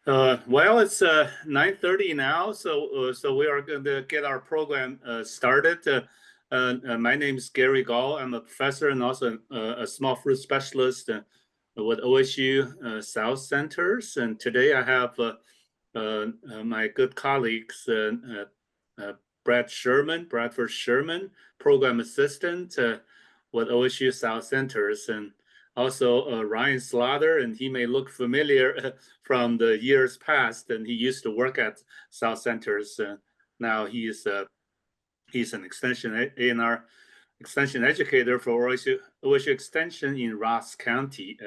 Well, it's 9:30 now, so we are going to get our program started. My name is Gary Gall. I'm a professor and also a small fruit specialist with OSU South Centers. And today I have my good colleagues, Bradford Sherman, program assistant with OSU South Centers, and also Ryan Slaughter, and he may look familiar from the years past, and he used to work at South Centers. Now he's an extension A&R extension educator for OSU Extension in Ross County.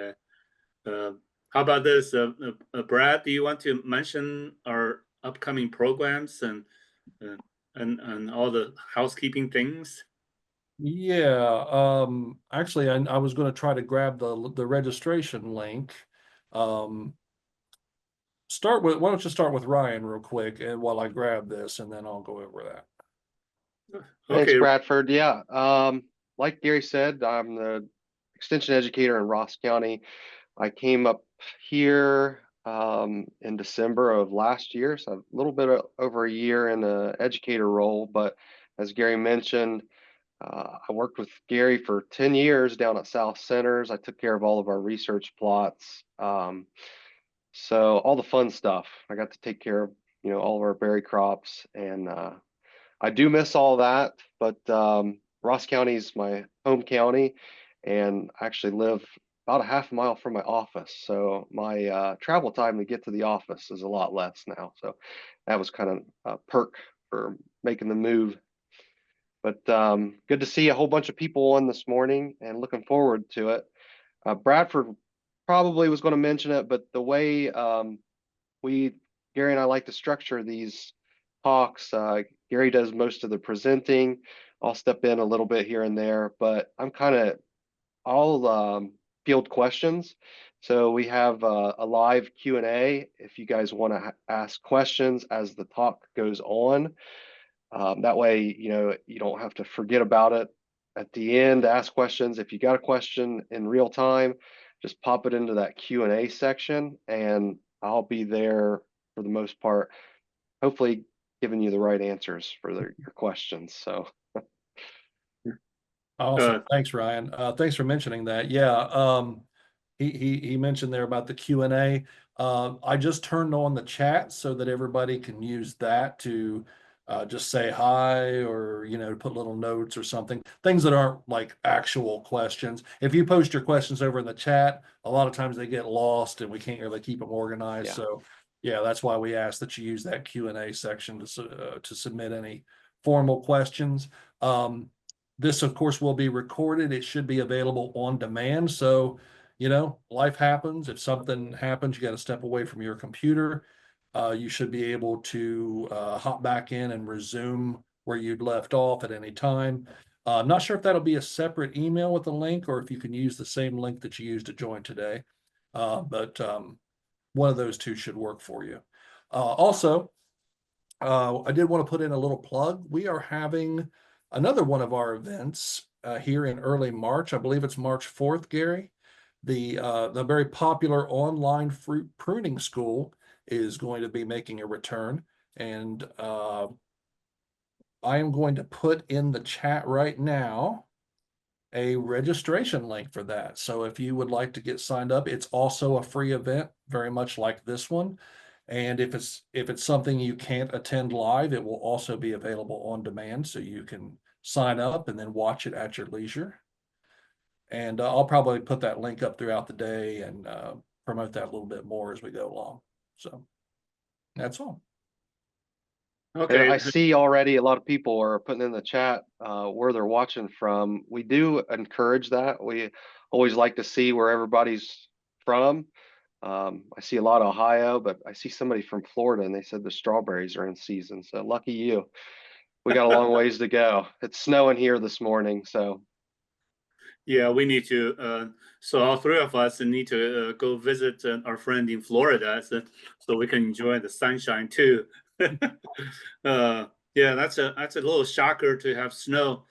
How about this, Brad? Do you want to mention our upcoming programs uh, and all the housekeeping things? Yeah, actually, I was going to try to grab the registration link. Um, why don't you start with Ryan real quick, and while I grab this, and then I'll go over that. Thanks, Okay. Bradford. Yeah, like Gary said, I'm the extension educator in Ross County. I came up here in December of last year, so a little bit over a year in the educator role. But as Gary mentioned, I worked with Gary for 10 years down at South Centers. I took care of all of our research plots. So all the fun stuff. I got to take care of, all of our berry crops, and I do miss all that, but Ross County is my home county, and I actually live about a half mile from my office. So my travel time to get to the office is a lot less now. So that was kind of a perk for making the move. But good to see a whole bunch of people on this morning and looking forward to it. Bradford probably was going to mention it, but the way Gary and I like to structure these talks, Gary does most of the presenting. I'll step in a little bit here and there, but I'll field questions. So we have a live Q&A if you guys want to ask questions as the talk goes on. That way, you don't have to forget about it at the end to ask questions. If you got a question in real time, just pop it into that Q&A section, and I'll be there for the most part, hopefully giving you the right answers for your questions. So Awesome. Thanks, Ryan. Thanks for mentioning that. Yeah, he mentioned there about the Q&A. I just turned on the chat so that everybody can use that to just say hi, or put little notes or something, things that aren't like actual questions. If you post your questions over in the chat, a lot of times they get lost and we can't really keep them organized. Yeah. So yeah, that's why we ask that you use that Q&A section to submit any formal questions. This, of course, will be recorded. It should be available on demand. So, life happens. If something happens, you got to step away from your computer. You should be able to hop back in and resume where you'd left off at any time. I'm not sure if that'll be a separate email with a link, or if you can use the same link that you used to join today. But one of those two should work for you. Also, I did want to put in a little plug. We are having another one of our events here in early March. I believe it's March 4th, Gary. The very popular online fruit pruning school is going to be making a return, and I am going to put in the chat right now a registration link for that. So if you would like to get signed up, it's also a free event, very much like this one. And if it's something you can't attend live, it will also be available on demand, so you can sign up and then watch it at your leisure. And I'll probably put that link up throughout the day and promote that a little bit more as we go along. So that's all. Okay. I see already a lot of people are putting in the chat where they're watching from. We do encourage that. We always like to see where everybody's from. I see a lot of Ohio, but I see somebody from Florida, and they said the strawberries are in season. So lucky you. We got a long ways to go. It's snowing here this morning, so. Yeah, we need to. So all three of us need to go visit our friend in Florida, so we can enjoy the sunshine too. Yeah, that's a little shocker to have snow,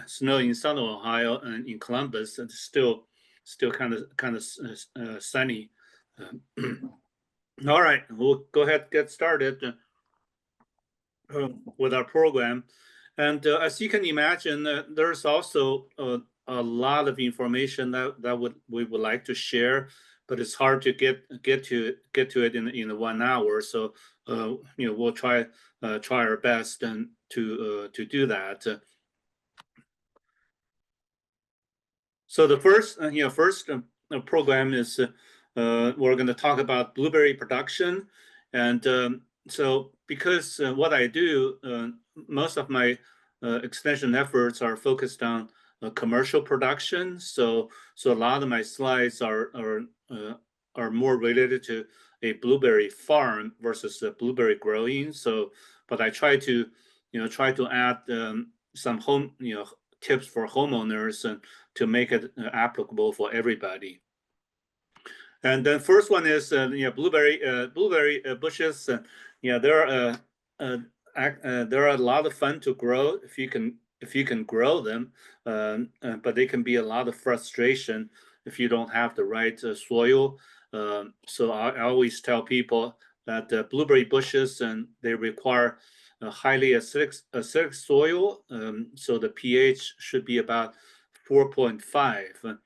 snow in southern Ohio and in Columbus, and still kind of sunny. All right, we'll go ahead and get started with our program. And as you can imagine, there's also a lot of information that we would like to share, but it's hard to get to it in 1 hour. So we'll try our best and to do that. So the first program is we're going to talk about blueberry production, and so because what I do, most of my extension efforts are focused on commercial production. So a lot of my slides are more related to a blueberry farm versus blueberry growing. So, but I try to add some home tips for homeowners and to make it applicable for everybody. And then first one is blueberry bushes. There are a lot of fun to grow if you can grow them, but they can be a lot of frustration if you don't have the right soil. So I always tell people that blueberry bushes and they require a highly acidic soil. So the pH should be about 4.5.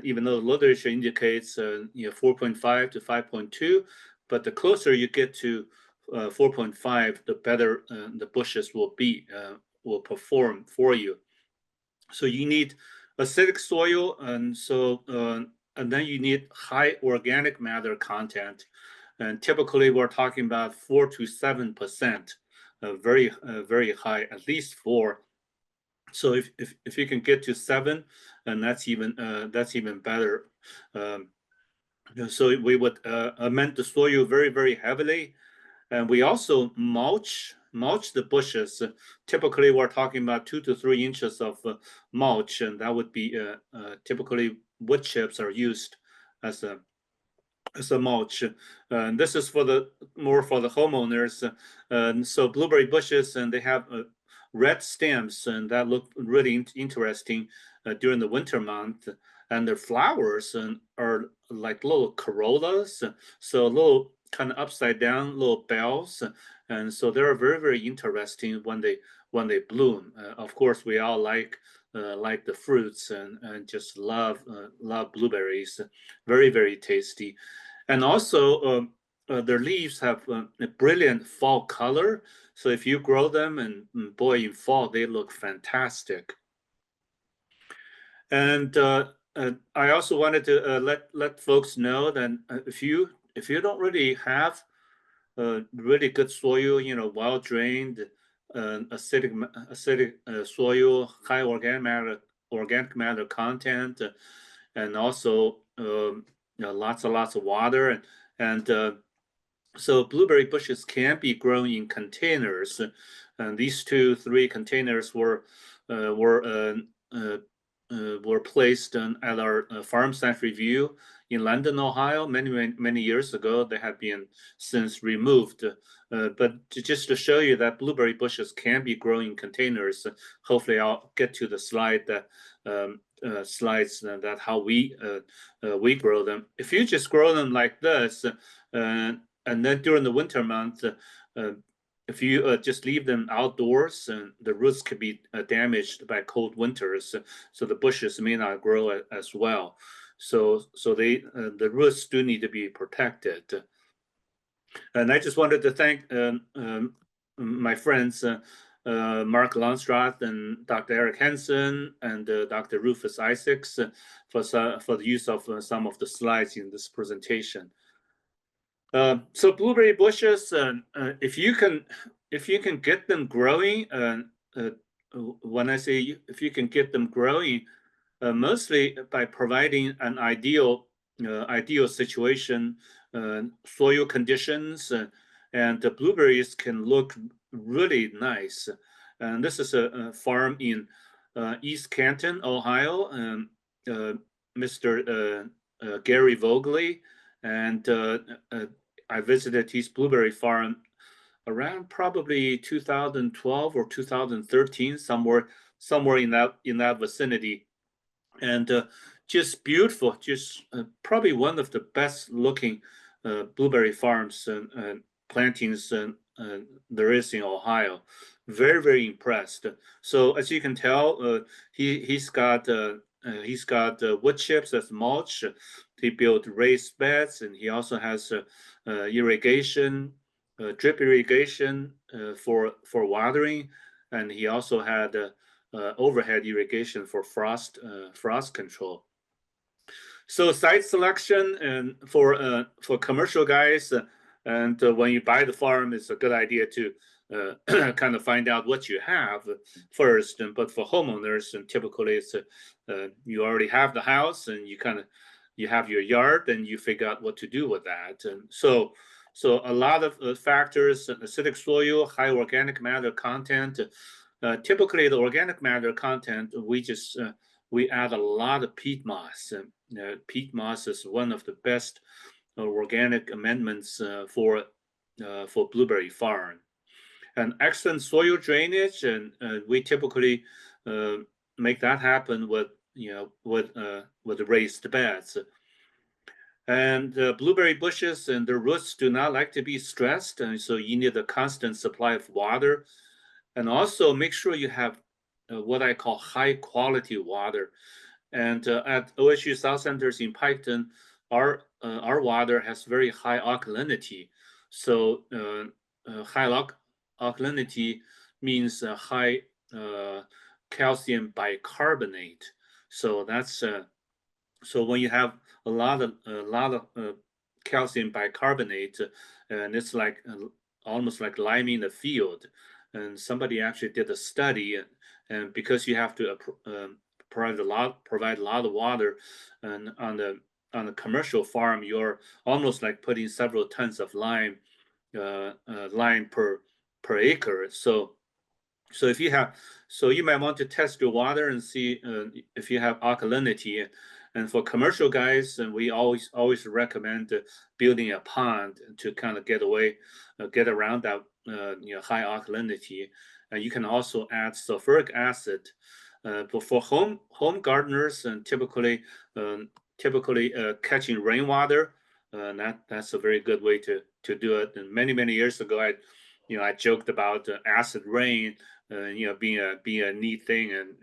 Even though the literature indicates 4.5 to 5.2, but the closer you get to 4.5, the better the bushes will perform for you. So you need acidic soil, and then you need high organic matter content, and typically we're talking about 4 to 7%, very high, at least 4. So if you can get to 7, and that's even better. So we would amend the soil very heavily, and we also mulch the bushes. Typically, we're talking about 2 to 3 inches of mulch, and that would be typically wood chips are used as a mulch. This is more for the homeowners. So blueberry bushes, and they have red stems, and that look really interesting during the winter month. And their flowers are like little corollas, so a little kind of upside down little bells, and so they're very interesting when they bloom. Of course, we all like the fruits and just love blueberries. Very tasty. And also their leaves have a brilliant fall color. So if you grow them, and boy, in fall they look fantastic. And I also wanted to let folks know that if you don't really have really good soil, well drained, acidic soil, high organic matter content, and also lots of water, and so blueberry bushes can be grown in containers, and these 3 containers were placed at our farm site review in London, Ohio, many years ago. They have been since removed, but just to show you that blueberry bushes can be grown in containers. Hopefully, I'll get to the slide that slides that how we grow them. If you just grow them like this, and then during the winter month, if you just leave them outdoors, the roots could be damaged by cold winters, so the bushes may not grow as well. So the roots do need to be protected. And I just wanted to thank my friends Mark Longstrath and Dr. Eric Hansen and Dr. Rufus Isaacs for the use of some of the slides in this presentation. So blueberry bushes, if you can get them growing, when I say if you can get them growing, mostly by providing an ideal situation, soil conditions, and the blueberries can look really nice. And this is a farm in East Canton, Ohio, and Mr. Gary Vogley, and I visited his blueberry farm around probably 2012 or 2013, somewhere in that vicinity, and just beautiful, just probably one of the best looking blueberry farms and plantings there is in Ohio. Very, very impressed. So as you can tell, he's got wood chips as mulch. He built raised beds, and he also has irrigation, drip irrigation for watering, and he also had overhead irrigation for frost control. So site selection and for commercial guys, and when you buy the farm, it's a good idea to kind of find out what you have first. But for homeowners, and typically it's you already have the house, and you have your yard, and you figure out what to do with that. And so a lot of factors: acidic soil, high organic matter content. Typically, the organic matter content we add a lot of peat moss. Peat moss is one of the best organic amendments for blueberry farm. And excellent soil drainage, and we typically make that happen with raised beds. And blueberry bushes and the roots do not like to be stressed, and so you need a constant supply of water. And also make sure you have what I call high quality water. And at OSU South Centers in Piketon, our water has very high alkalinity. So high alkalinity means high calcium bicarbonate. So that's so when you have a lot of calcium bicarbonate, and it's like almost like liming the field. And somebody actually did a study, and because you have to provide a lot of water, and on the commercial farm, you're almost like putting several tons of lime per acre. So if you have, so you might want to test your water and see if you have alkalinity. And for commercial guys, and we always recommend building a pond to kind of get around that high alkalinity. And you can also add sulfuric acid. But for home gardeners, and typically catching rainwater, that's a very good way to do it. And many years ago, I joked about acid rain, being a neat thing, and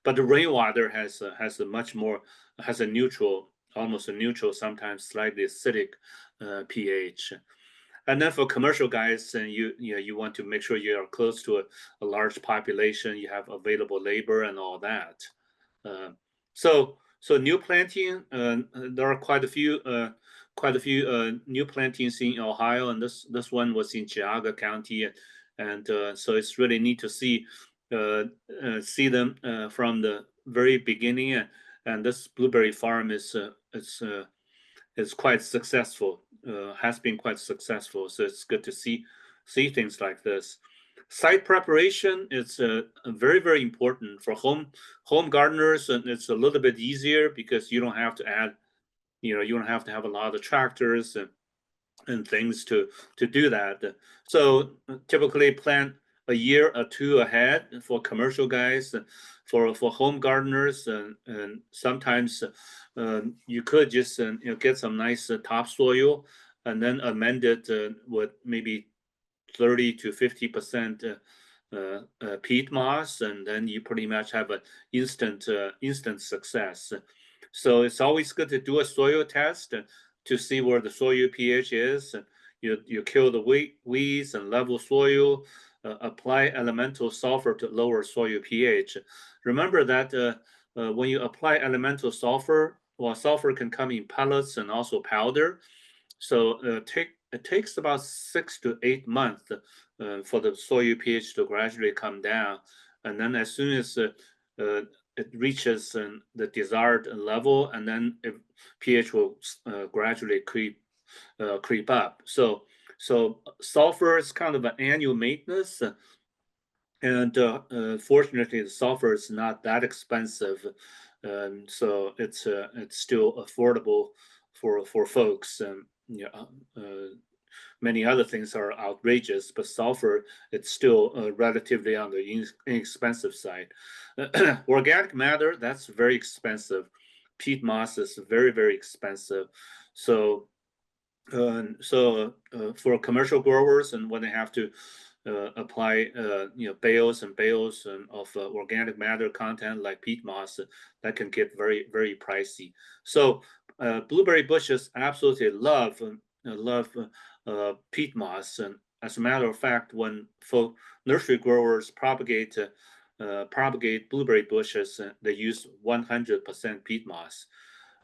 but the rainwater has a much more has a neutral, almost a neutral, sometimes slightly acidic pH. And then for commercial guys, and you want to make sure you are close to a large population, you have available labor and all that. So new planting, there are quite a few new plantings in Ohio, and this one was in Geauga County, and so it's really neat to see them from the very beginning. And this blueberry farm is quite successful, has been quite successful. So it's good to see things like this. Site preparation is very important for home gardeners, and it's a little bit easier because you don't have to add, you don't have to have a lot of tractors and things to do that. So typically plant a year or two ahead for commercial guys. For home gardeners, and sometimes you could just get some nice topsoil and then amend it with maybe 30 to 50% peat moss, and then you pretty much have an instant success. So it's always good to do a soil test to see where the soil pH is. You kill the weeds and level soil. Apply elemental sulfur to lower soil pH. Remember that when you apply elemental sulfur, well, sulfur can come in pellets and also powder. So it takes about 6 to 8 months for the soil pH to gradually come down. And then as soon as it reaches the desired level, and then pH will gradually creep up. So sulfur is kind of an annual maintenance, and fortunately, the sulfur is not that expensive, so it's still affordable for folks. Many other things are outrageous, but sulfur, it's still relatively on the inexpensive side. Organic matter, that's very expensive. peat moss is very, very expensive. So for commercial growers, and when they have to apply bales and bales of organic matter content like peat moss, that can get very, very pricey. So blueberry bushes absolutely love peat moss, and as a matter of fact, when nursery growers propagate blueberry bushes, they use 100% peat moss.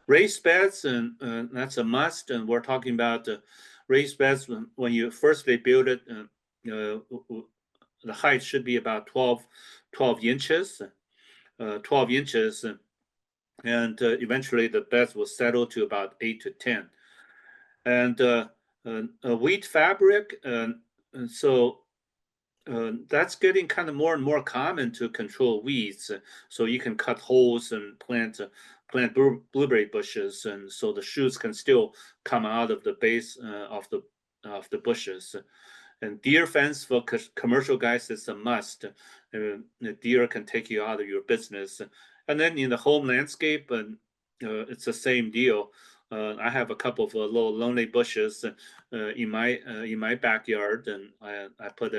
Raised beds, and that's a must. And we're talking about raised beds when you firstly build it. The height should be about 12 inches, 12 inches, and eventually the beds will settle to about 8 to 10. And wheat fabric, so that's getting kind of more and more common to control weeds. So you can cut holes and plant blueberry bushes, and so the shoots can still come out of the base of the bushes. And deer fence for commercial guys is a must. The deer can take you out of your business. And then in the home landscape, it's the same deal. I have a couple of little lonely bushes in my backyard, and I put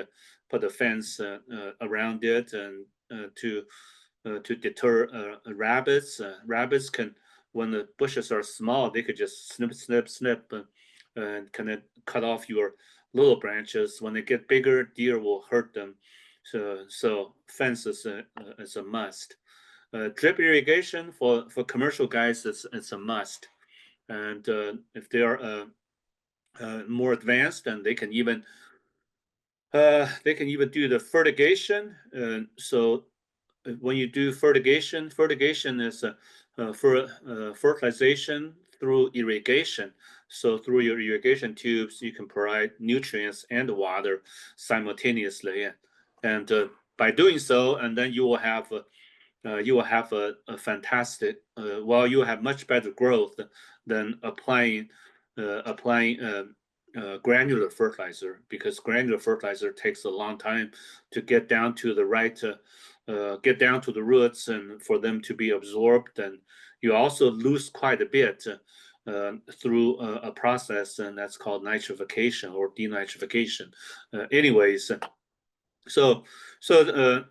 a fence around it, and to deter rabbits. Rabbits can, when the bushes are small, they could just snip, and kind of cut off your little branches. When they get bigger, deer will hurt them. So fence is a must. Drip irrigation for commercial guys, it's a must. And if they are more advanced, then they can even do the fertigation. So when you do fertigation is fertilization through irrigation. So through your irrigation tubes, you can provide nutrients and water simultaneously, and by doing so, and then you will have a fantastic, you will have much better growth than applying granular fertilizer, because granular fertilizer takes a long time to get down to the right, get down to the roots and for them to be absorbed. And you also lose quite a bit through a process, and that's called nitrification or denitrification. Anyways, so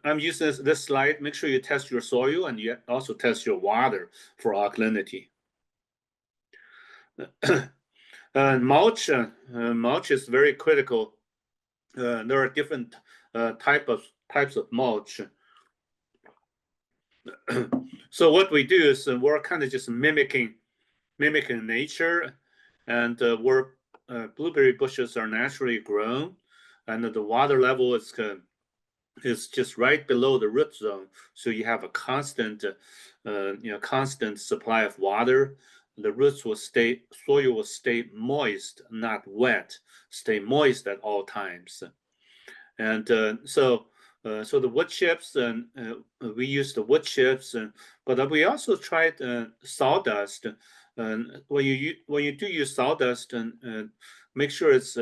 I'm using this slide. Make sure you test your soil, and you also test your water for alkalinity. Mulch is very critical. There are different types of mulch. So what we do is we're kind of just mimicking nature, and where blueberry bushes are naturally grown, and the water level is just right below the root zone, so you have a constant supply of water. The soil will stay moist, not wet, stay moist at all times. And so the wood chips, and we use the wood chips, but we also tried sawdust. And when you do use sawdust, and make sure it's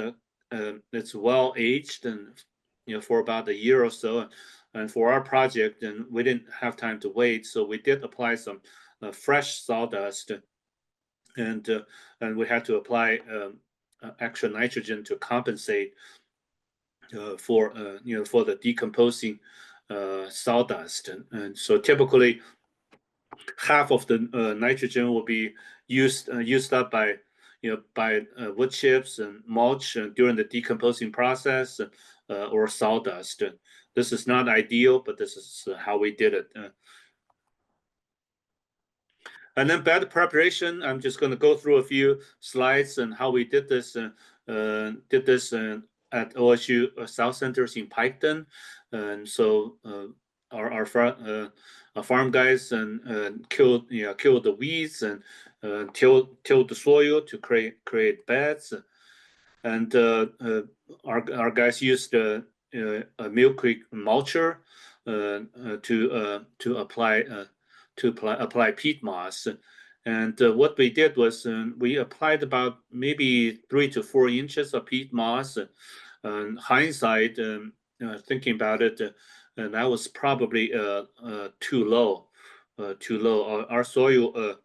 well aged, and for about a year or so. And for our project, and we didn't have time to wait, so we did apply some fresh sawdust, and we had to apply extra nitrogen to compensate for the decomposing sawdust. And so typically half of the nitrogen will be used up by wood chips and mulch during the decomposing process, or sawdust. This is not ideal, but this is how we did it. And then bed preparation, I'm just going to go through a few slides and how we did this. At OSU South Centers in Piketon, and so our farm guys and killed the weeds, and tilled the soil to create beds, and our guys used a Mill Creek mulcher to apply peat moss. And what we did was we applied about maybe 3 to 4 inches of peat moss. Hindsight, thinking about it, and that was probably too low. Our soil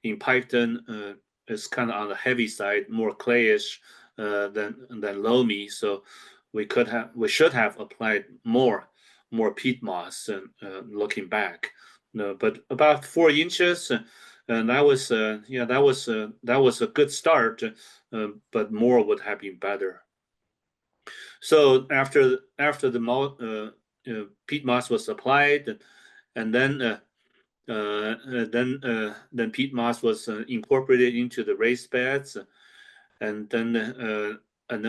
in Piketon is kind of on the heavy side, more clayish than loamy. So we should have applied more peat moss. And looking back, but about 4 inches, and that was that was a good start. But more would have been better. So after the peat moss was applied, and then peat moss was incorporated into the raised beds, and then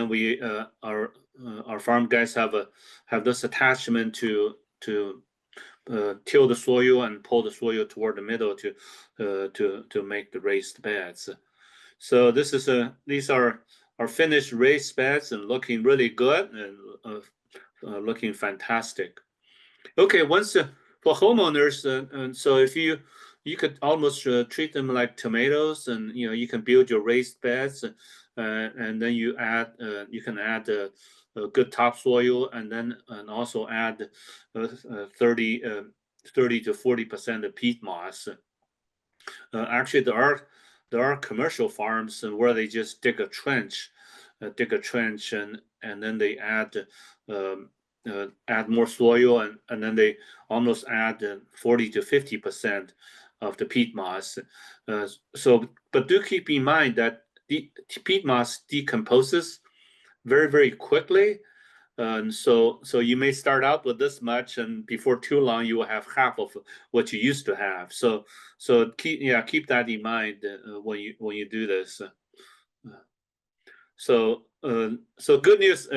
we our farm guys have this attachment to till the soil and pull the soil toward the middle to make the raised beds. So these are our finished raised beds and looking really good and looking fantastic. Okay, once for homeowners, and so if you could almost treat them like tomatoes, and you can build your raised beds, and then you can add a good topsoil, and also add 30 to 40% of peat moss. Actually, there are commercial farms where they just dig a trench, and then they add more soil, and then they almost add 40 to 50% of the peat moss. But do keep in mind that the peat moss decomposes very, very quickly. So you may start out with this much, and before too long you will have half of what you used to have. So keep that in mind when you do this. So good news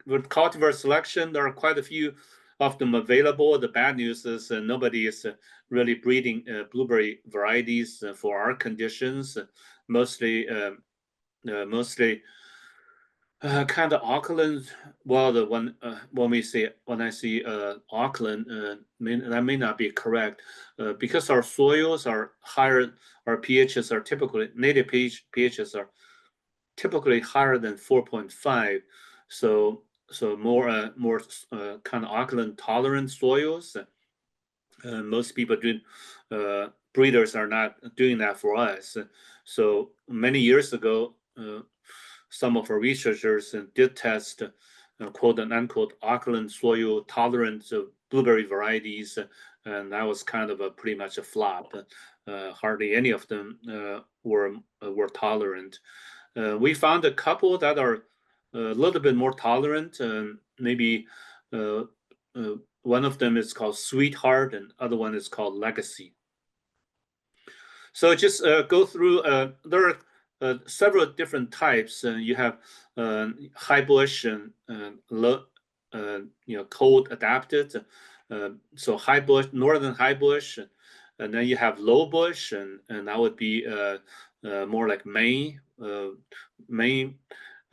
with cultivar selection, there are quite a few of them available. The bad news is nobody is really breeding blueberry varieties for our conditions. Mostly kind of Auckland. Well, the one when I see Auckland, that may not be correct because our soils are higher. Our pHs are typically native pHs are typically higher than 4.5. So more kind of Auckland tolerant soils. Most people do. Breeders are not doing that for us. So many years ago, some of our researchers did test quote and unquote Auckland soil tolerant blueberry varieties, and that was kind of pretty much a flop. Hardly any of them were tolerant. We found a couple that are a little bit more tolerant, and maybe one of them is called Sweetheart, and other one is called Legacy. So just go through. There are several different types. You have high bush and low, cold adapted. So high bush, northern high bush, and then you have low bush, and that would be more like Maine,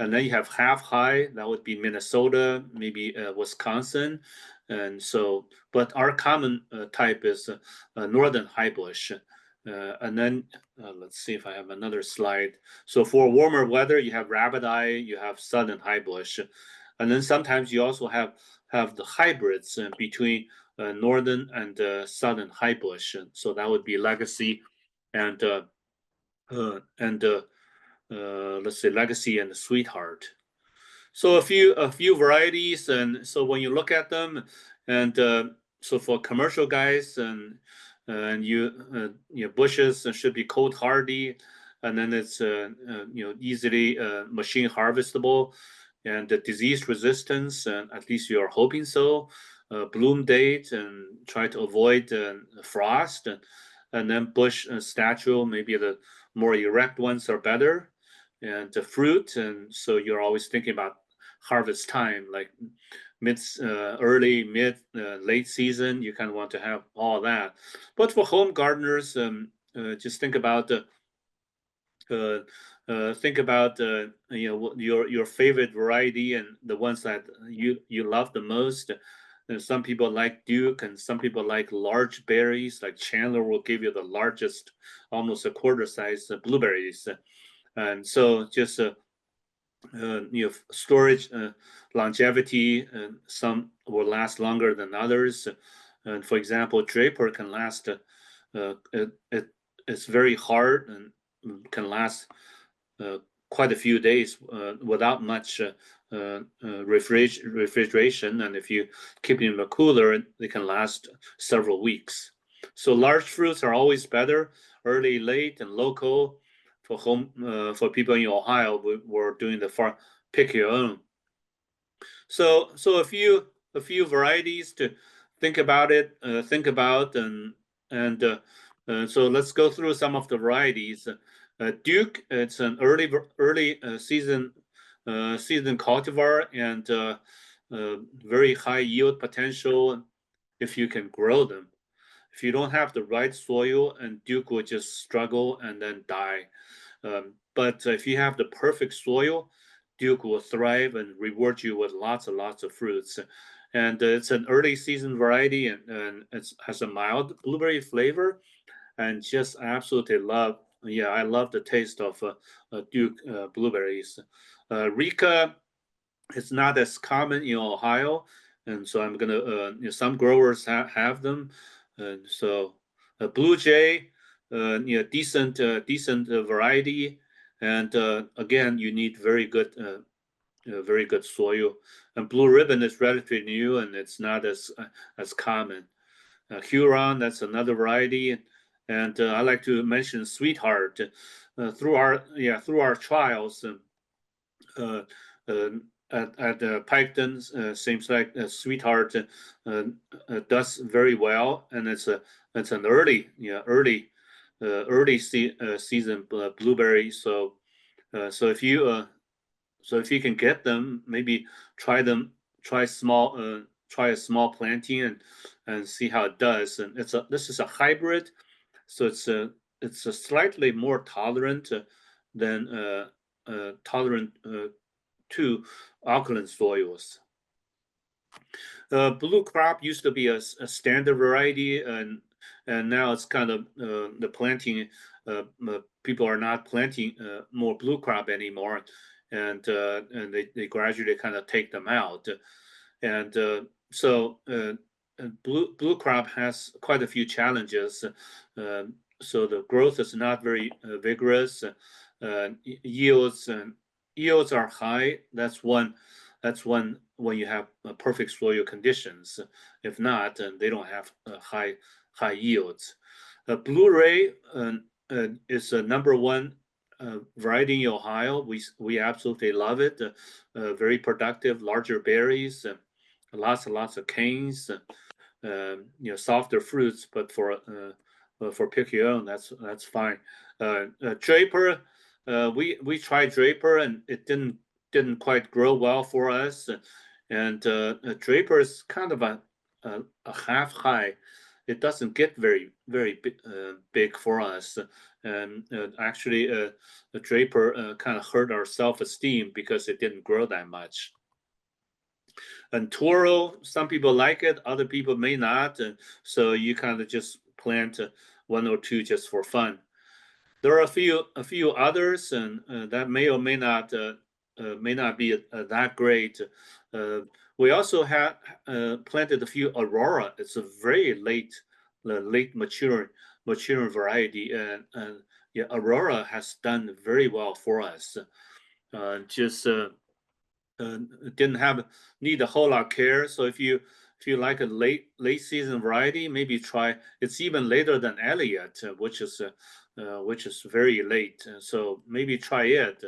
and then you have half high. That would be Minnesota, maybe Wisconsin, and so. But our common type is northern high bush. And then let's see if I have another slide. So for warmer weather, you have rabbit eye, you have southern high bush, and then sometimes you also have the hybrids between northern and southern high bush. So that would be Legacy, and let's say Legacy and Sweetheart. So a few varieties, and so when you look at them, and so for commercial guys and bushes should be cold hardy, and then it's easily machine harvestable, and the disease resistance, and at least you're hoping so. Bloom date, and try to avoid frost, and then bush stature, maybe the more erect ones are better, and the fruit, and so you're always thinking about harvest time, like early, mid, late season. You kind of want to have all that. But for home gardeners, just think about your favorite variety and the ones that you love the most. And some people like Duke, and some people like large berries. Like Chandler will give you the largest, almost a quarter size blueberries, and so just storage longevity, and some will last longer than others. And for example, Draper can last it's very hard and can last quite a few days without much refrigeration. And if you keep it in the cooler, they can last several weeks. So large fruits are always better, early, late, and local. For people in Ohio, we're doing the farm pick your own. So a few varieties to think about so let's go through some of the varieties. Duke, it's an early season cultivar and very high yield potential if you can grow them. If you don't have the right soil, and Duke will just struggle and then die. But if you have the perfect soil, Duke will thrive and reward you with lots and lots of fruits. And it's an early season variety, and it has a mild blueberry flavor, and just absolutely love. Yeah, I love the taste of Duke blueberries. Rika is not as common in Ohio, and so I'm gonna. Some growers have them, and so Blue Jay, decent variety, and again, you need very good soil. And Blue Ribbon is relatively new, and it's not as common. Huron, that's another variety, and I like to mention Sweetheart. Through our trials, uh, uh, at Piketon, seems like Sweetheart does very well, and it's an early season blueberry. So if you can get them, maybe try them, try a small planting and see how it does. And this is a hybrid, so it's a slightly more tolerant than tolerant to alkaline soils. Blue crop used to be a standard variety, and now it's kind of the planting. People are not planting more blue crop anymore, and they gradually kind of take them out, and so blue crop has quite a few challenges. So the growth is not very vigorous. Yields are high. That's one. When you have perfect soil conditions. If not, they don't have high yields. Blu-ray is a number one variety in Ohio. We absolutely love it. Very productive, larger berries, lots and lots of canes. Softer fruits, but for pick your own, that's fine. Draper, we tried Draper and it didn't quite grow well for us, and Draper is kind of a half high. It doesn't get very big for us, and actually, the Draper kind of hurt our self-esteem because it didn't grow that much. And Toro, some people like it, other people may not, and so you kind of just plant one or two just for fun. There are a few others, and that may or may not be that great. We also had planted a few Aurora. It's a very late maturing variety, and yeah, Aurora has done very well for us. Just didn't need a whole lot of care. So if you like a late season variety, maybe try. It's even later than Elliott, which is very late. So maybe try it,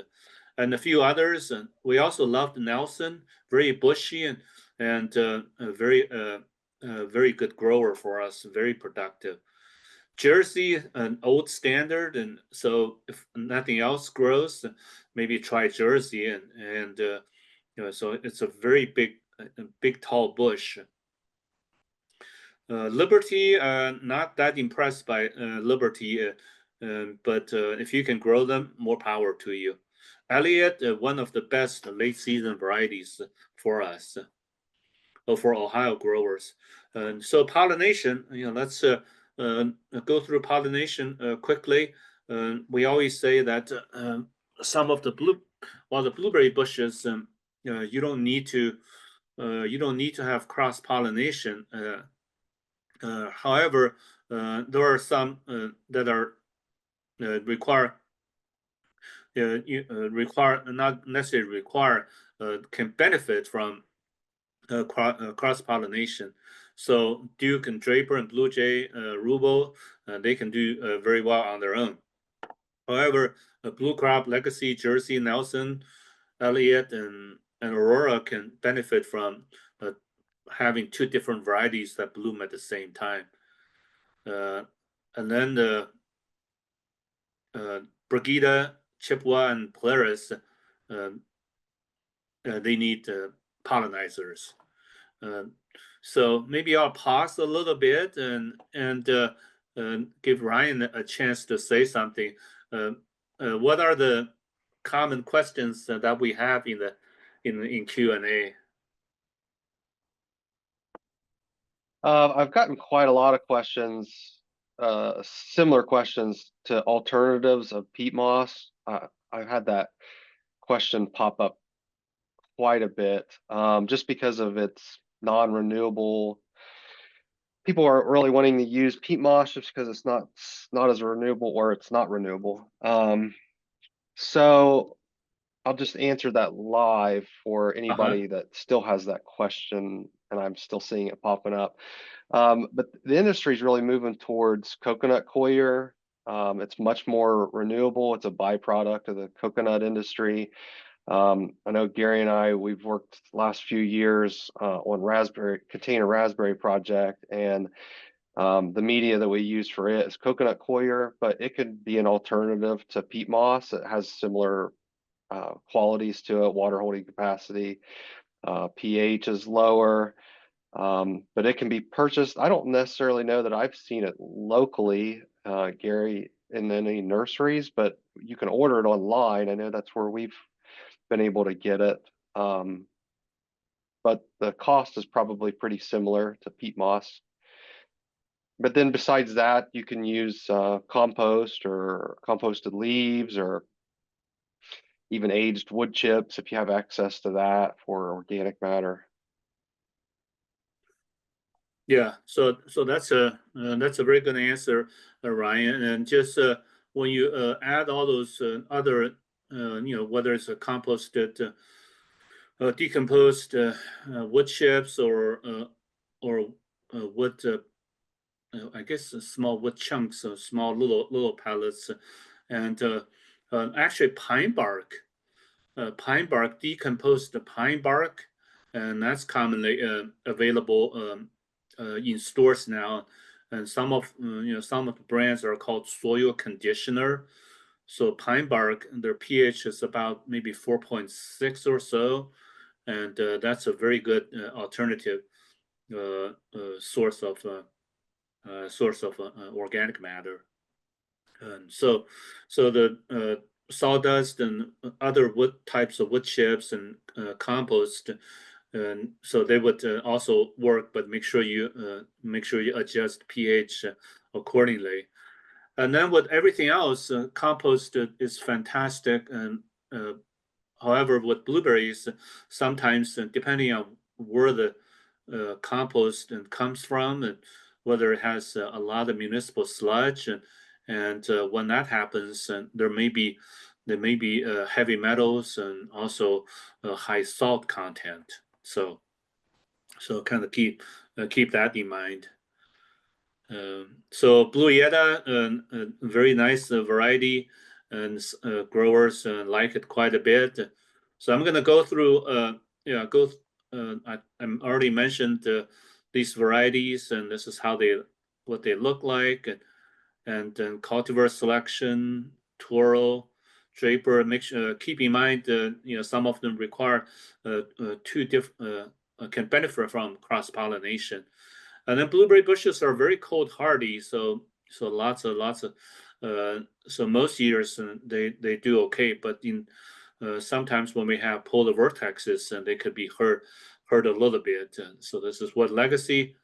and a few others. And we also loved Nelson, very bushy and very good grower for us, very productive. Jersey, an old standard, and so if nothing else grows, maybe try Jersey, and so it's a very big tall bush. Liberty, not that impressed by Liberty, but if you can grow them, more power to you. Elliott, one of the best late season varieties for us, or for Ohio growers. And so pollination, let's go through pollination quickly. We always say that some of the blueberry bushes, you don't need to have cross pollination. However, there are some that are require not necessarily require can benefit from cross pollination. So Duke and Draper and Blue Jay, Rubel, they can do very well on their own. However, Blue Crop, Legacy, Jersey, Nelson, Elliott, and Aurora can benefit from having two different varieties that bloom at the same time. And then the Brigida, Chippewa, and Polaris, they need pollinizers. So maybe I'll pause a little bit and give Ryan a chance to say something. What are the common questions that we have in Q&A? I've gotten quite a lot of questions, similar questions to alternatives of peat moss. I've had that question pop up quite a bit, just because of its non-renewable. People are really wanting to use peat moss just because it's not as renewable, or it's not renewable. So I'll just answer that live for anybody that still has that question, and I'm still seeing it popping up. But the industry is really moving towards coconut coir. It's much more renewable. It's a byproduct of the coconut industry. I know Gary and we've worked the last few years on container raspberry project, and the media that we use for it is coconut coir, but it could be an alternative to peat moss. It has similar qualities to it, water holding capacity, pH is lower, but it can be purchased. I don't necessarily know that I've seen it locally, Gary, in any nurseries, but you can order it online. I know that's where we've been able to get it. But the cost is probably pretty similar to peat moss. But then besides that, you can use compost or composted leaves, or even aged wood chips if you have access to that for organic matter. Yeah, so that's a very good answer, Ryan. And just when you add all those other, whether it's a composted, decomposed wood chips or wood, I guess small wood chunks, small little pellets, and actually pine bark, decomposed pine bark, and that's commonly available in stores now. And some of the brands are called soil conditioner. So pine bark, their pH is about maybe 4.6 or so, and that's a very good alternative source of organic matter. And so the sawdust and other wood types of wood chips and compost, and so they would also work, but make sure you adjust pH accordingly. And then with everything else, compost is fantastic. And however, with blueberries, sometimes depending on where the compost comes from, and whether it has a lot of municipal sludge, and when that happens, there may be heavy metals and also high salt content. So kind of keep that in mind. So Blue Yetta, a very nice variety, and growers like it quite a bit. So I'm going to go through. I already mentioned these varieties, and this is what they look like, and then cultivar selection, Toro, Draper. Keep in mind, some of them require two different can benefit from cross pollination. And then blueberry bushes are very cold hardy, so lots of so most years they do okay, but in sometimes when we have polar vortexes, and they could be hurt a little bit. And so this is what Legacy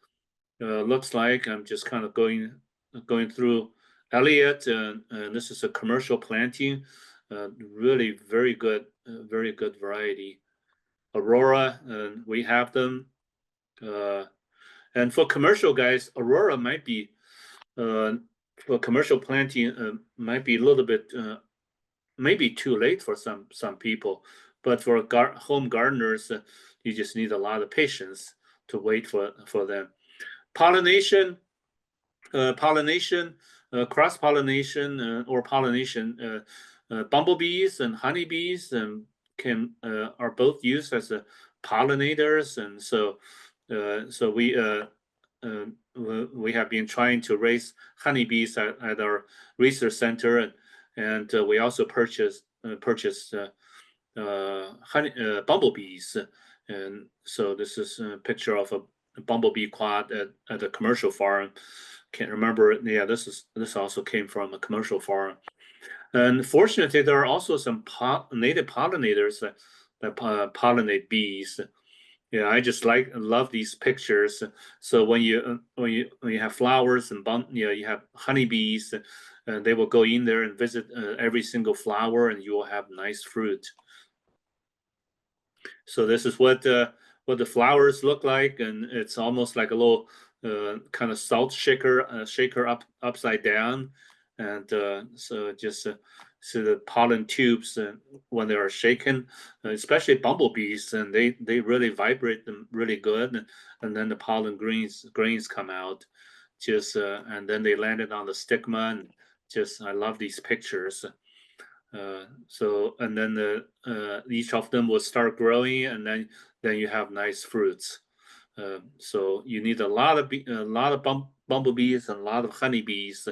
looks like. I'm just kind of going through Elliott, and this is a commercial planting, really very good variety. Aurora, and we have them. And for commercial guys, Aurora might be well, commercial planting might be a little bit maybe too late for some people, but for home gardeners, you just need a lot of patience to wait for them. Pollination, cross pollination or pollination, bumblebees and honeybees can are both used as pollinators, and so we have been trying to raise honeybees at our research center, and we also purchased bumblebees, and so this is a picture of a bumblebee quad at a commercial farm. Can't remember. Yeah, this also came from a commercial farm. And fortunately, there are also some native pollinators that pollinate bees. Yeah, I just love these pictures. So when you have flowers and you have honeybees, they will go in there and visit every single flower, and you will have nice fruit. So this is what the flowers look like, and it's almost like a little kind of salt shaker upside down, and so just see the pollen tubes when they are shaken, especially bumblebees, and they really vibrate them really good, and then the pollen grains come out, just and then they landed on the stigma, and just I love these pictures. So and then each of them will start growing, and then you have nice fruits. So you need a lot of bumblebees and a lot of honeybees,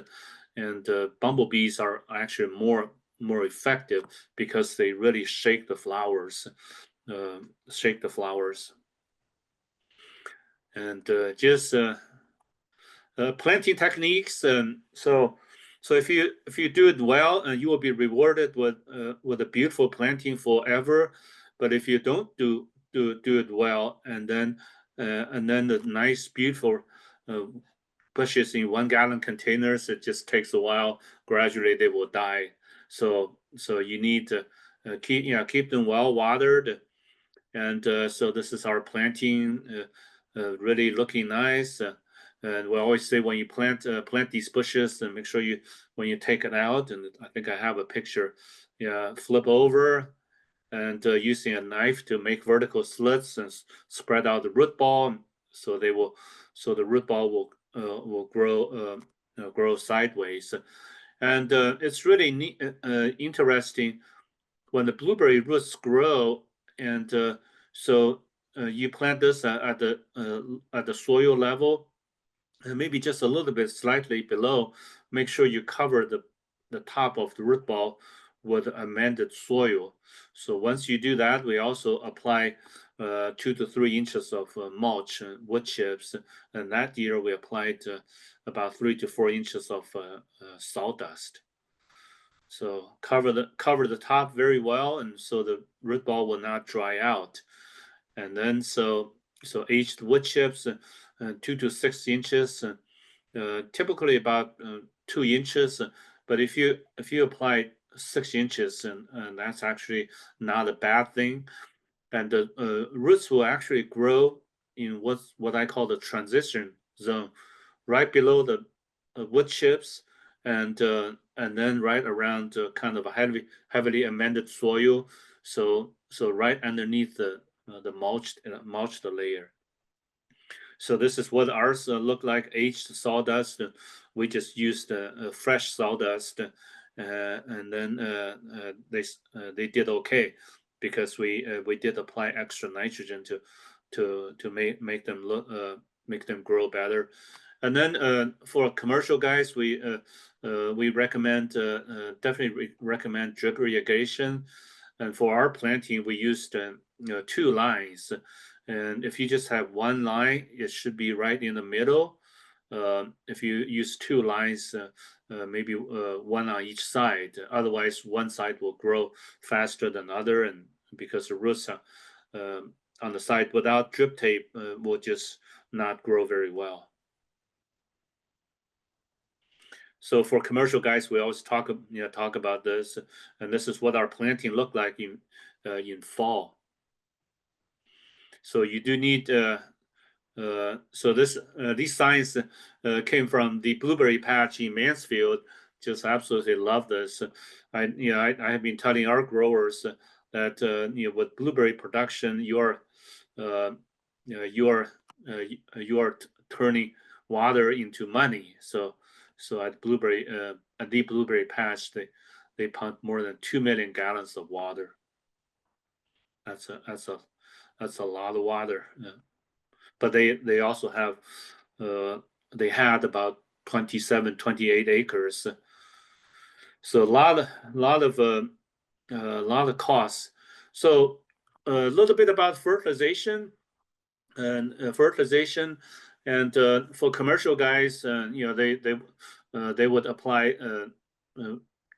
and bumblebees are actually more effective because they really shake the flowers, and just planting techniques. So if you do it well, you will be rewarded with a beautiful planting forever. But if you don't do it well, and then the nice beautiful bushes in 1 gallon containers, it just takes a while. Gradually, they will die. So you need to keep them well watered, and so this is our planting, really looking nice. And we always say when you plant these bushes, and make sure when you take it out, and I think I have a picture, flip over, and using a knife to make vertical slits and spread out the root ball, so the root ball will grow sideways. And it's really neat, interesting when the blueberry roots grow, and so you plant this at the soil level, and maybe just a little bit slightly below. Make sure you cover the top of the root ball with amended soil. So once you do that, we also apply 2 to 3 inches of mulch, wood chips, and that year we applied about 3 to 4 inches of sawdust. So cover the top very well, and so the root ball will not dry out. And then so aged wood chips, 2 to 6 inches, typically about 2 inches. But if you apply 6 inches, and that's actually not a bad thing, and the roots will actually grow in what I call the transition zone, right below the wood chips, and then right around kind of a heavily amended soil, so right underneath the mulched layer. So this is what ours look like, aged sawdust. We just used fresh sawdust, and then they did okay, because we did apply extra nitrogen to make them grow better. And then for commercial guys, we recommend definitely recommend drip irrigation. And for our planting, we used 2 lines. And if you just have 1 line, it should be right in the middle. If you use 2 lines, maybe 1 on each side. Otherwise, one side will grow faster than other, and because the roots on the side without drip tape will just not grow very well. So for commercial guys, we always talk about this, and this is what our planting looked like in fall. So you do need So these signs came from the blueberry patch in Mansfield. Just absolutely love this. I have been telling our growers that with blueberry production, you're turning water into money. So at the blueberry patch, they pump more than 2 million gallons of water. That's a lot of water. But they also have they had about 27, 28 acres. So a lot of costs. So a little bit about fertilization and fertilization, and for commercial guys, they would apply.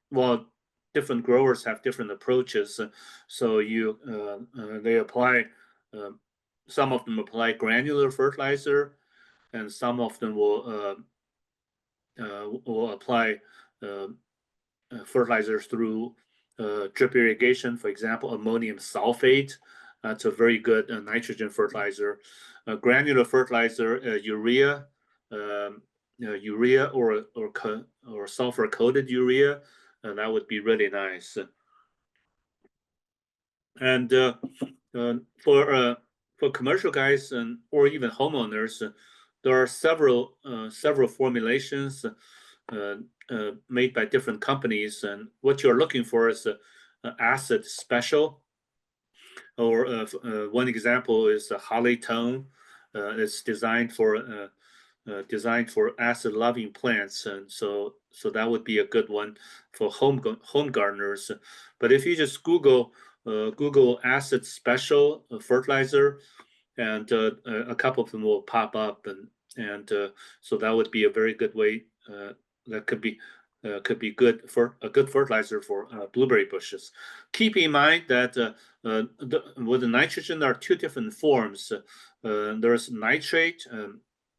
Well, different growers have different approaches. So they apply. Some of them apply granular fertilizer, and some of them will apply fertilizers through drip irrigation. For example, ammonium sulfate. That's a very good nitrogen fertilizer. Granular fertilizer, urea, urea or sulfur coated urea. That would be really nice. And for commercial guys or even homeowners, there are several formulations made by different companies, and what you're looking for is a acid special. Or one example is a Holly Tone. It's designed for acid-loving plants, and so that would be a good one for home gardeners. But if you just Google acid special fertilizer, and a couple of them will pop up, and so that would be a very good way. That could be good for a good fertilizer for blueberry bushes. Keep in mind that with the nitrogen, there are two different forms. There's nitrate.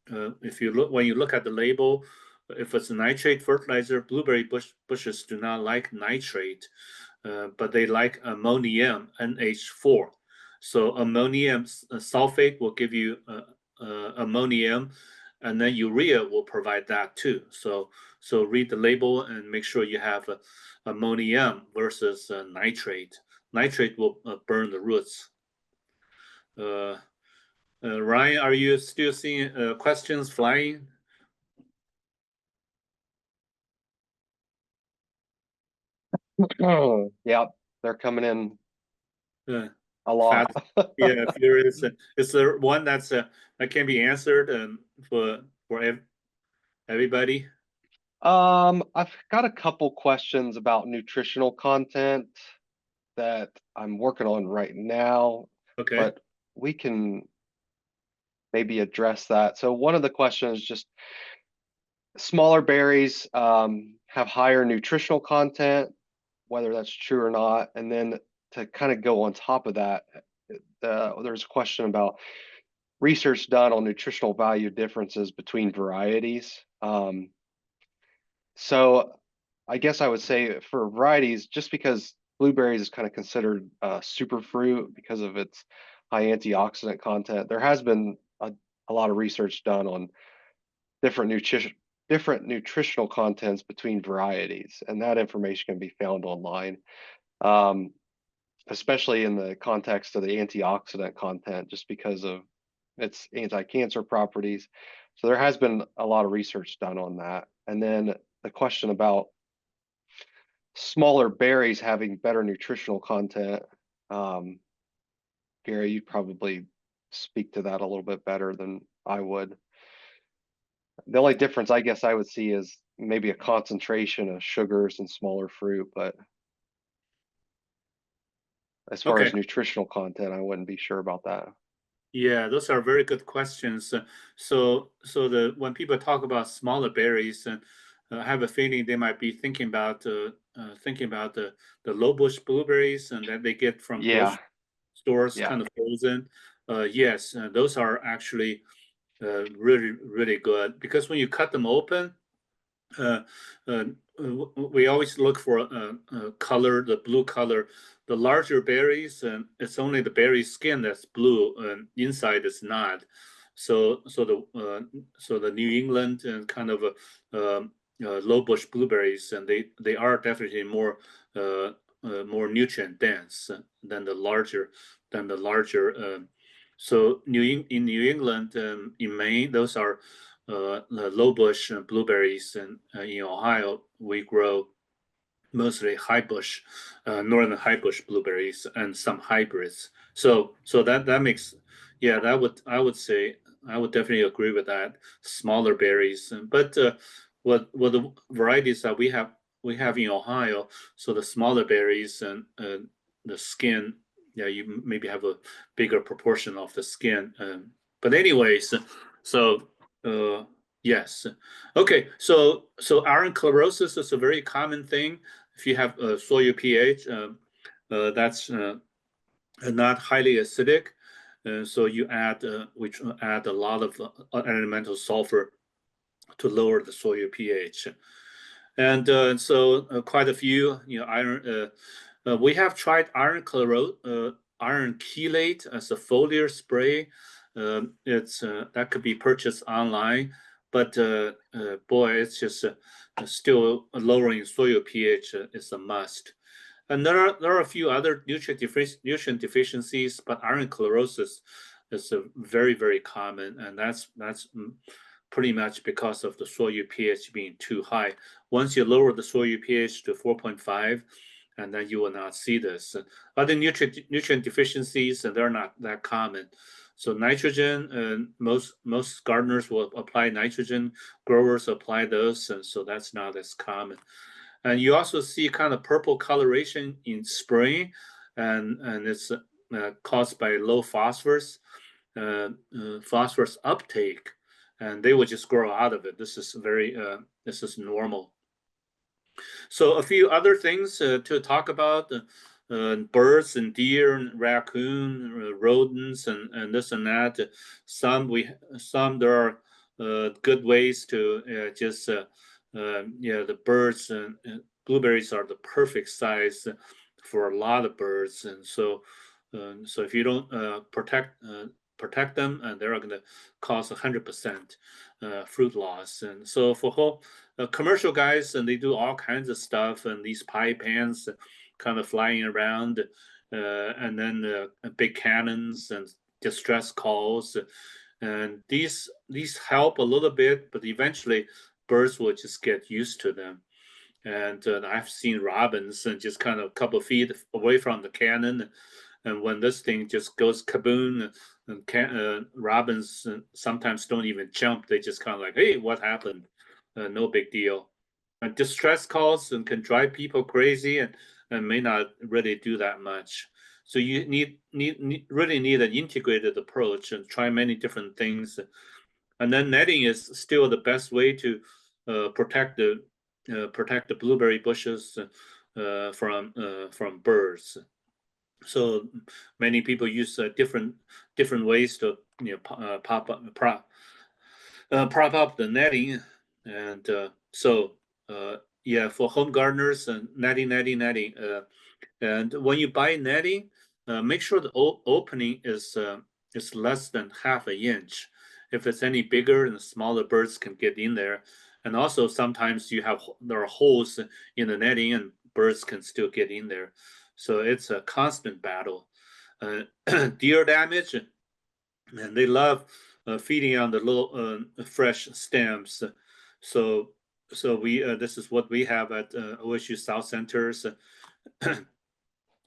When you look at the label, if it's a nitrate fertilizer, blueberry bushes do not like nitrate, but they like ammonium, NH4. So ammonium sulfate will give you ammonium, and then urea will provide that too. So read the label and make sure you have ammonium versus nitrate. Nitrate will burn the roots. Ryan, are you still seeing questions flying? Yeah, they're coming in a Fast. lot. Yeah, furious. Is there one that can be answered for everybody? I've got a couple questions about nutritional content that I'm working on right now, Okay. but we can maybe address that. So one of the questions, just smaller berries have higher nutritional content, whether that's true or not. And then to kind of go on top of that, there's a question about research done on nutritional value differences between varieties. So I guess I would say for varieties, just because blueberries is kind of considered super fruit because of its high antioxidant content, there has been a lot of research done on different nutritional contents between varieties, and that information can be found online, especially in the context of the antioxidant content, just because of its anti-cancer properties. So there has been a lot of research done on that. And then the question about smaller berries having better nutritional content, Gary, you'd probably speak to that a little bit better than I would. The only difference I guess I would see is maybe a concentration of sugars and smaller fruit, but as far Okay. as nutritional content, I wouldn't be sure about that. Yeah, those are very good questions. When people talk about smaller berries, I have a feeling they might be thinking about the low bush blueberries and that they get from Yeah, grocery stores, yeah. kind of frozen. Yes, those are actually really, really good, because when you cut them open, uh, uh, we always look for color, the blue color. The larger berries, it's only the berry skin that's blue, and inside is not. So the New England and kind of low bush blueberries, and they are definitely more nutrient dense than the larger so in New England, in Maine, those are the low bush blueberries, and in Ohio we grow mostly high bush, northern high bush blueberries and some hybrids. So that makes, yeah, I would say I would definitely agree with that. Smaller berries, but what the varieties that we have in Ohio, so the smaller berries and the skin, yeah, you maybe have a bigger proportion of the skin. But anyways, so yes, okay. So iron chlorosis is a very common thing. If you have soil pH, that's not highly acidic, so you add add a lot of elemental sulfur to lower the soil pH, and so quite a few, iron. We have tried iron chelate as a foliar spray. It's that could be purchased online, but boy, it's just still lowering soil pH is a must. And there are a few other nutrient deficiencies, but iron chlorosis is a very common, and that's pretty much because of the soil pH being too high. Once you lower the soil pH to 4.5, and then you will not see this. Other nutrient deficiencies, and they're not that common. So nitrogen, most gardeners will apply nitrogen. Growers apply those, and so that's not as common. And you also see kind of purple coloration in spring, and it's caused by low phosphorus uptake, and they will just grow out of it. This is this is normal. So a few other things to talk about. Birds and deer and raccoon, rodents, and this and that. Some there are good ways to just the birds and blueberries are the perfect size for a lot of birds, and so if you don't protect them, and they're going to cause 100% fruit loss. And so for whole commercial guys, and they do all kinds of stuff, and these pie pans kind of flying around, and then big cannons and distress calls, and these help a little bit, but eventually birds will just get used to them. And I've seen robins and just kind of a couple of feet away from the cannon, and when this thing just goes kaboom, and robins sometimes don't even jump. They just kind of like, hey, what happened? No big deal. And distress calls and can drive people crazy, and may not really do that much. So you really need an integrated approach and try many different things. And then netting is still the best way to protect the blueberry bushes from birds. So many people use different ways to prop up the netting, and yeah, for home gardeners, and netting. And when you buy netting, make sure the opening is less than half an inch. If it's any bigger, and smaller birds can get in there. And also sometimes there are holes in the netting, and birds can still get in there. So it's a constant battle. Deer damage, and they love feeding on the little fresh stems. So we this is what we have at OSU South Centers.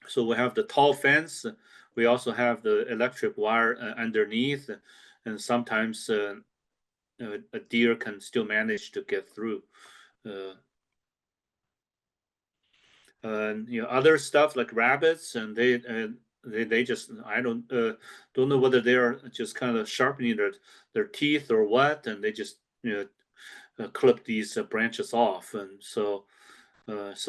So we have the tall fence. We also have the electric wire underneath, and sometimes a deer can still manage to get through. And other stuff like rabbits, and they just, I don't know whether they are just kind of sharpening their teeth or what, and they just clip these branches off. And so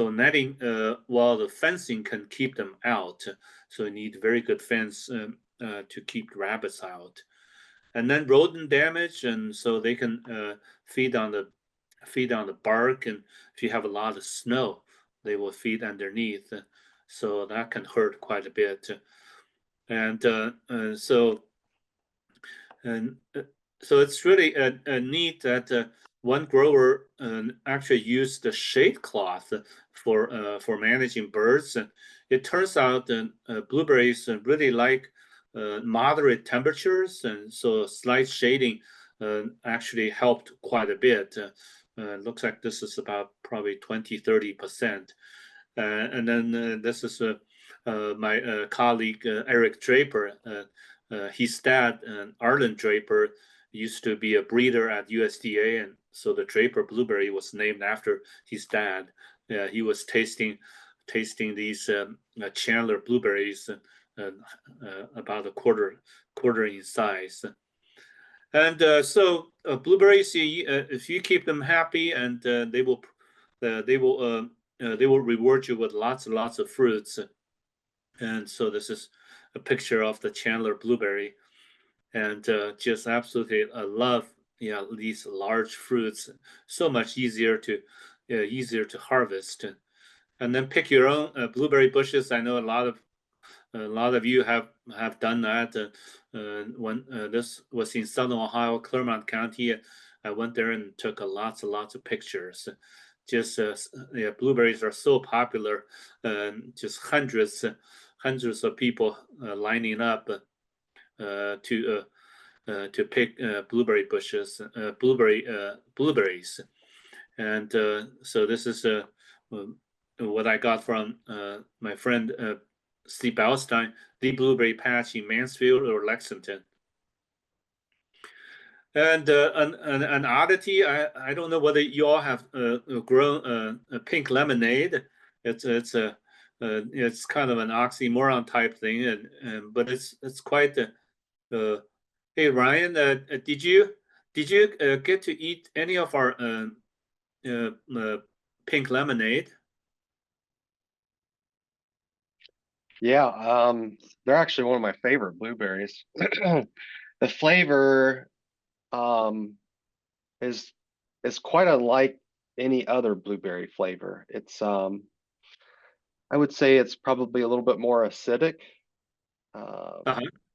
netting, while the fencing can keep them out, so you need very good fence to keep rabbits out. And then rodent damage, and so they can feed on the bark, and if you have a lot of snow, they will feed underneath, so that can hurt quite a bit. And so And so it's really neat that one grower actually used the shade cloth for managing birds. And it turns out that blueberries really like moderate temperatures, and so slight shading actually helped quite a bit. Looks like this is about probably 20–30%. And then this is my colleague Eric Draper. His dad, Arlen Draper, used to be a breeder at USDA, and so the Draper blueberry was named after his dad. He was tasting these Chandler blueberries, about a quarter in size. And so blueberries, if you keep them happy, and they will reward you with lots and lots of fruits. And so this is a picture of the Chandler blueberry, and just absolutely I love these large fruits. So much easier to harvest, and then pick your own blueberry bushes. I know a lot of you have done that. When this was in Southern Ohio, Clermont County, I went there and took lots and lots of pictures. Just blueberries are so popular, just hundreds of people lining up to pick blueberry bushes, blueberries. And so this is what I got from my friend Steve Balstein, the blueberry patch in Mansfield or Lexington. And an oddity, I don't know whether you all have grown pink lemonade. It's kind of an oxymoron type thing, but it's quite. Hey Ryan, did you get to eat any of our pink lemonade? Yeah, they're actually one of my favorite blueberries. The flavor is quite unlike any other blueberry flavor. It's I would say it's probably a little bit more acidic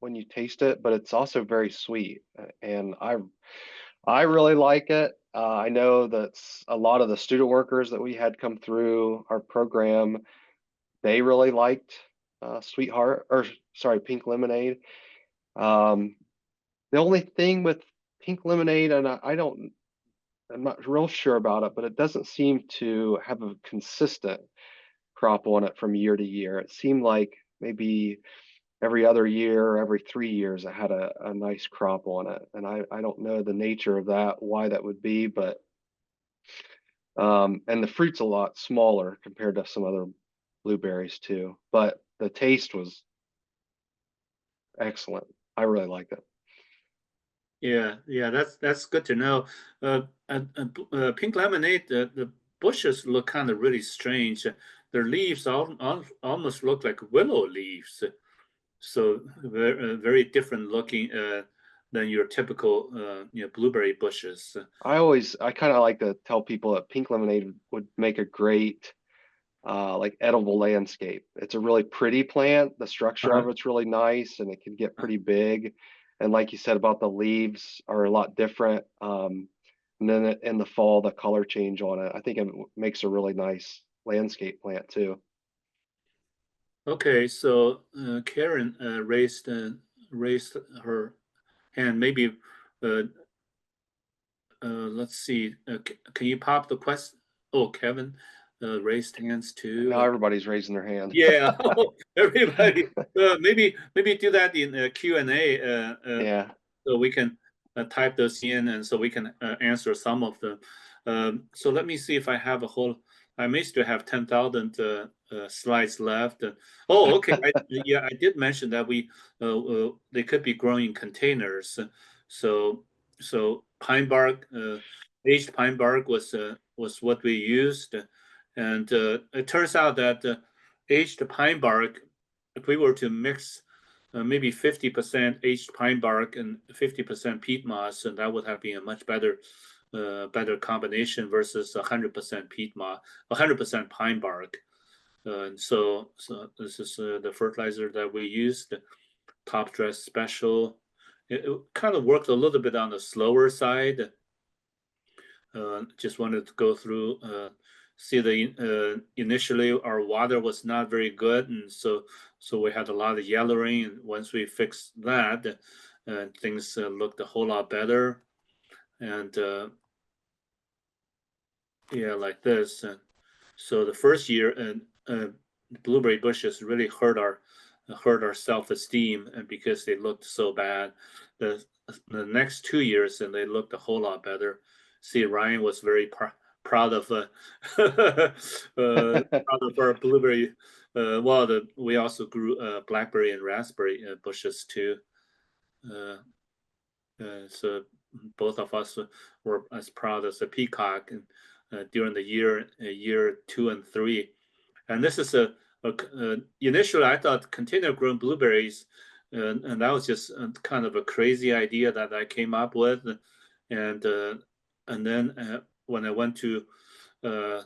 when you taste it, but it's also very sweet, and I really like it. I know that a lot of the student workers that we had come through our program, they really liked pink lemonade. The only thing with pink lemonade, and I'm not real sure about it, but it doesn't seem to have a consistent crop on it from year to year. It seemed like maybe every other year or every 3 years it had a nice crop on it. And I don't know the nature of that, why that would be, but and the fruit's a lot smaller compared to some other blueberries too. But the taste was excellent. I really liked it. Yeah, that's good to know. Pink lemonade, the bushes look kind of really strange. Their leaves almost look like willow leaves, so very different looking than your typical blueberry bushes. I kind of like to tell people that pink lemonade would make a great like edible landscape. It's a really pretty plant. The structure of it's really nice, and it can get pretty big. And like you said about the leaves are a lot different. And then in the fall, the color change on it, I think it makes a really nice landscape plant too. Okay, so Karen raised her hand. Maybe let's see. Can you pop the question? Oh, Kevin raised hands too. Now everybody's raising their hand. Yeah, everybody. Maybe do that in Q&A. Yeah. So we can type those in, and so we can answer some of them. So let me see if I have a whole. I may still have 10,000 slides left. Oh, okay. Yeah, I did mention that they could be grown in containers. So pine bark, aged pine bark was what we used, and it turns out that aged pine bark, if we were to mix maybe 50% aged pine bark and 50% peat moss, and that would have been a much better combination versus 100% peat moss, 100% pine bark. And so this is the fertilizer that we used, Top Dress Special, it kind of worked a little bit on the slower side. Just wanted to go through, see the initially our water was not very good, and so we had a lot of yellowing. And once we fixed that, things looked a whole lot better. And yeah, like this. So the first year, blueberry bushes really hurt our self-esteem, and because they looked so bad. The the next 2 years, and they looked a whole lot better. See, Ryan was very proud of proud of our blueberry. Well, we also grew blackberry and raspberry bushes too. Uh, so both of us were as proud as a peacock, and during the year 2 and 3. And this is initially I thought container grown blueberries, and that was just kind of a crazy idea that I came up with. And then when I went to uh,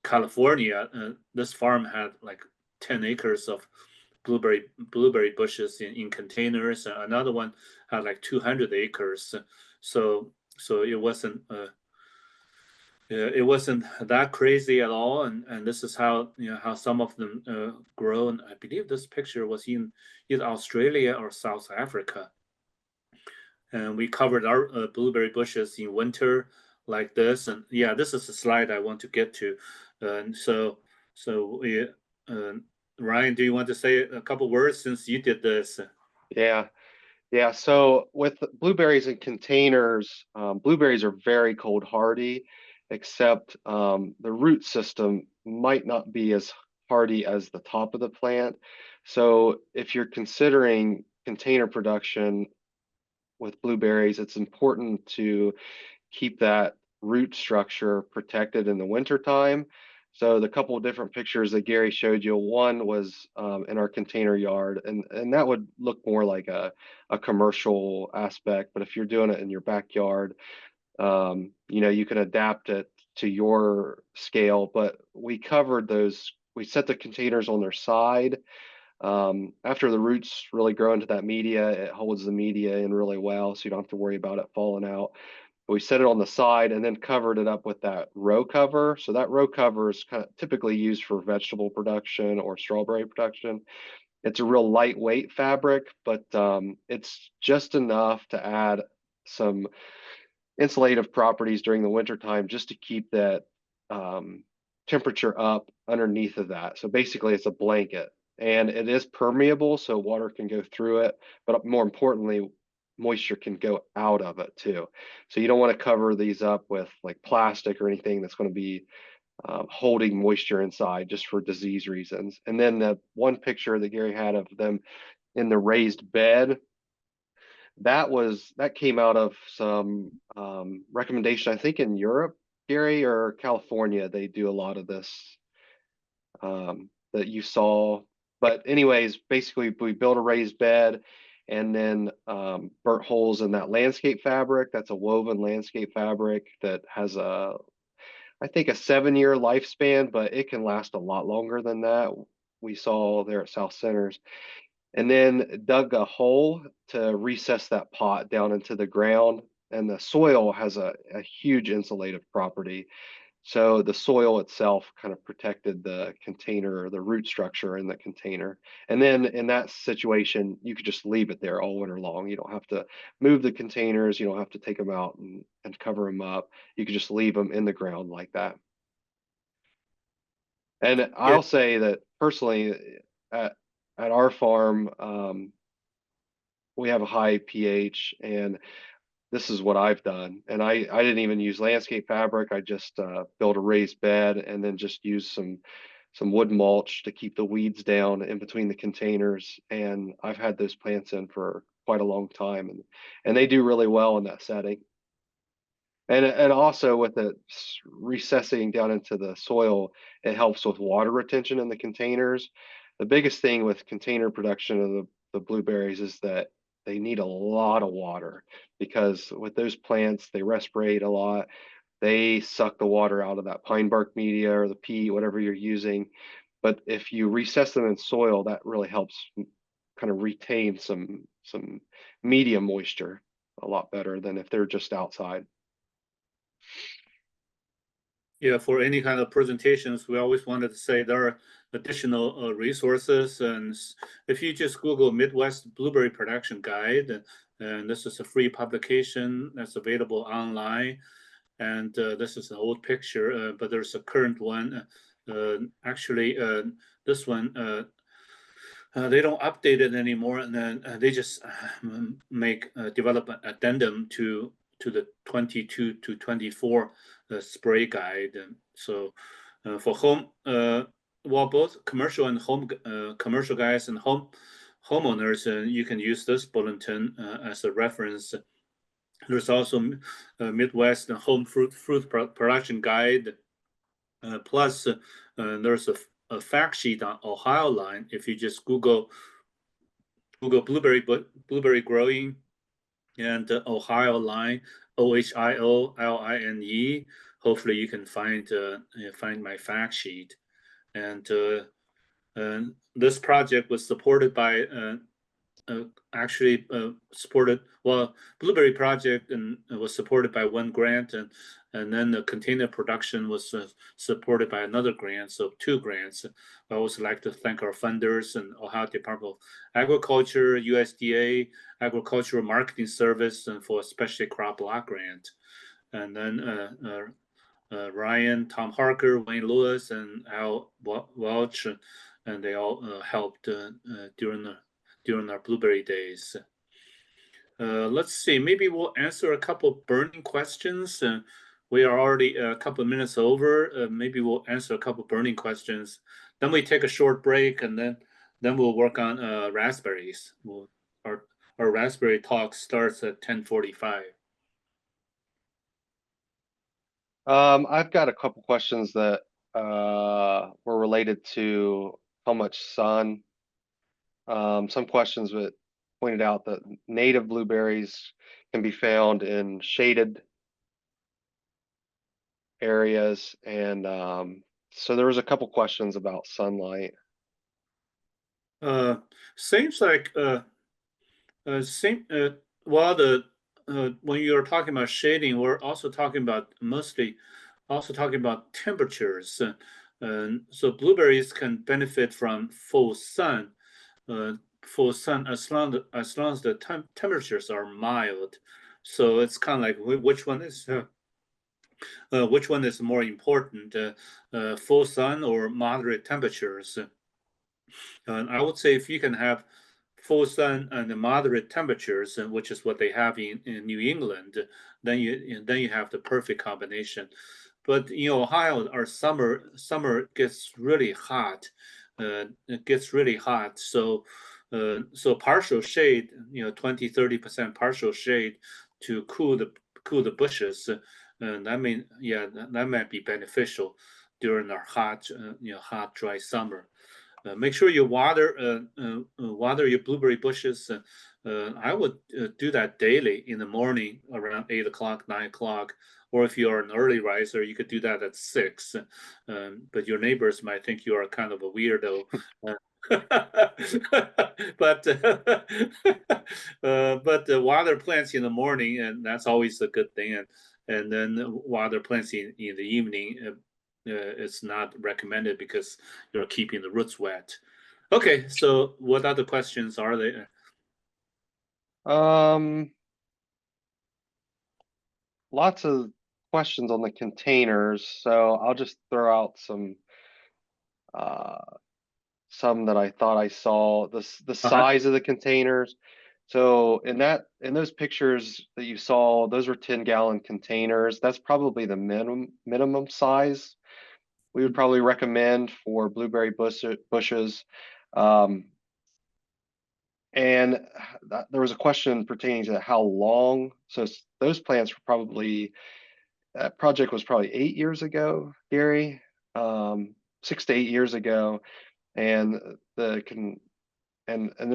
California, this farm had like 10 acres of blueberry bushes in containers. Another one had like 200 acres. So it wasn't that crazy at all. And this is how how some of them grow. And I believe this picture was in either Australia or South Africa. And we covered our blueberry bushes in winter like this. And yeah, this is a slide I want to get to. And so we, uh, Ryan, do you want to say a couple words since you did this? Yeah. Yeah, so with blueberries in containers, blueberries are very cold hardy, except the root system might not be as hardy as the top of the plant. So if you're considering container production with blueberries, it's important to keep that root structure protected in the wintertime. So the couple of different pictures that Gary showed you, one was in our container yard, and that would look more like a commercial aspect. But if you're doing it in your backyard, you can adapt it to your scale. But we covered those, we set the containers on their side. After the roots really grow into that media, it holds the media in really well, so you don't have to worry about it falling out. We set it on the side and then covered it up with that row cover. So that row cover is kind of typically used for vegetable production or strawberry production. It's a real lightweight fabric, but it's just enough to add some insulative properties during the wintertime just to keep that temperature up underneath of that. So basically it's a blanket, and it is permeable, so water can go through it, but more importantly, moisture can go out of it too. So you don't want to cover these up with like plastic or anything that's going to be holding moisture inside just for disease reasons. And then the one picture that Gary had of them in the raised bed, that came out of some recommendation, I think in Europe, Gary, or California. They do a lot of this that you saw. But anyways, basically we built a raised bed and then burnt holes in that landscape fabric. That's a woven landscape fabric that has I think a 7-year lifespan, but it can last a lot longer than that. We saw there at South Centers. And then dug a hole to recess that pot down into the ground. And the soil has a huge insulative property. So the soil itself kind of protected the container or the root structure in the container. And then in that situation, you could just leave it there all winter long. You don't have to move the containers. You don't have to take them out and cover them up. You could just leave them in the ground like that. And Yeah. I'll say that personally, at our farm, we have a high pH, and this is what I've done. And I didn't even use landscape fabric. I just built a raised bed and then just used some wood mulch to keep the weeds down in between the containers. And I've had those plants in for quite a long time, and they do really well in that setting. And also with it recessing down into the soil, it helps with water retention in the containers. The biggest thing with container production of the blueberries is that they need a lot of water, because with those plants, they respirate a lot. They suck the water out of that pine bark media or the peat, whatever you're using. But if you recess them in soil, that really helps kind of retain some medium moisture a lot better than if they're just outside. Yeah, for any kind of presentations, we always wanted to say there are additional resources. And if you just Google Midwest Blueberry Production Guide, and this is a free publication that's available online. And this is an old picture, but there's a current one. Actually, this one, they don't update it anymore, and then they just develop an addendum to the 22 to 24 spray guide. And so for home, well, both commercial and home commercial guys and homeowners, you can use this bulletin as a reference. There's also Midwest home fruit production guide. Plus, there's a fact sheet on Ohio line. If you just Google blueberry growing and Ohio line, OHIOLINE. Hopefully, you can find my fact sheet. And this project was supported by actually supported, well, Blueberry Project and was supported by one grant, and then the container production was supported by another grant, so 2 grants. I always like to thank our funders and Ohio Department of Agriculture, USDA, Agricultural Marketing Service, and for a specialty crop block grant. And then Ryan, Tom Harker, Wayne Lewis, and Al Welch, and they all helped during our blueberry days. Let's see, maybe we'll answer a couple burning questions. We are already a couple of minutes over. Maybe we'll answer a couple burning questions. Then we take a short break, and then we'll work on raspberries. Our raspberry talk starts at 10:45. I've got a couple questions that were related to how much sun. Some questions that pointed out that native blueberries can be found in shaded areas, and so there was a couple questions about sunlight. Seems like while when you're talking about shading, we're also talking about temperatures. So blueberries can benefit from full sun as long as the temperatures are mild. So it's kind of like which one is more important, full sun or moderate temperatures? And I would say if you can have full sun and moderate temperatures, which is what they have in New England, then you have the perfect combination. But in Ohio, our summer gets really hot. It gets really hot. So partial shade, 20-30% partial shade to cool the bushes. That might be beneficial during our hot dry summer. Make sure you water your blueberry bushes. I would do that daily in the morning around 8 o'clock, 9 o'clock, or if you are an early riser, you could do that at 6. But your neighbors might think you are kind of a weirdo. But water plants in the morning, and that's always a good thing. And then water plants in the evening. It's not recommended because you're keeping the roots wet. Okay, so what other questions are there? Lots of questions on the containers, so I'll just throw out some that I thought I saw. The size of the containers. So in those pictures that you saw, those were 10-gallon containers. That's probably the minimum size we would probably recommend for blueberry bushes. And there was a question pertaining to how long. So those plants were probably, that project was probably 8 years ago, Gary, 6 to 8 years ago, and they're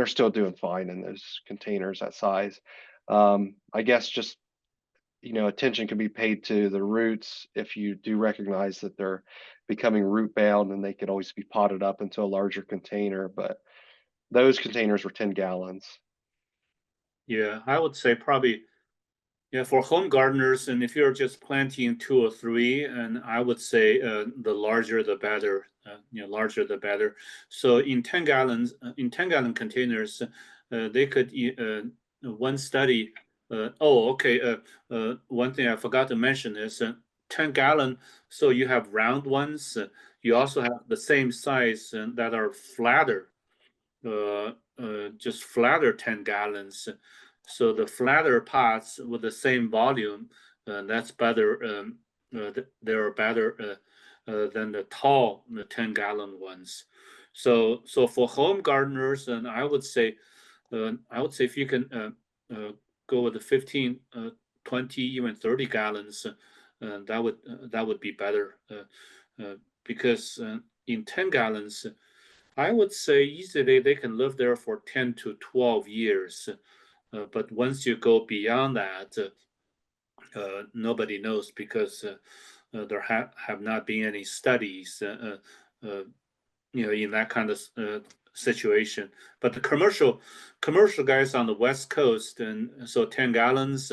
still doing fine in those containers that size. I guess just attention can be paid to the roots if you do recognize that they're becoming root bound, and they could always be potted up into a larger container. But those containers were 10 gallons. Yeah, I would say probably, yeah, for home gardeners, and if you're just planting 2 or 3, and I would say the larger the better. Larger the better. So in 10-gallon containers, they could one study. One thing I forgot to mention is 10-gallon. So you have round ones. You also have the same size that are flatter. Just flatter 10 gallons. So the flatter pots with the same volume, that's better. They're better than the tall, the 10-gallon ones. So for home gardeners, and I would say if you can go with the 15, 20, even 30 gallons, that would be better because in 10 gallons. I would say easily they can live there for 10 to 12 years. But once you go beyond that, nobody knows because there have not been any studies, in that kind of situation. But the commercial guys on the West Coast, and so 10 gallons,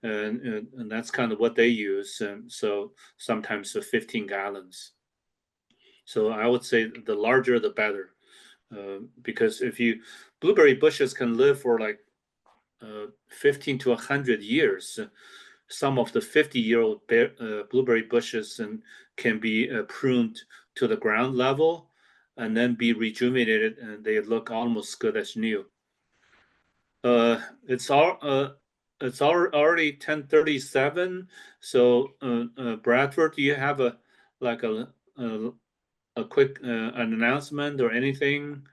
and that's kind of what they use. And so sometimes 15 gallons. So I would say the larger the better. Because if blueberry bushes can live for like 15 to 100 years. Some of the 50-year-old blueberry bushes can be pruned to the ground level and then be rejuvenated, and they look almost good as new. It's already 10:37. So Bradford, do you have a quick an announcement or anything?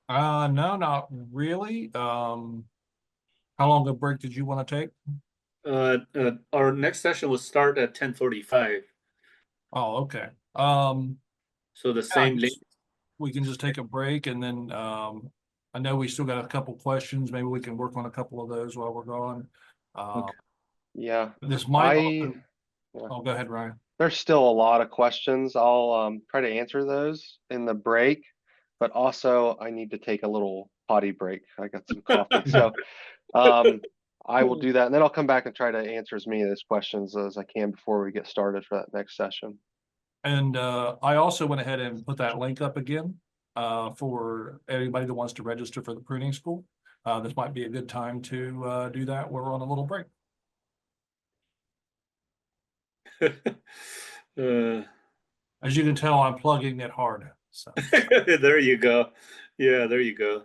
No, not really. How long a break did you want to take? Our next session will start at 10:45. Oh, okay. So the Yeah, same link. we can just take a break and then, I know we still got a couple questions. Maybe we can work on a couple of those while we're gone. Okay. Yeah, This might yeah. oh, go ahead, Ryan. There's still a lot of questions. I'll try to answer those in the break, but also I need to take a little potty break. I got some coffee. So I will do that, and then I'll come back and try to answer as many of those questions as I can before we get started for that next session. And I also went ahead and put that link up again for anybody that wants to register for the pruning school. This might be a good time to do that. We're on a little break. As you can tell, I'm plugging it hard. So There you go. Yeah, there you go.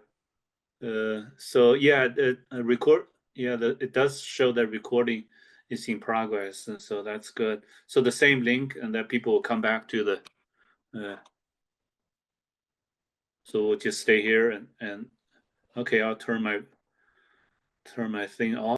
So yeah, the record. Yeah, it does show that recording is in progress, and so that's good. So the same link, and that people will come back to the. So we'll just stay here and okay, I'll turn my thing off.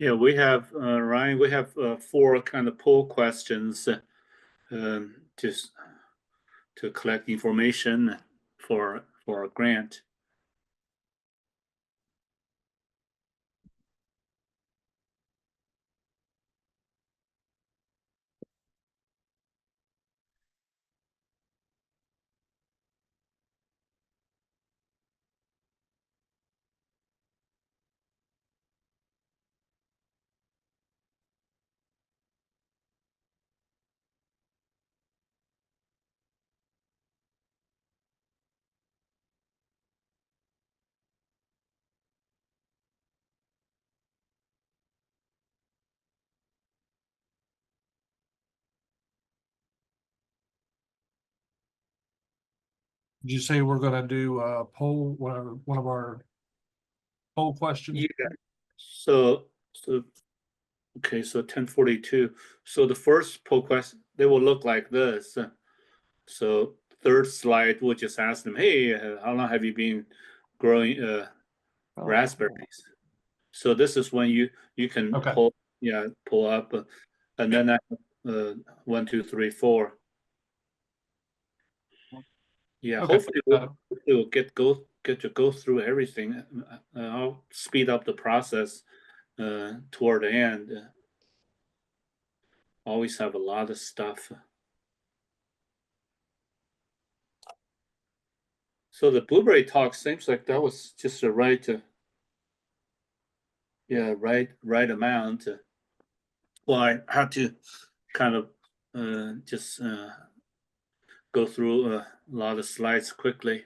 Yeah, we have, Ryan, we have 4 kind of poll questions just to collect information for a grant. Did you say we're gonna do a poll, one of our poll questions? Yeah. So okay, so 1042. So the first poll question, they will look like this. So third slide, we'll just ask them, hey, how long have you been growing raspberries? So this is when you can Okay. pull up, and then I have 1, 2, 3, 4. Yeah, Okay. hopefully we'll get to go through everything. I'll speed up the process toward the end. Always have a lot of stuff. So the blueberry talk seems like that was just the right, right amount. Well, I had to kind of just go through a lot of slides quickly.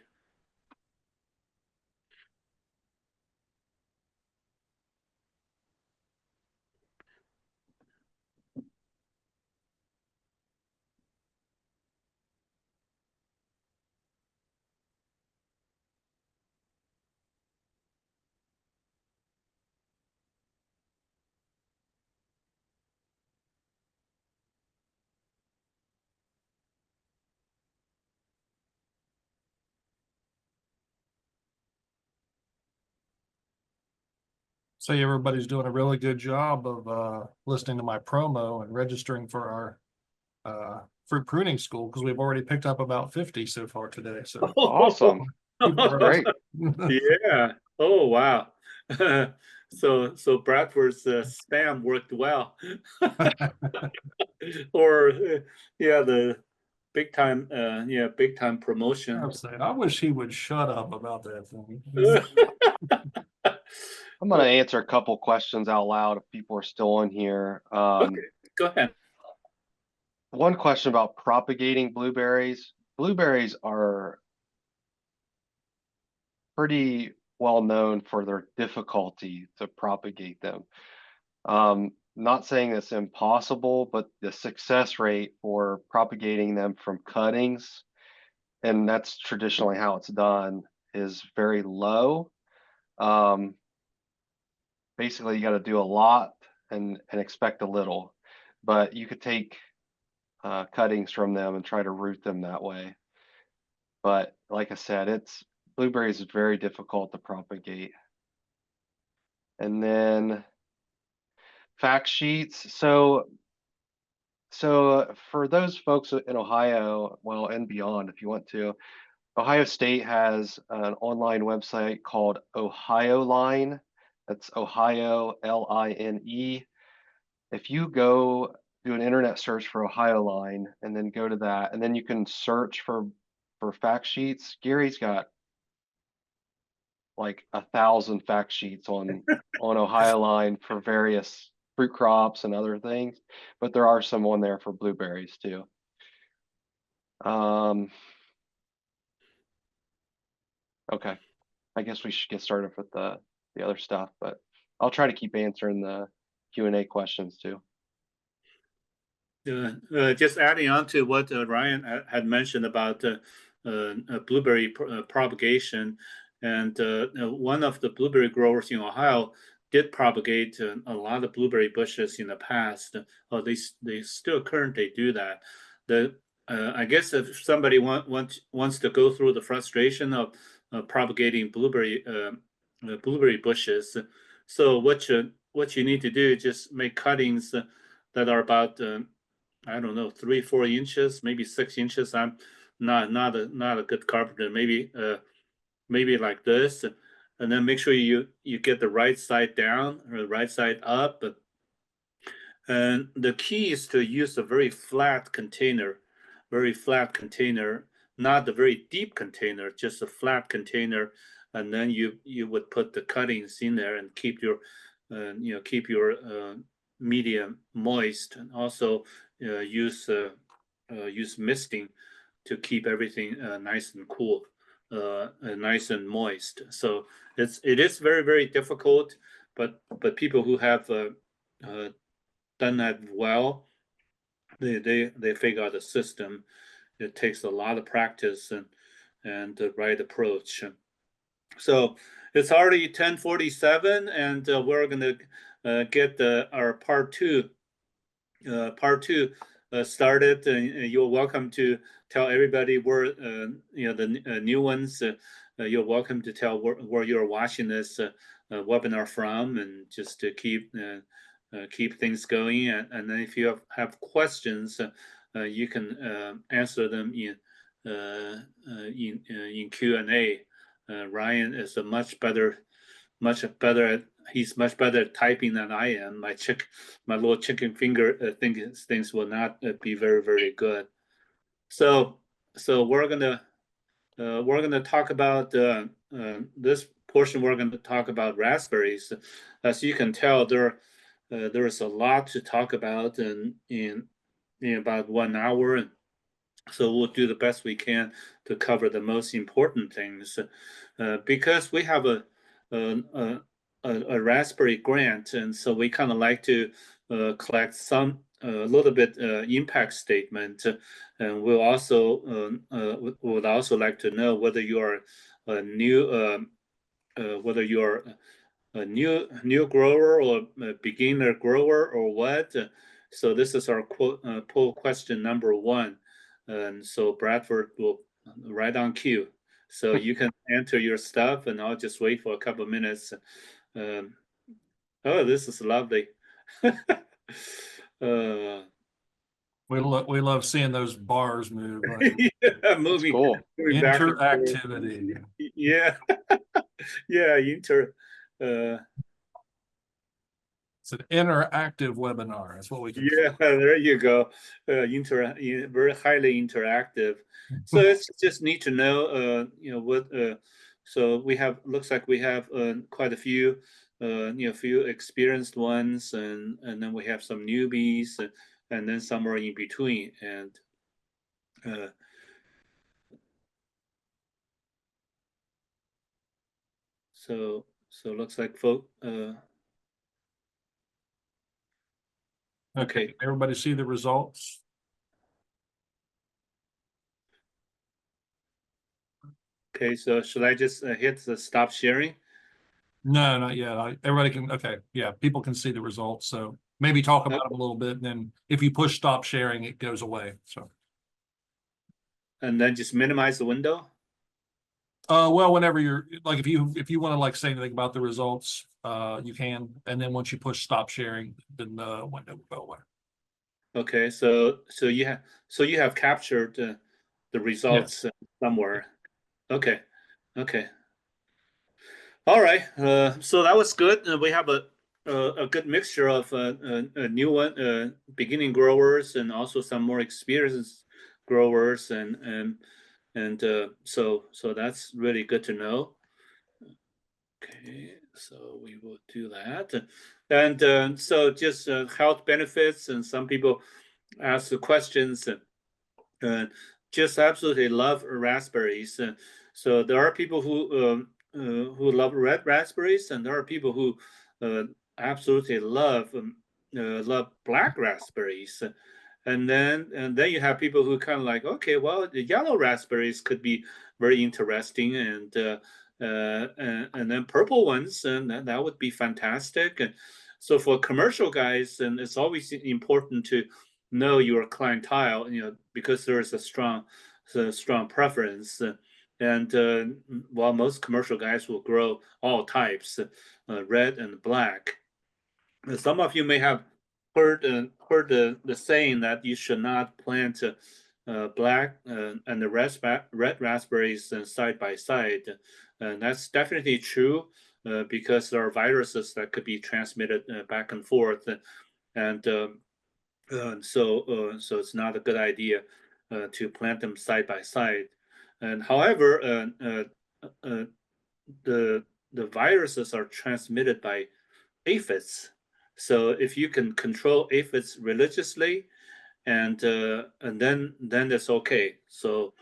Say everybody's doing a really good job of listening to my promo and registering for our fruit pruning school, because we've already picked up about 50 so far today. So Awesome. people are- Great. Yeah. Oh, wow. So Bradford's spam worked well. Or the big time promotion. I'm saying, I wish he would shut up about that thing. I'm going to answer a couple questions out loud if people are still in here. Okay, go ahead. One question about propagating blueberries. Blueberries are pretty well known for their difficulty to propagate them. Not saying it's impossible, but the success rate for propagating them from cuttings, and that's traditionally how it's done, is very low. Basically, you got to do a lot and expect a little, but you could take cuttings from them and try to root them that way. But like I said, blueberries is very difficult to propagate. And then fact sheets. So for those folks in Ohio, well, and beyond, if you want to, Ohio State has an online website called Ohio Line. That's Ohio Line. If you go do an internet search for Ohio Line and then go to that, and then you can search for fact sheets. Gary's got like 1,000 fact sheets on Ohio Line for various fruit crops and other things, but there are some on there for blueberries too. Okay, I guess we should get started with the other stuff, but I'll try to keep answering the Q&A questions too. Just adding on to what Ryan had mentioned about blueberry propagation, and one of the blueberry growers in Ohio did propagate a lot of blueberry bushes in the past. They still currently do that. I guess if somebody wants to go through the frustration of propagating blueberry bushes, so what you need to do is just make cuttings that are about I don't know, 3-4 inches, maybe 6 inches. I'm not a good carpenter. Maybe like this, and then make sure you get the right side down or the right side up. And the key is to use a very flat container, not a very deep container, just a flat container. And then you would put the cuttings in there and keep your medium moist, and also use misting to keep everything nice and cool, nice and moist. So it is very, very difficult, but people who have done that well, they figure out the system. It takes a lot of practice and the right approach. So it's already 10:47, and we're gonna get our part two started. And you're welcome to tell everybody where the new ones. You're welcome to tell where you're watching this webinar from, and just to keep things going. And then if you have questions, you can answer them in Q&A. Ryan is he's much better at typing than I am. My little chicken finger things will not be very, very good. So we're gonna talk about this portion. We're going to talk about raspberries. As you can tell, there is a lot to talk about in about 1 hour, and so we'll do the best we can to cover the most important things, because we have a raspberry grant, and so we kind of like to collect some a little bit impact statement, and we'll also would also like to know whether you are a new grower or a beginner grower or what. So this is our poll question number 1, and so Bradford will right on cue. So you can enter your stuff, and I'll just wait for a couple of minutes. Oh, this is lovely. We love seeing those bars move. Right? Yeah, moving, cool. moving back and forth. Interactivity. Yeah, yeah, It's an interactive webinar. That's what we can. yeah, there you go. Very highly interactive. So it's just neat to know, what. So looks like we have quite a few, few experienced ones, and then we have some newbies, and then somewhere in between, and. So looks like okay. Everybody see the results? Okay, so should I just hit the stop sharing? No, not yet. Everybody can, okay, yeah, people can see the results. So maybe talk about them a little bit, and then if you push stop sharing, it goes away. So. And then just minimize the window? Well, whenever you're like, if you want to like say anything about the results, you can, and then once you push stop sharing, then the window will go away. Okay, so you have captured the results somewhere. Okay, okay. All right. So that was good. We have a good mixture of a new one, beginning growers, and also some more experienced growers, and so that's really good to know. Okay, so we will do that, and so just health benefits, and some people ask the questions. Just absolutely love raspberries. So there are people who love red raspberries, and there are people who absolutely love black raspberries. And then you have people who kind of like, okay, well, the yellow raspberries could be very interesting, and then purple ones, and that would be fantastic. And so for commercial guys, and it's always important to know your clientele, because there is a strong preference. And while most commercial guys will grow all types, red and black. some of you may have heard the saying that you should not plant black and the red raspberries side by side, and that's definitely true because there are viruses that could be transmitted back and forth, and so it's not a good idea to plant them side by side. And however, the viruses are transmitted by aphids. So if you can control aphids religiously, and then it's okay. So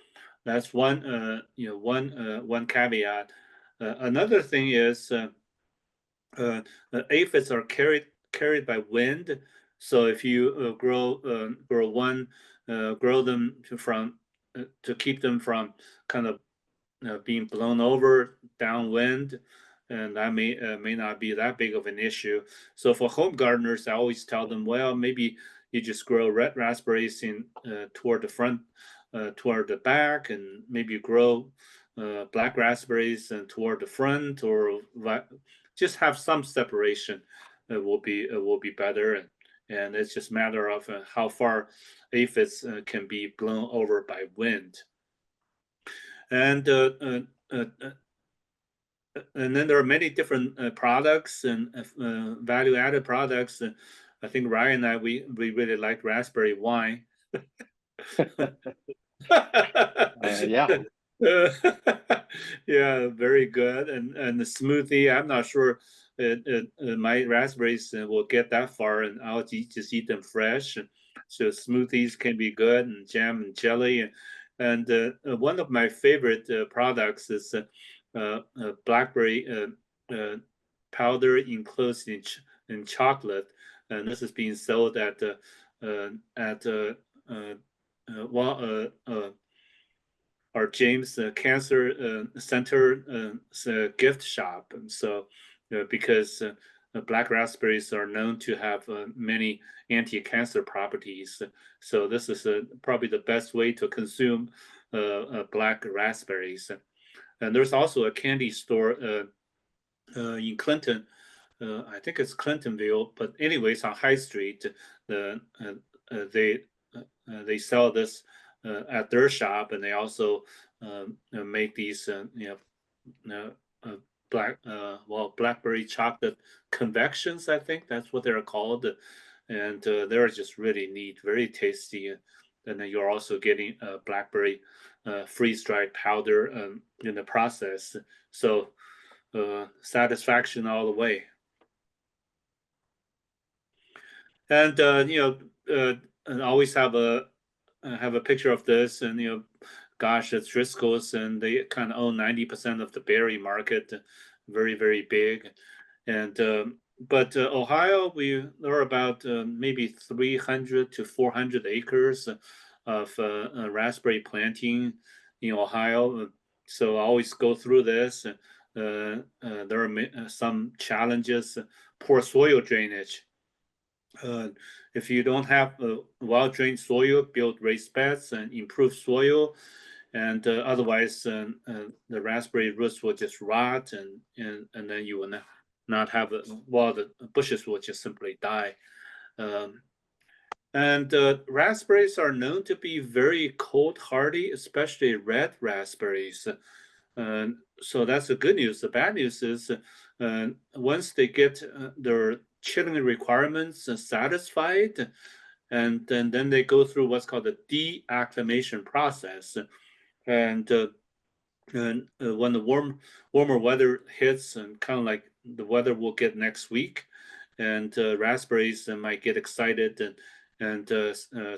that's one one caveat. Another thing is aphids are carried by wind. So if you grow them to keep them from kind of being blown over downwind, and that may not be that big of an issue. So for home gardeners, I always tell them, well, maybe you just grow red raspberries in toward the front, toward the back, and maybe grow black raspberries and toward the front, or just have some separation. Will be better, and it's just a matter of how far aphids can be blown over by wind. And and then there are many different products and value-added products. I think Ryan and I we really like raspberry wine. Yeah. Yeah, very good. And the smoothie, I'm not sure my raspberries will get that far, and I'll just eat them fresh. So smoothies can be good, and jam and jelly. And one of my favorite products is blackberry powder enclosed in chocolate, and this is being sold at well, our James Cancer Center gift shop. And so, because black raspberries are known to have many anti-cancer properties, so this is probably the best way to consume black raspberries. And there's also a candy store in Clinton. I think it's Clintonville, but anyways, on High Street, they they sell this at their shop, and they also make these blackberry chocolate convections. I think that's what they're called, and they're just really neat, very tasty. And then you're also getting blackberry freeze-dried powder in the process. So satisfaction all the way. And and always have a picture of this, and gosh, it's Driscoll's, and they kind of own 90% of the berry market, very very big. And but Ohio, there are about maybe 300 to 400 acres of raspberry planting in Ohio. So I always go through this. There are some challenges: poor soil drainage. If you don't have a well-drained soil, build raised beds and improve soil, and otherwise the raspberry roots will just rot, and then you will not have the bushes will just simply die. Um, and raspberries are known to be very cold hardy, especially red raspberries. So that's the good news. The bad news is once they get their chilling requirements satisfied, and then they go through what's called the deacclimation process. And when the warmer weather hits, and kind of like the weather we'll get next week, and raspberries might get excited and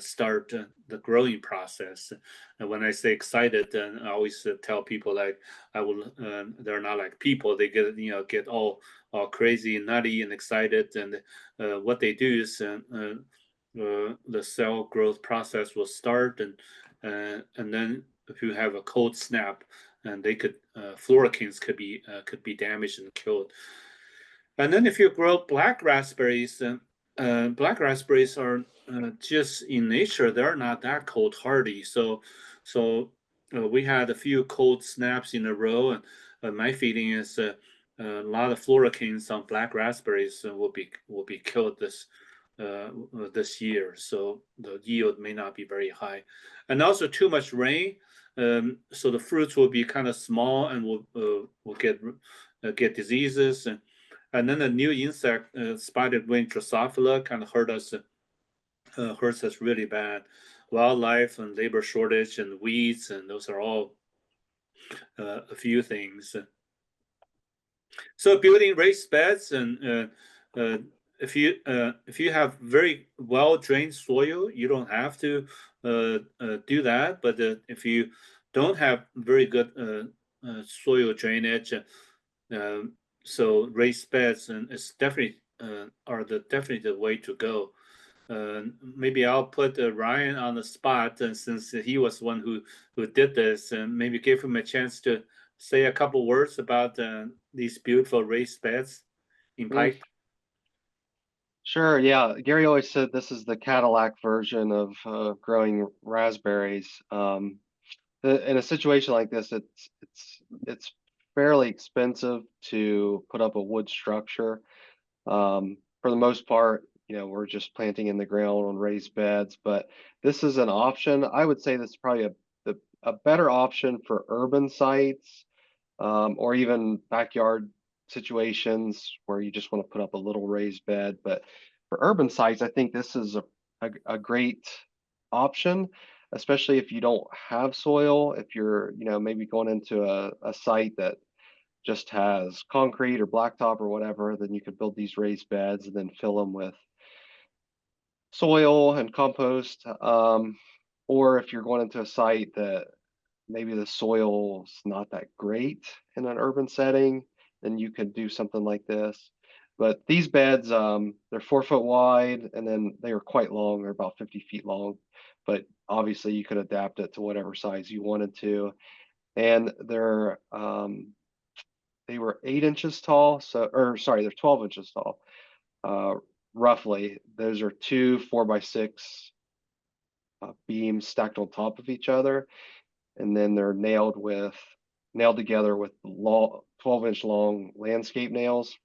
start the growing process. And when I say excited, then I always tell people like I will. They're not like people. They get all crazy and nutty and excited. And what they do is the cell growth process will start, and then if you have a cold snap, and they could florokins could be damaged and killed. And then if you grow black raspberries, black raspberries are just in nature they're not that cold hardy. So we had a few cold snaps in a row, and my feeling is a lot of fluorocanes on black raspberries will be killed this year, so the yield may not be very high, and also too much rain, so the fruits will be kind of small and will get diseases, and then the new insect, spotted wing Drosophila, kind of hurts us really bad. Wildlife and labor shortage and weeds, and those are all a few things. So building raised beds, and if you have very well drained soil, you don't have to do that. But if you don't have very good soil drainage, so raised beds and it's definitely are definitely the way to go. Maybe I'll put Ryan on the spot, and since he was one who did this, and maybe give him a chance to say a couple words about these beautiful raised beds in Pike. Sure, yeah. Gary always said this is the Cadillac version of growing raspberries. In a situation like this, it's fairly expensive to put up a wood structure. For the most part, we're just planting in the ground on raised beds, but this is an option. I would say this is probably a better option for urban sites, or even backyard situations where you just want to put up a little raised bed. But for urban sites, I think this is a great option, especially if you don't have soil. If you're, maybe going into a site that just has concrete or blacktop or whatever, then you could build these raised beds and then fill them with soil and compost. Or if you're going into a site that maybe the soil's not that great in an urban setting, then you could do something like this. But these beds, they're 4 foot wide, and then they are quite long. They're about 50 feet long. But obviously, you could adapt it to whatever size you wanted to. And they were 8 inches tall. They're 12 inches tall, roughly. Those are two 4x6 beams stacked on top of each other, and then they're nailed together with 12-inch long landscape nails.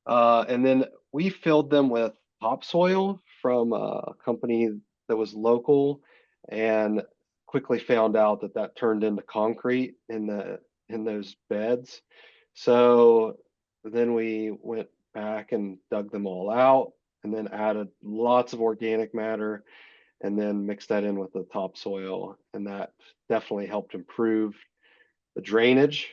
And then we filled them with topsoil from a company that was local, and quickly found out that turned into concrete in those beds. So then we went back and dug them all out, and then added lots of organic matter, and then mixed that in with the topsoil, and that definitely helped improve the drainage.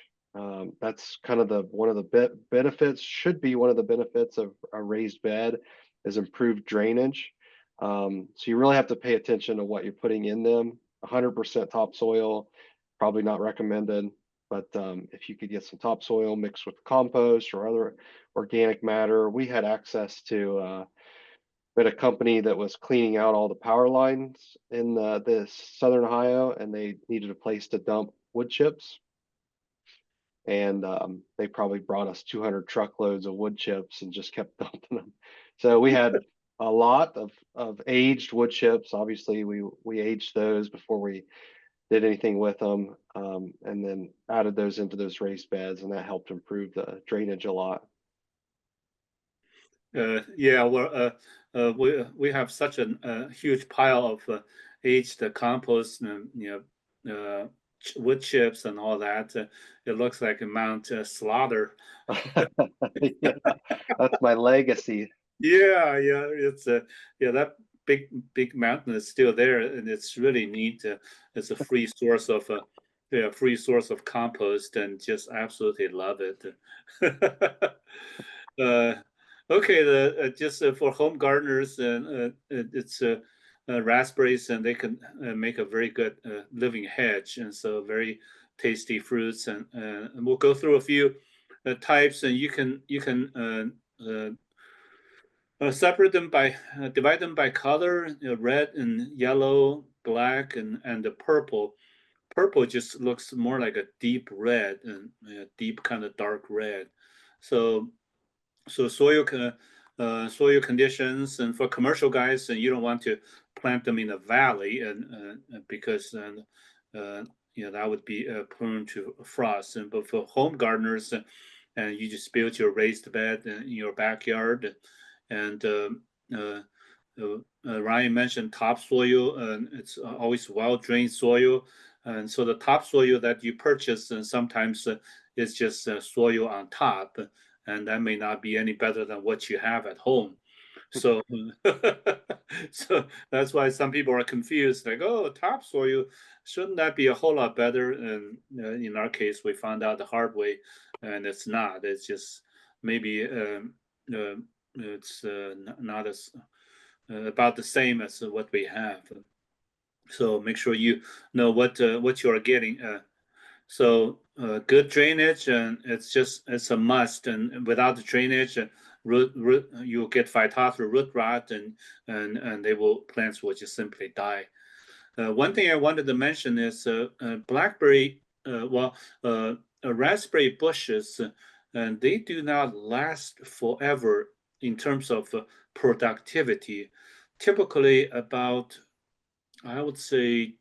That's kind of one of the benefits, should be one of the benefits of a raised bed, is improved drainage. So you really have to pay attention to what you're putting in them. 100% topsoil, probably not recommended, but if you could get some topsoil mixed with compost or other organic matter. We had access to we had a company that was cleaning out all the power lines in this southern Ohio, and they needed a place to dump wood chips. And they probably brought us 200 truckloads of wood chips and just kept dumping them. So we had a lot of aged wood chips. Obviously, we aged those before we did anything with them, and then added those into those raised beds, and that helped improve the drainage a lot. Yeah, well, we have such a huge pile of aged compost and wood chips and all that. It looks like a Mount Slaughter. Yeah, that's my legacy. Yeah, it's that big mountain is still there, and it's really neat. It's a free source of free source of compost, and just absolutely love it. uh, okay, just for home gardeners, it's raspberries, and they can make a very good living hedge, and so very tasty fruits. And we'll go through a few types, and you can separate them by divide them by color, red and yellow, black and the purple. Purple just looks more like a deep red and deep kind of dark red. So soil conditions, and for commercial guys, and you don't want to plant them in a valley, and because that would be prone to frost. And but for home gardeners, and you just build your raised bed in your backyard, and Ryan mentioned topsoil, and it's always well-drained soil. And so the topsoil that you purchase, and sometimes is just soil on top, and that may not be any better than what you have at home. So, so that's why some people are confused, like, oh, topsoil, shouldn't that be a whole lot better? And in our case, we found out the hard way, and it's not. It's just maybe it's not as about the same as what we have. So make sure you know what you are getting. So good drainage, and it's a must. And without the drainage, you'll get phytophthora root rot, and plants will just simply die. One thing I wanted to mention is blackberry, raspberry bushes, and they do not last forever in terms of productivity. Typically, about, I would say,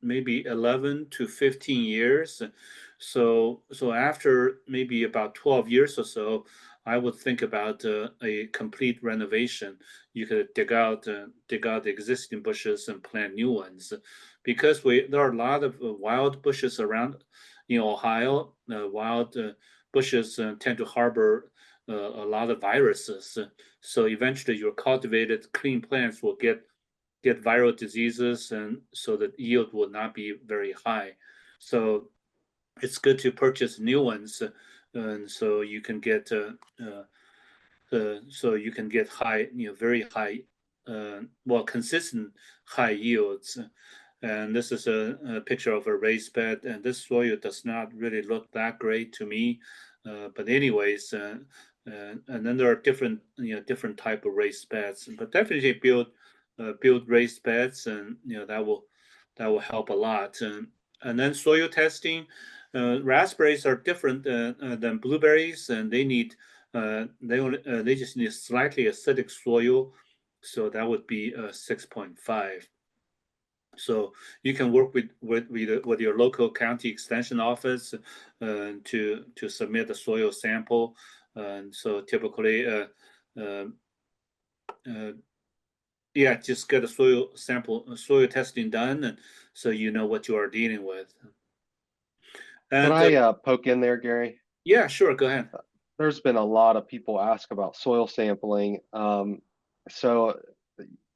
maybe 11 to 15 years. So after maybe about 12 years or so, I would think about a complete renovation. You could dig out the existing bushes and plant new ones, because there are a lot of wild bushes around in Ohio. Wild bushes tend to harbor a lot of viruses. So eventually, your cultivated clean plants will get viral diseases, and so the yield will not be very high. So it's good to purchase new ones, and so you can get high, very high, consistent high yields. And this is a picture of a raised bed, and this soil does not really look that great to me. But anyways, and then there are different type of raised beds, but definitely build raised beds, and that will help a lot. And then soil testing. Raspberries are different than blueberries, and they just need slightly acidic soil, so that would be 6.5. So you can work with your local county extension office to submit a soil sample. And so typically, just get a soil testing done, and so you know what you are dealing with. And can I poke in there, Gary? Yeah, sure. Go ahead. There's been a lot of people ask about soil sampling. So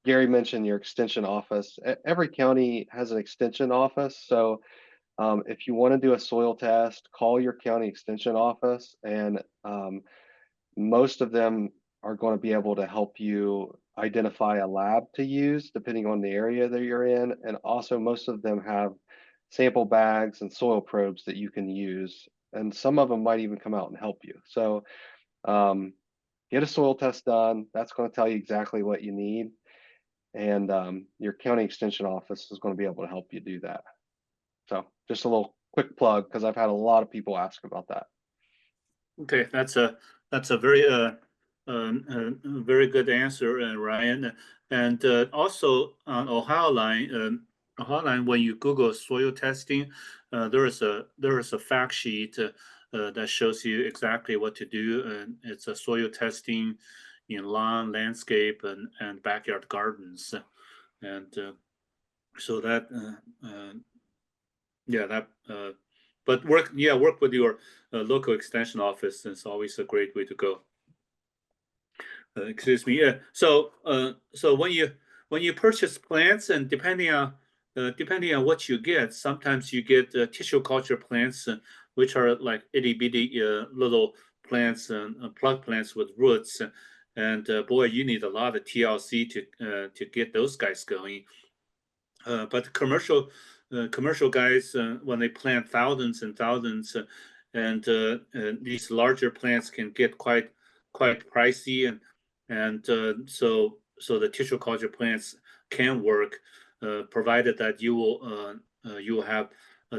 Gary mentioned your extension office. Every county has an extension office. So if you want to do a soil test, call your county extension office, and most of them are going to be able to help you identify a lab to use depending on the area that you're in. And also most of them have sample bags and soil probes that you can use. And some of them might even come out and help you. So get a soil test done. That's going to tell you exactly what you need. And your county extension office is going to be able to help you do that. So just a little quick plug, because I've had a lot of people ask about that. Okay, that's a very good answer, Ryan. And also on Ohio line, when you Google soil testing, there is a fact sheet that shows you exactly what to do, and it's a soil testing in lawn, landscape, and backyard gardens, and so that but work with your local extension office. It's always a great way to go. Excuse me. Yeah. So when you purchase plants, and depending on what you get, sometimes you get tissue culture plants, which are like itty bitty little plants and plug plants with roots. And boy, you need a lot of TLC to get those guys going. But commercial guys, when they plant thousands and thousands, and these larger plants can get quite pricey, and so the tissue culture plants can work, provided that you will have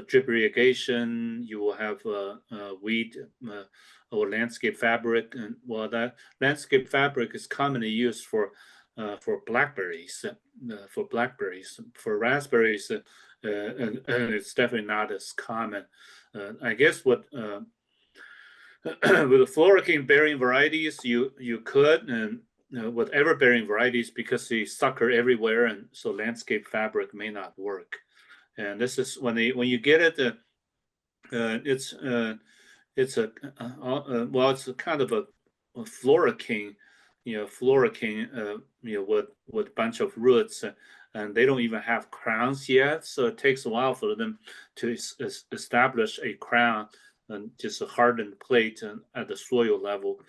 drip irrigation, you will have weed or landscape fabric, and that landscape fabric is commonly used for blackberries. For raspberries, and it's definitely not as common. I guess what with the floricane bearing varieties, you could, and with ever bearing varieties, because they sucker everywhere, and so landscape fabric may not work. And this is when you get it, it's a well, it's a kind of a floricane, floricane, with a bunch of roots, and they don't even have crowns yet. So it takes a while for them to establish a crown and just a hardened plate at the soil level.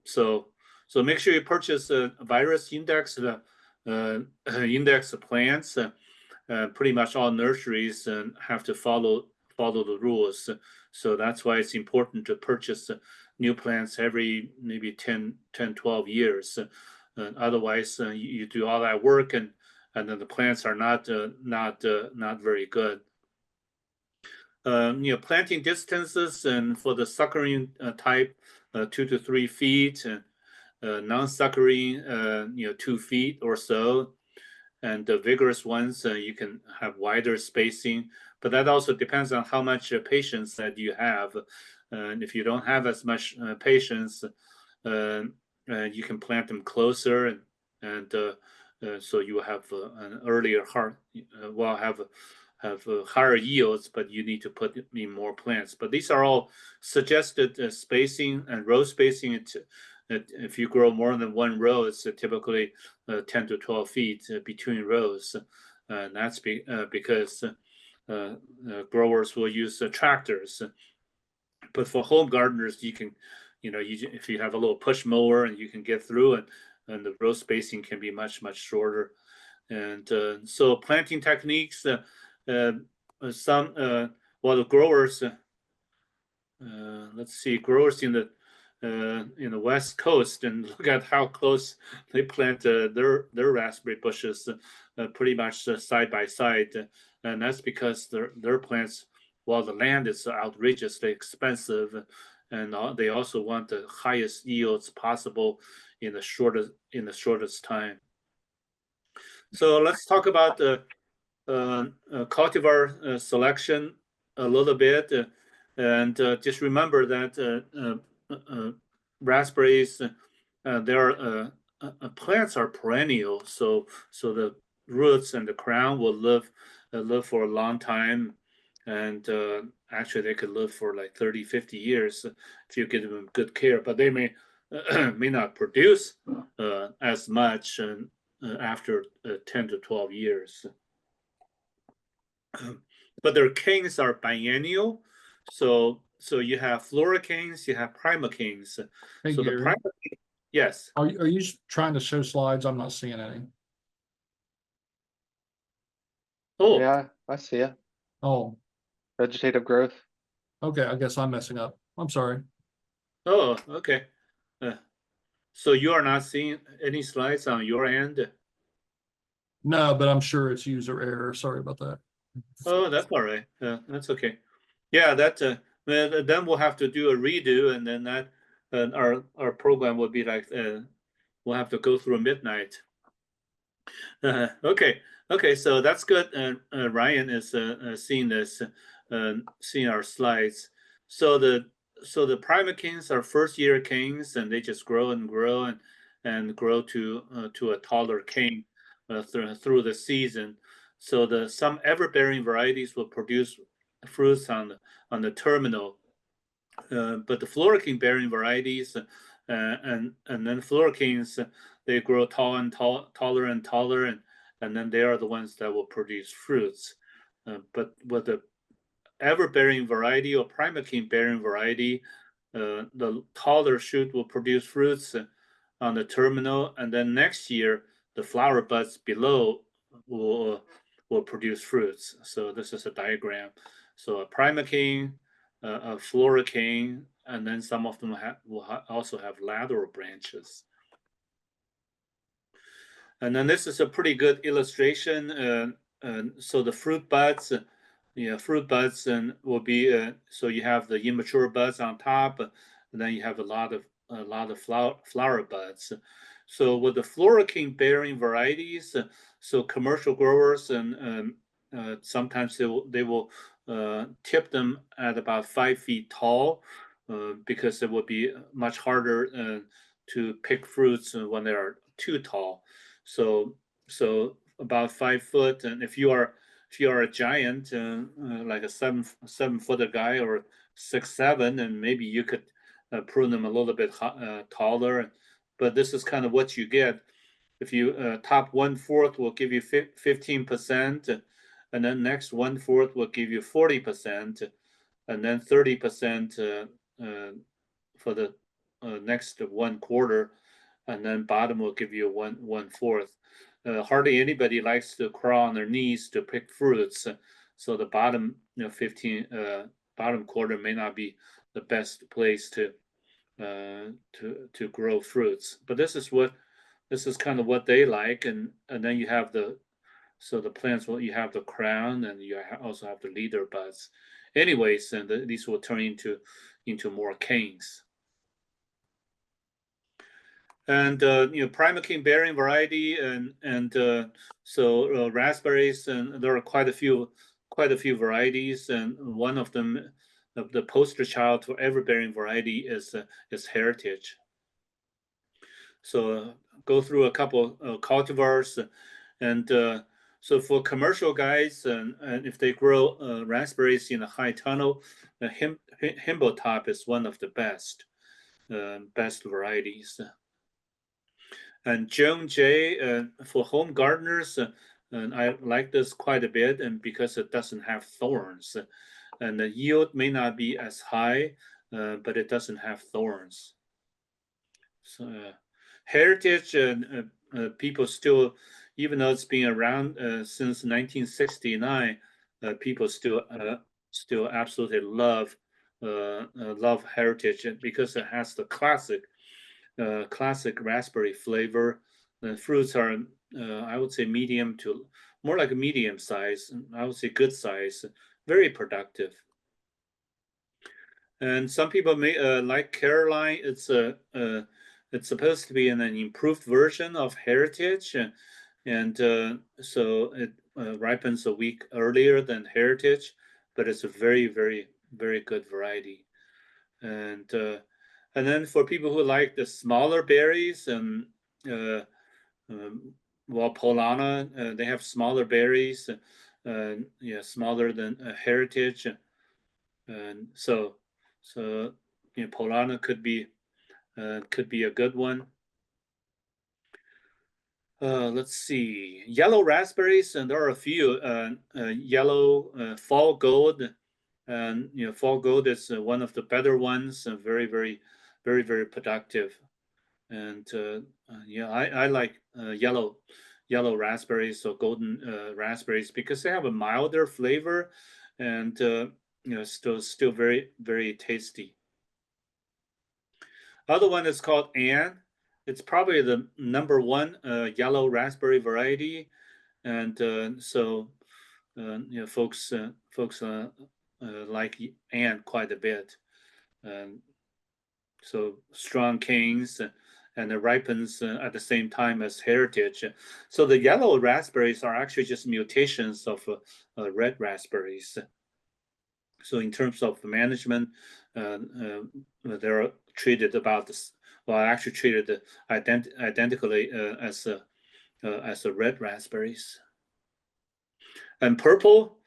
So make sure you purchase virus index index plants. Pretty much all nurseries have to follow the rules. So that's why it's important to purchase new plants every maybe 10, 12 years. Otherwise, you do all that work, and then the plants are not very good. Planting distances, and for the suckering type, 2 to 3 feet, non-suckering, 2 feet or so. And the vigorous ones, you can have wider spacing, but that also depends on how much patience that you have. And if you don't have as much patience, you can plant them closer, and so you have an earlier have higher yields, but you need to put in more plants. But these are all suggested spacing and row spacing. If you grow more than one row, it's typically 10 to 12 feet between rows. And that's because growers will use tractors. But for home gardeners, you can, if you have a little push mower, and you can get through, and the row spacing can be much shorter. And so planting techniques, the growers, let's see, growers in the West Coast, and look at how close they plant their raspberry bushes, pretty much side by side, and that's because their plants, while the land is outrageously expensive, and they also want the highest yields possible in the shortest time. So let's talk about cultivar selection a little bit, and just remember that raspberries, their plants are perennial, so the roots and the crown will live for a long time, and actually they could live for like 30-50 years if you give them good care, but they may not produce as much after 10 to 12 years. But their canes are biennial, so you have floricanes, you have primocanes. Hey, so Gary, the primocane, yes. are you trying to show slides? I'm not seeing any. Oh, Yeah, I see it. Oh, Vegetative growth. okay. I guess I'm messing up. I'm sorry. oh, okay. So you are not seeing any slides on your end? No, but I'm sure it's user error. Sorry about that. Oh, that's all right. That's okay. Yeah, that then we'll have to do a redo, and then that our program will be like we'll have to go through midnight. Okay, so that's good. Ryan is seeing this, seeing our slides. So the primocanes are first year canes, and they just grow and grow and grow to a taller cane through the season. So some ever-bearing varieties will produce fruits on the terminal, but the floricane bearing varieties and then floricanes, they grow taller and taller, and then they are the ones that will produce fruits. But with the ever-bearing variety or primocane bearing variety, the taller shoot will produce fruits on the terminal, and then next year the flower buds below will produce fruits. So this is a diagram. So a primocane, a floricane, and then some of them will also have lateral branches. And then this is a pretty good illustration. So the fruit buds, fruit buds will be so you have the immature buds on top, and then you have a lot of flower buds. So with the floricane bearing varieties, so commercial growers and sometimes they will tip them at about 5 feet tall, because it would be much harder to pick fruits when they are too tall. So about 5 foot, and if you are a giant, like a 7 footer guy, or 6'7", and maybe you could prune them a little bit taller. But this is kind of what you get. If you top 1/4 will give you 15%, and then next 1/4 will give you 40%, and then 30% for the next 1/4, and then bottom will give you 1/4. Hardly anybody likes to crawl on their knees to pick fruits, so the bottom 15 bottom quarter may not be the best place to grow fruits. But this is kind of what they like, and then you have the plants. Well, you have the crown, and you also have the leader buds. Anyways, and these will turn into more canes. And primocane bearing variety, and so raspberries, and there are quite a few varieties, and one of them, the poster child for every bearing variety, is Heritage. So go through a couple of cultivars, and so for commercial guys, and if they grow raspberries in a high tunnel, the Himbo top is one of the best varieties. And Joan J, for home gardeners, and I like this quite a bit, and because it doesn't have thorns, and the yield may not be as high, but it doesn't have thorns. So Heritage, people still, even though it's been around since 1969, people still absolutely love Heritage, because it has the classic raspberry flavor. The fruits are, I would say, medium to more like a medium size. I would say good size, very productive. And some people may like Caroline. It's supposed to be an improved version of Heritage, and so it ripens a week earlier than Heritage, but it's a very, very, very good variety. And then for people who like the smaller berries, and well, Polana, they have smaller berries, smaller than Heritage, and so Polana could be a good one. Let's see, yellow raspberries, and there are a few. Yellow fall gold, and fall gold is one of the better ones, very, very, very, very productive. And I like yellow raspberries, or golden raspberries, because they have a milder flavor, and still very, very tasty. Other one is called Anne. It's probably the #1 yellow raspberry variety, and so folks like Anne quite a bit, and so strong canes, and it ripens at the same time as Heritage. So the yellow raspberries are actually just mutations of red raspberries. So in terms of management, they're treated about this. Well, actually treated identically as the red raspberries. And purple,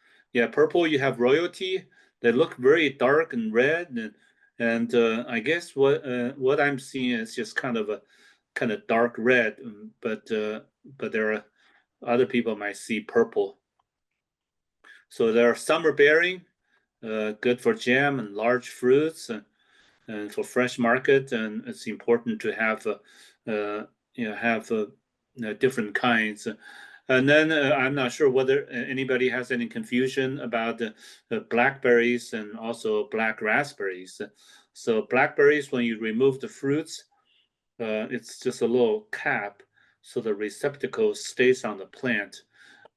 purple, you have Royalty. They look very dark and red, and I guess what I'm seeing is just kind of dark red, but there are other people might see purple. So they are summer bearing, good for jam and large fruits, and for fresh market. And it's important to have different kinds. And then I'm not sure whether anybody has any confusion about the blackberries and also black raspberries. So blackberries, when you remove the fruits, it's just a little cap, so the receptacle stays on the plant.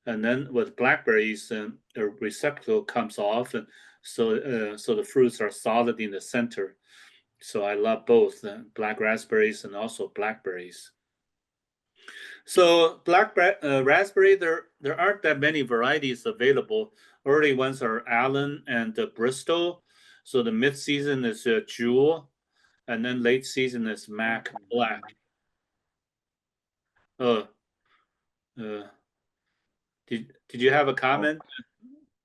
And then with blackberries, the receptacle comes off, and so the fruits are solid in the center. So I love both black raspberries and also blackberries. So raspberry, there aren't that many varieties available. Early ones are Allen and Bristol. So the mid season is Jewel, and then late season is Mac Black. Uh, uh, did you have a comment?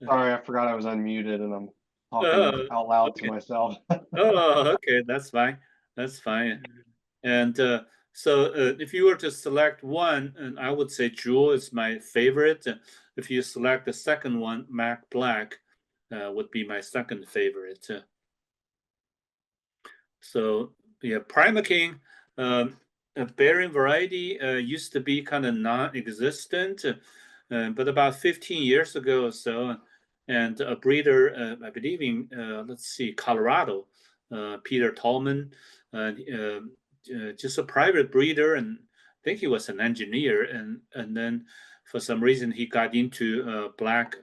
Sorry, I forgot I was unmuted and I'm Oh, talking out loud to okay. myself. Oh, okay, that's fine. That's fine. And so if you were to select one, and I would say Jewel is my favorite. If you select the second one, Mac Black would be my second favorite. So yeah, Prima King, a bearing variety used to be kind of non-existent, but about 15 years ago or so, and a breeder, I believe in let's see, Colorado, Peter Tallman, just a private breeder, and I think he was an engineer, and then for some reason he got into black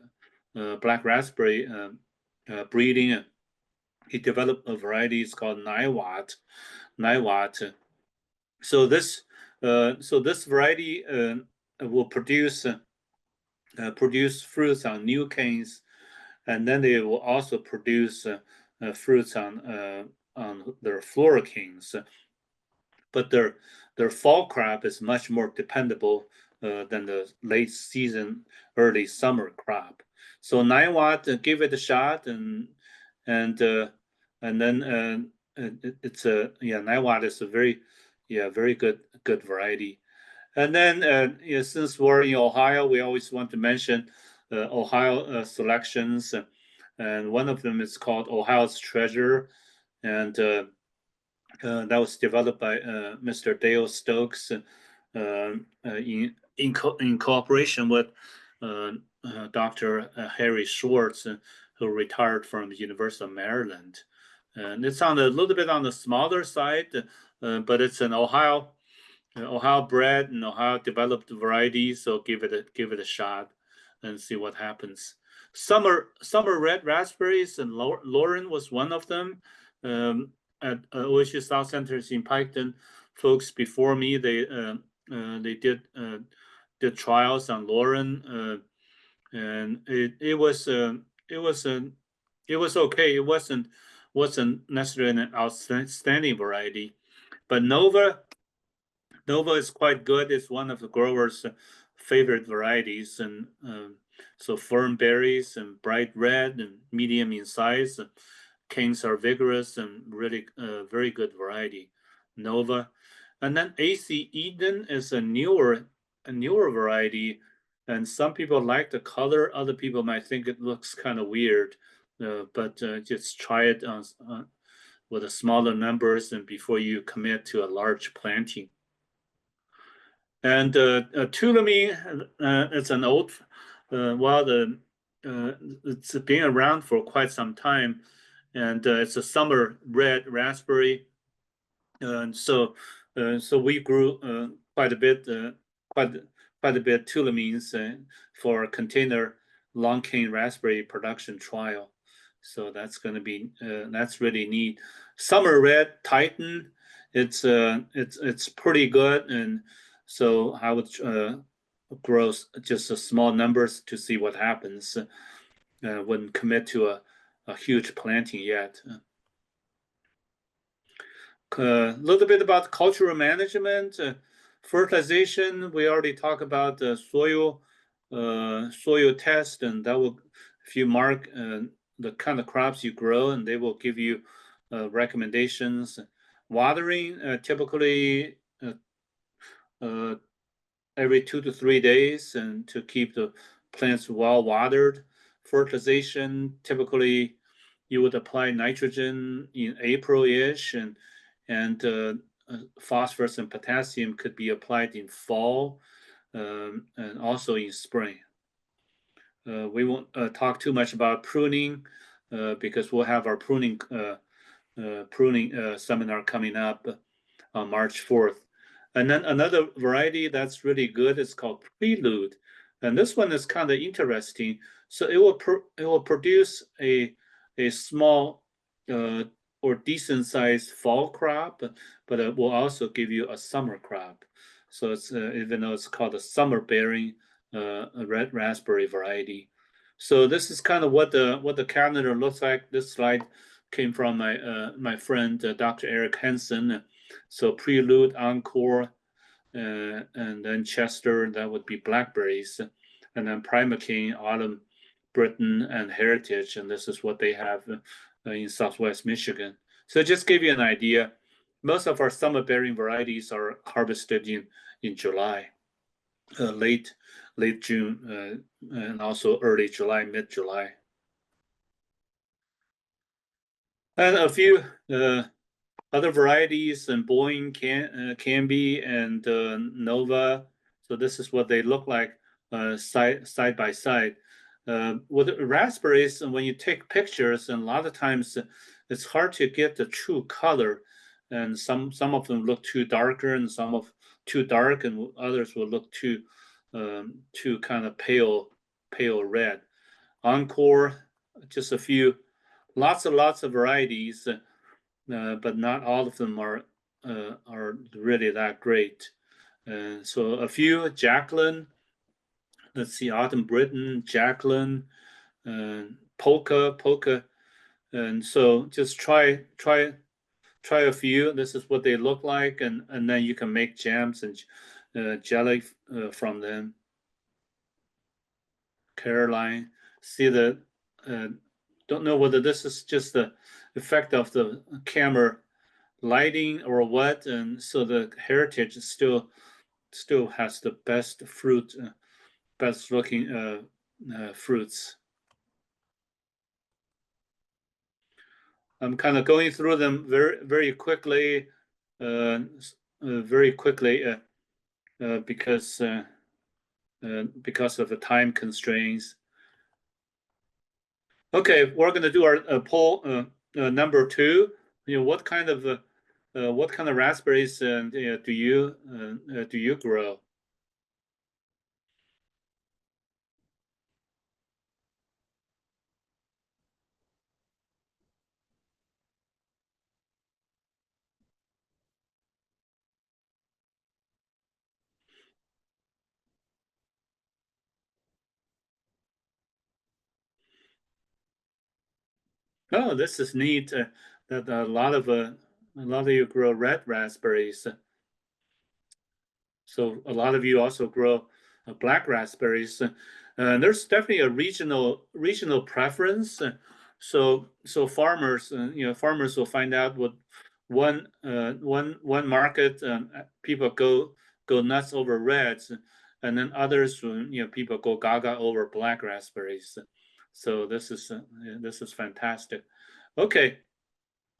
raspberry breeding. He developed a variety. It's called Naiwat. Naiwat. So this variety will produce fruits on new canes, and then they will also produce fruits on their floral canes. But their fall crop is much more dependable than the late season, early summer crop. So 9 watt, give it a shot, and uh, and then it's a 9 watt is a very good variety. And then since we're in Ohio, we always want to mention Ohio selections, and one of them is called Ohio's Treasure, and that was developed by Mr. Dale Stokes in cooperation with Dr. Harry Schwartz, who retired from the University of Maryland. And it's on a little bit on the smaller side, but it's an Ohio bred and Ohio developed variety. So give it a shot and see what happens. Summer red raspberries, and Lauren was one of them. At OSU South Centers in Piketon, folks before me they did trials on Lauren, and it was okay. It wasn't necessarily an outstanding variety, but Nova is quite good. It's one of the growers' favorite varieties, and so firm berries and bright red and medium in size. Canes are vigorous and really very good variety, Nova. And then AC Eden is a newer variety, and some people like the color. Other people might think it looks kind of weird, but just try it with the smaller numbers and before you commit to a large planting. And Tulamine, it's an old, it's been around for quite some time, and it's a summer red raspberry. And so we grew quite a bit, quite a bit Tulamines for a container long cane raspberry production trial. So that's going to be that's really neat. Summer red Titan, it's pretty good, and so I would grow just a small numbers to see what happens. Wouldn't commit to a huge planting yet. A little bit about cultural management, fertilization. We already talked about the soil test, and that will, if you mark the kind of crops you grow, and they will give you recommendations. Watering, typically every 2 to 3 days, and to keep the plants well watered. Fertilization, typically you would apply nitrogen in April-ish, and phosphorus and potassium could be applied in fall and also in spring. We won't talk too much about pruning because we'll have our pruning seminar coming up on March 4th. And then another variety that's really good is called Prelude, and this one is kind of interesting. So it will produce a small or decent sized fall crop, but it will also give you a summer crop. So it's even though it's called a summer bearing a red raspberry variety. So this is kind of what the calendar looks like. This slide came from my friend Dr. Eric Hansen. So Prelude, Encore, and then Chester, that would be blackberries, and then Primaking, Autumn, Britain, and Heritage, and this is what they have in Southwest Michigan. So just give you an idea, most of our summer bearing varieties are harvested in July, late June, and also early July, mid-July. And a few other varieties, and Boeing, Canby, and Nova. So this is what they look like side by side. With raspberries, and when you take pictures, and a lot of times it's hard to get the true color, and some of them look too darker, and some of too dark, and others will look too kind of pale red. Encore, just a few, lots of varieties, but not all of them are really that great. So a few, Jacqueline, let's see, Autumn Britain, Jacqueline, Polka, and so just try a few. This is what they look like, and then you can make jams and jelly from them. Caroline, see the don't know whether this is just the effect of the camera lighting or what, and so the Heritage still has the best fruit, best looking fruits. I'm kind of going through them very quickly, because of the time constraints. Okay, we're going to do our poll number 2. You know, what kind of raspberries do you grow? Oh, this is neat. That a lot of you grow red raspberries. So a lot of you also grow black raspberries. There's definitely a regional preference. So farmers, farmers will find out what one market people go nuts over reds, and then others, people go gaga over black raspberries. So this is fantastic. Okay,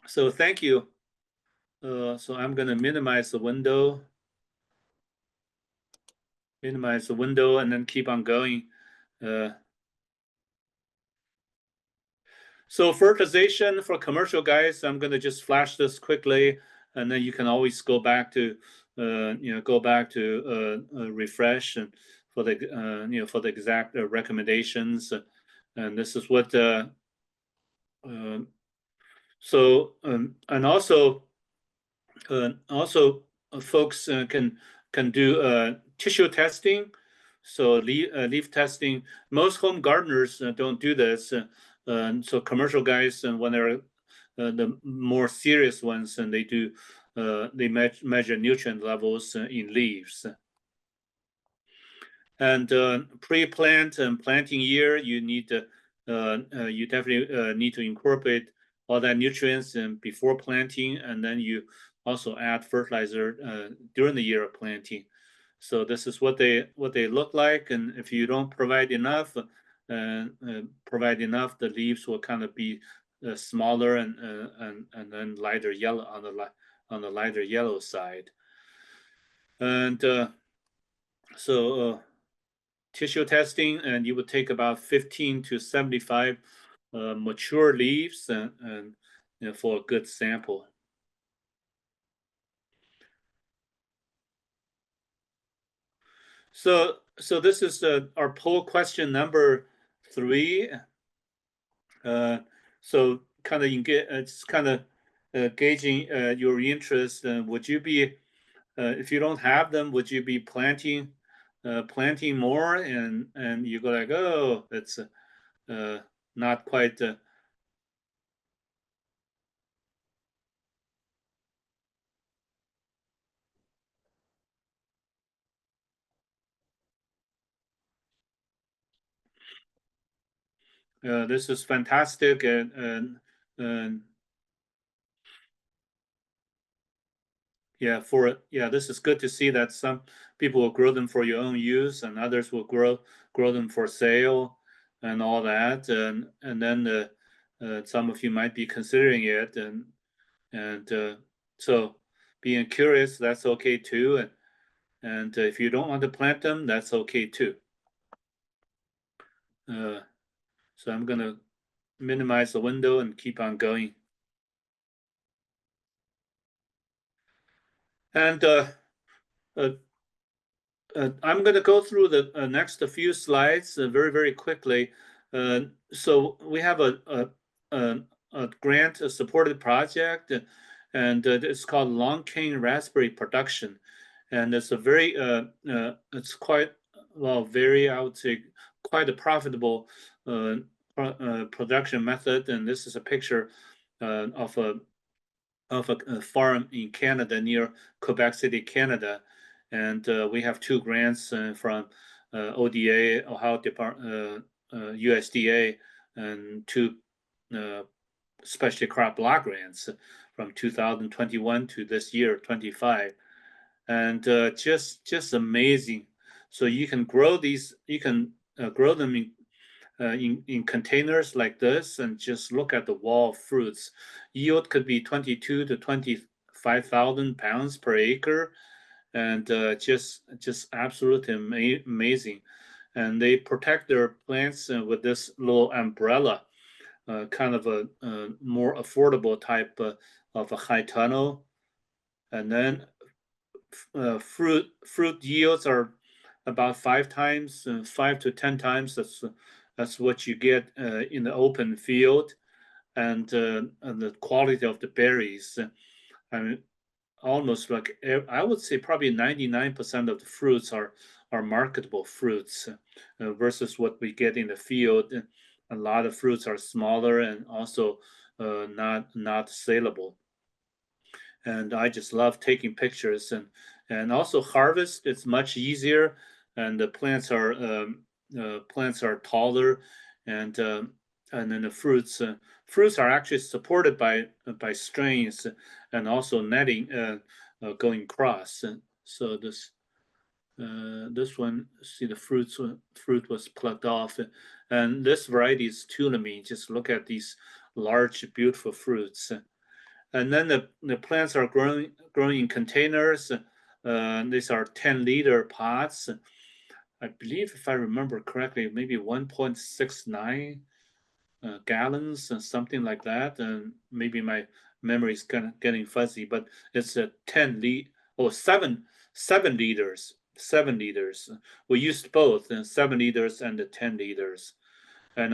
so thank you. So I'm going to minimize the window, and then keep on going. So fertilization for commercial guys, I'm going to just flash this quickly, and then you can always go back to refresh and for the exact recommendations. And this is what and also folks can do tissue testing, so leaf testing. Most home gardeners don't do this, so commercial guys, and when they're the more serious ones, and they do they measure nutrient levels in leaves. And pre-plant and planting year, you need to you definitely need to incorporate all that nutrients and before planting, and then you also add fertilizer during the year of planting. So this is what they look like, and if you don't provide enough, the leaves will kind of be smaller and then lighter yellow on the lighter yellow side. And tissue testing, and you would take about 15 to 75 mature leaves and for a good sample. So this is our poll question number 3. So kind of you get, it's kind of gauging your interest. Would you be, if you don't have them, would you be planting more? And you go like, oh, it's not quite. This is fantastic, and yeah, this is good to see that some people will grow them for your own use, and others will grow them for sale, and all that, and then some of you might be considering it, and so being curious, that's okay too, and if you don't want to plant them, that's okay too. So I'm gonna minimize the window and keep on going. And I'm going to go through the next few slides very, very quickly. So we have a grant supported project, and it's called Long Cane Raspberry Production. And it's a very, it's quite, well, very, I would say, quite a profitable production method. And this is a picture of a farm in Canada near Quebec City, Canada. And we have two grants from ODA, Ohio USDA, and two specialty crop block grants from 2021 to this year, 25. And just amazing. So you can grow these, you can grow them in containers like this, and just look at the wall of fruits. Yield could be 22 to 25,000 pounds per acre, and just absolutely amazing. And they protect their plants with this little umbrella, kind of a more affordable type of a high tunnel. And then fruit yields are about 5 to 10 times. That's what you get in the open field, and the quality of the berries. I mean, almost like I would say probably 99% of the fruits are marketable fruits, versus what we get in the field. A lot of fruits are smaller and also not saleable. And I just love taking pictures, and also harvest. It's much easier, and the plants are taller, and then the fruits are actually supported by strains, and also netting going across. And so this one, see the fruit was plucked off, and this variety is Tulamine. Just look at these large, beautiful fruits. And then the plants are growing in containers. These are 10-liter pots. I believe, if I remember correctly, maybe 1.69 gallons and something like that. And maybe my memory is kind of getting fuzzy, but it's a 7 liters. 7 liters. We used both, 7 liters and the 10 liters. And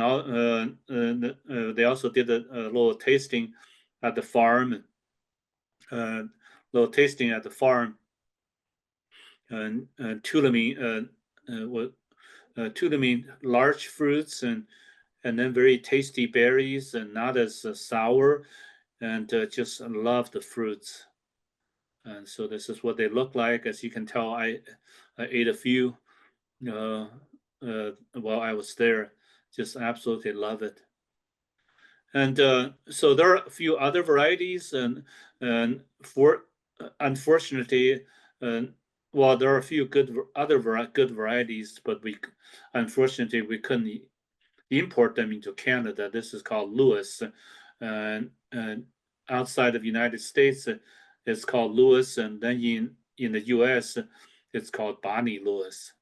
they also did a little tasting at the farm. Little tasting at the farm, and Tulamine, Tulamine large fruits, and then very tasty berries, and not as sour, and just love the fruits. And so this is what they look like. As you can tell, I ate a few while I was there. Just absolutely love it. And so there are a few other varieties, and for unfortunately, well, there are a few good varieties, but unfortunately we couldn't import them into Canada. This is called Lewis, and outside of the United States, it's called Lewis, and then in the U.S., it's called Bonnie Lewis.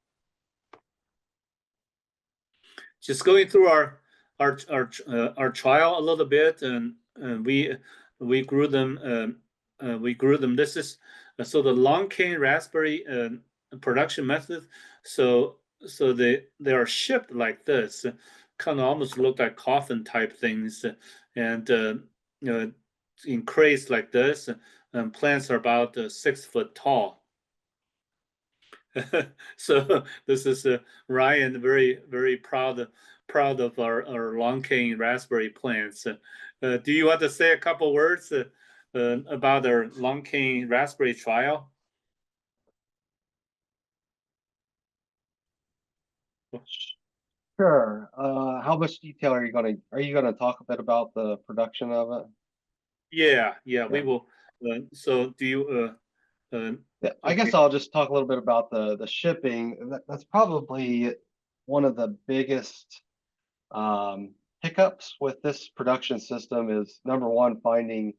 Just going through our trial a little bit, and we grew them. This is so the long cane raspberry production method. So they are shipped like this, kind of almost look like coffin type things, and in crates like this, and plants are about 6 foot tall. So this is Ryan, very proud of our long cane raspberry plants. Do you want to say a couple words about our long cane raspberry trial? Sure. How much detail are you gonna talk a bit about the production of it? Yeah, we Yeah. will. So do you? Yeah, I guess Okay. I'll just talk a little bit about the shipping. That's probably one of the biggest hiccups with this production system is number one, finding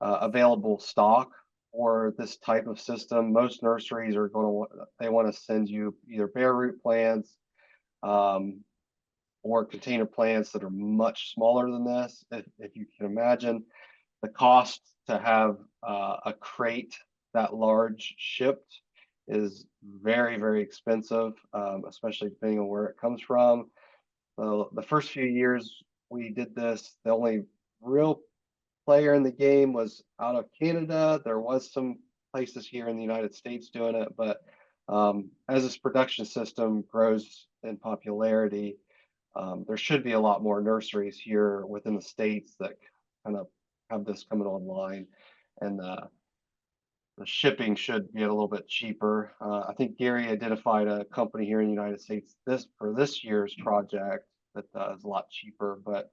available stock for this type of system. Most nurseries are going to they want to send you either bare root plants um, or container plants that are much smaller than this. If you can imagine, the cost to have a crate that large shipped is very expensive, especially depending on where it comes from. The first few years we did this, the only real player in the game was out of Canada. There was some places here in the United States doing it, but as this production system grows in popularity, there should be a lot more nurseries here within the states that kind of have this coming online, and the shipping should be a little bit cheaper. I think Gary identified a company here in the United States for this year's project that is a lot cheaper, but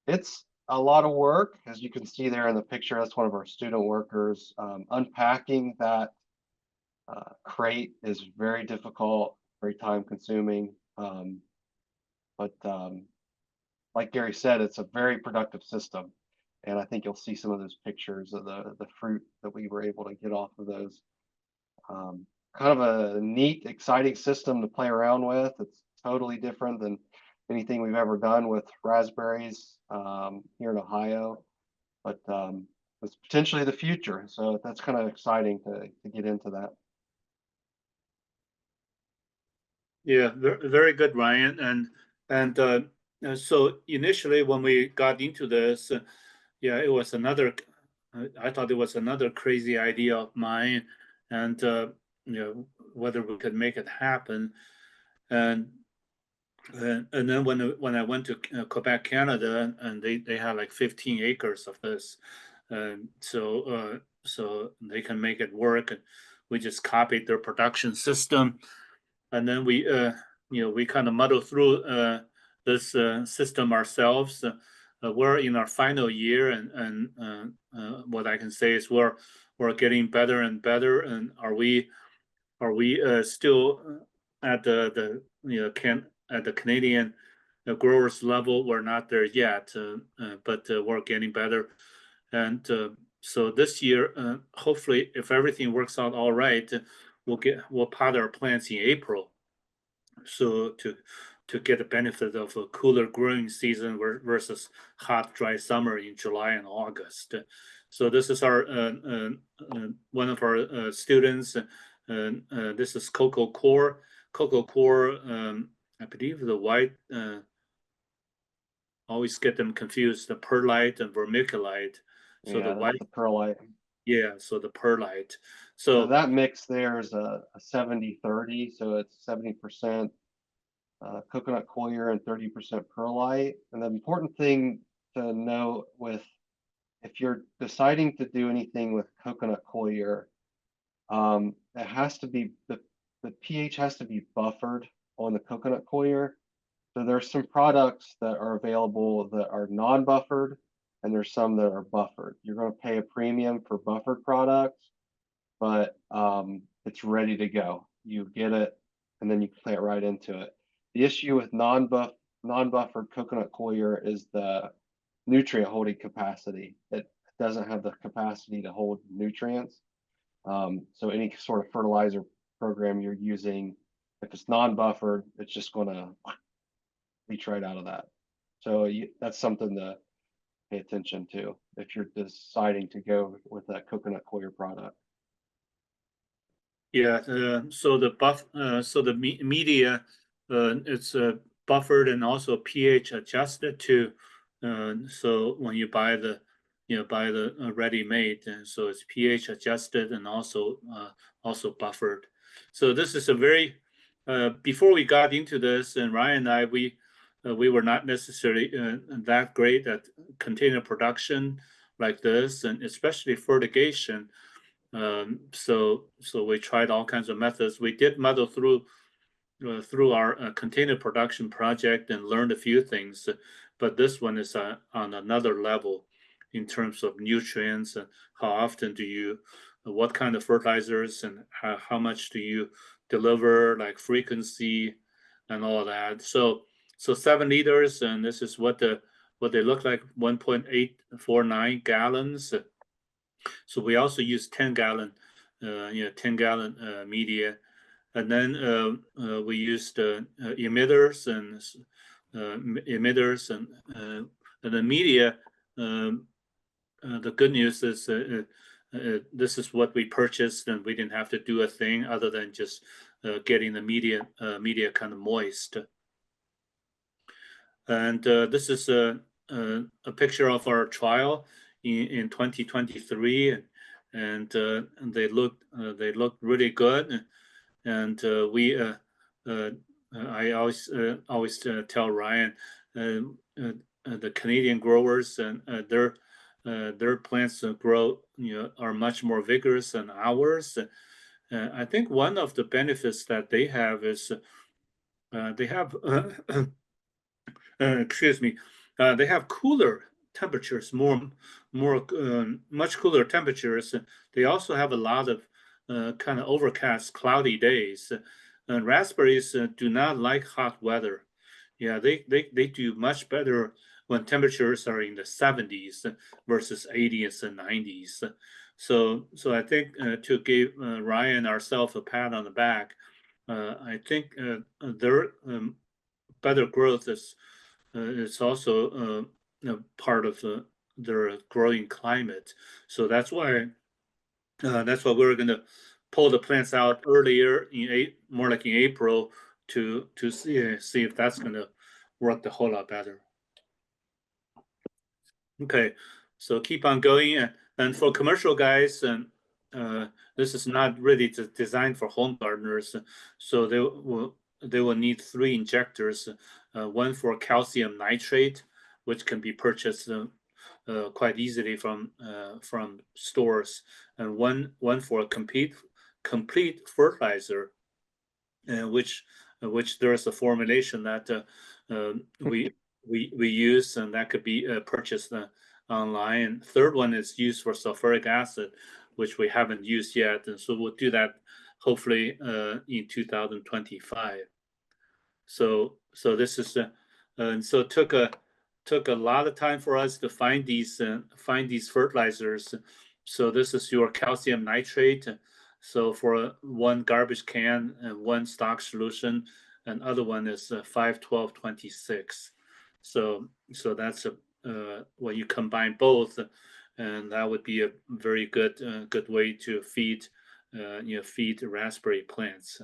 it's a lot of work. As you can see there in the picture, that's one of our student workers. Unpacking that crate is very difficult, very time consuming. But like Gary said, it's a very productive system. And I think you'll see some of those pictures of the fruit that we were able to get off of those. Kind of a neat, exciting system to play around with. It's totally different than anything we've ever done with raspberries here in Ohio, but it's potentially the future. So that's kind of exciting to get into that. Yeah, very good, Ryan. And so initially when we got into this, yeah, it was another. I thought it was another crazy idea of mine, and whether we could make it happen. And and then when I went to Quebec, Canada, and they had like 15 acres of this, so they can make it work. And we just copied their production system, and then we kind of muddle through this system ourselves. We're in our final year, and what I can say is we're getting better and better. And are we still at the at the Canadian growers level? We're not there yet, but we're getting better. And so this year, hopefully, if everything works out all right, we'll pot our plants in April, so to get the benefit of a cooler growing season versus hot, dry summer in July and August. So this is our one of our students. This is Cocoa Core. Cocoa Core, I believe the white. Always get them confused. The perlite and vermiculite. So the Yeah, that's white, the perlite. yeah. So the perlite. So So that mix there is a 70-30. So it's 70% coconut coir and 30% perlite. And the important thing to note with if you're deciding to do anything with coconut coir, it has to be the pH has to be buffered on the coconut coir. So there's some products that are available that are non-buffered, and there's some that are buffered. You're going to pay a premium for buffered products, but it's ready to go. You get it, and then you plant right into it. The issue with non-buffered coconut coir is the nutrient holding capacity. It doesn't have the capacity to hold nutrients. So any sort of fertilizer program you're using, if it's non-buffered, it's just going to leach right out of that. So that's something to pay attention to if you're deciding to go with that coconut coir product. yeah, so the media, it's buffered and also pH adjusted to. So when you buy by the ready-made, and so it's pH adjusted and also buffered. So this is a very before we got into this, and Ryan and I, we were not necessarily that great at container production like this, and especially fertigation. So we tried all kinds of methods. We did muddle through our container production project and learned a few things, but this one is on another level in terms of nutrients and how often do you, what kind of fertilizers and how much do you deliver, like frequency and all of that. So 7 liters, and this is what they look like, 1.849 gallons. So we also use 10-gallon, 10-gallon media, and then we used emitters and the media. The good news is this is what we purchased, and we didn't have to do a thing other than just getting the media kind of moist. And this is a picture of our trial in 2023, and they looked really good. And I always tell Ryan, the Canadian growers and their plants grow, are much more vigorous than ours. I think one of the benefits that they have is they have excuse me, they have cooler temperatures, much cooler temperatures. They also have a lot of kind of overcast, cloudy days. And raspberries do not like hot weather. Yeah, they do much better when temperatures are in the 70s versus 80s and 90s. So I think to give Ryan ourselves a pat on the back, I think their better growth is it's also part of their growing climate. So that's why we're going to pull the plants out earlier more like in April to see if that's going to work a whole lot better. Okay, so keep on going, and for commercial guys, and this is not really designed for home gardeners, so they will need 3 injectors, one for calcium nitrate, which can be purchased quite easily from stores, and one for a complete fertilizer, which there is a formulation that we use, and that could be purchased online. Third one is used for sulfuric acid, which we haven't used yet, and so we'll do that hopefully in 2025. So this is and so it took a lot of time for us to find these fertilizers. So this is your calcium nitrate. So for one garbage can and one stock solution, and other one is 5-12-26. So that's when you combine both, and that would be a very good way to feed raspberry plants.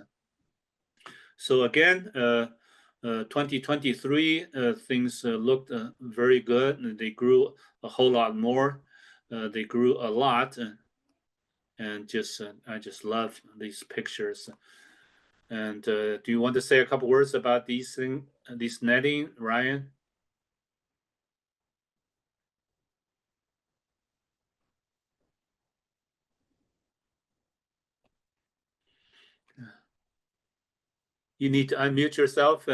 So again, 2023 things looked very good, and they grew a whole lot more. They grew a lot, and just I just love these pictures. And do you want to say a couple words about these netting, Ryan? You need to unmute yourself.